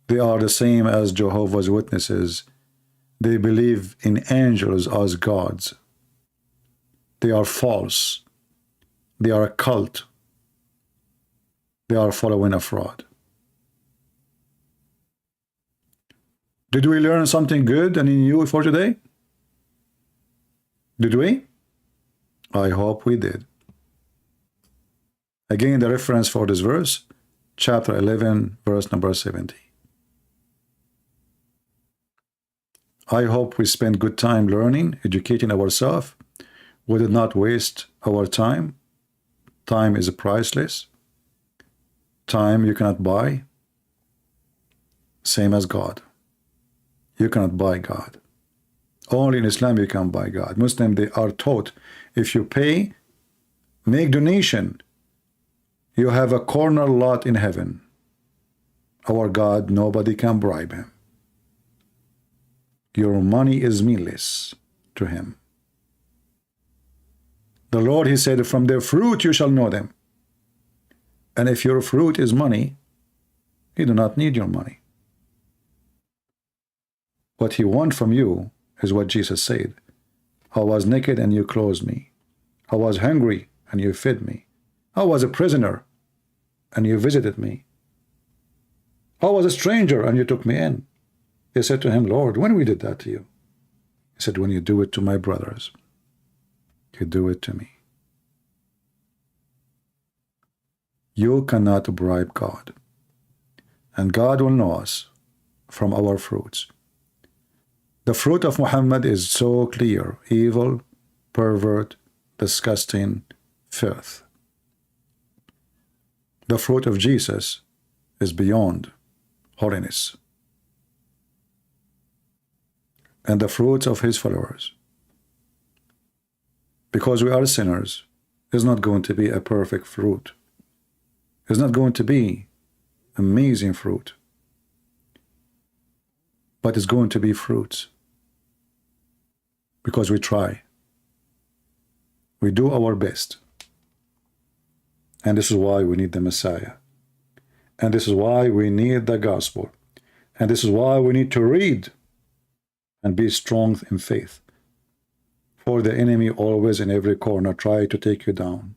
they are the same as Jehovah's Witnesses. They believe in angels as gods. They are false. They are a cult. They are following a fraud. Did we learn something good and new for today? Did we? I hope we did. Again, the reference for this verse, chapter 11, verse number 70. I hope we spend good time learning, educating ourselves. We did not waste our time. Time is priceless. Time you cannot buy. Same as God. You cannot buy God. Only in Islam you can buy God. Muslims, they are taught, if you pay, make donation, you have a corner lot in heaven. Our God, nobody can bribe him. Your money is meaningless to him. The Lord, he said, from their fruit you shall know them. And if your fruit is money, he do not need your money. What he wants from you is what Jesus said. I was naked and you clothed me. I was hungry and you fed me. I was a prisoner and you visited me. I was a stranger and you took me in. They said to him, Lord, when we did that to you? He said, when you do it to my brothers, you do it to me. You cannot bribe God. And God will know us from our fruits. The fruit of Muhammad is so clear: evil, pervert, disgusting, filth. The fruit of Jesus is beyond holiness. And the fruits of his followers, because we are sinners, is not going to be a perfect fruit. It's not going to be amazing fruit. But it's going to be fruits. Because we try. We do our best. And this is why we need the Messiah. And this is why we need the gospel. And this is why we need to read and be strong in faith. For the enemy always in every corner try to take you down.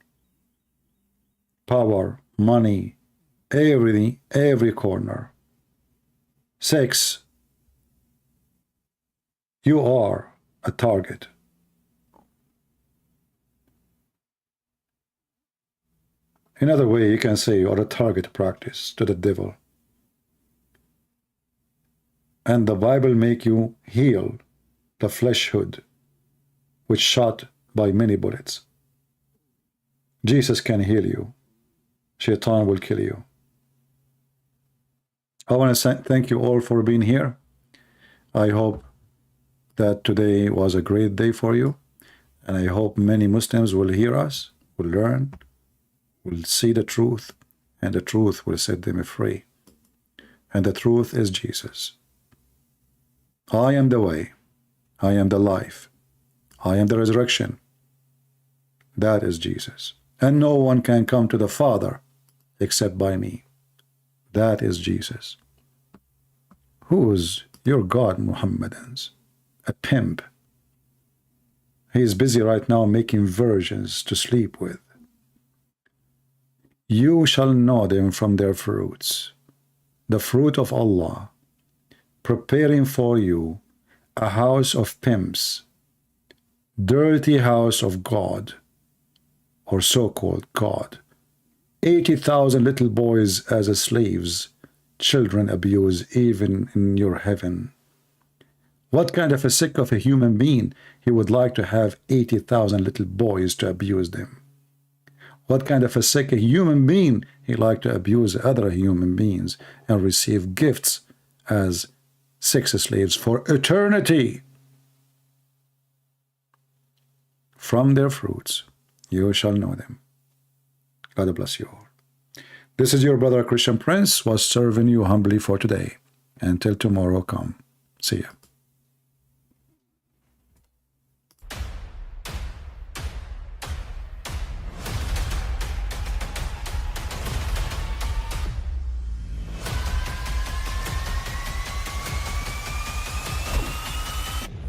Power, money, everything, every corner. Sex. You are a target. Another way you can say you are a target practice to the devil. And the Bible make you heal the flesh hood, which shot by many bullets. Jesus can heal you. Shaitan will kill you. I want to thank you all for being here. I hope that today was a great day for you. And I hope many Muslims will hear us, will learn, will see the truth, and the truth will set them free. And the truth is Jesus. I am the way. I am the life. I am the resurrection. That is Jesus. And no one can come to the Father except by me. That is Jesus. Who's your God, Muhammadans? A pimp. He is busy right now making virgins to sleep with. You shall know them from their fruits. The fruit of Allah, preparing for you a house of pimps, dirty house of God, or so-called God. 80,000 little boys as slaves, children abuse even in your heaven. What kind of a sick of a human being he would like to have 80,000 little boys to abuse them? What kind of a sick human being he like to abuse other human beings and receive gifts as sex slaves for eternity? From their fruits you shall know them. God bless you all. This is your brother Christian Prince, was serving you humbly for today. Until tomorrow come. See ya.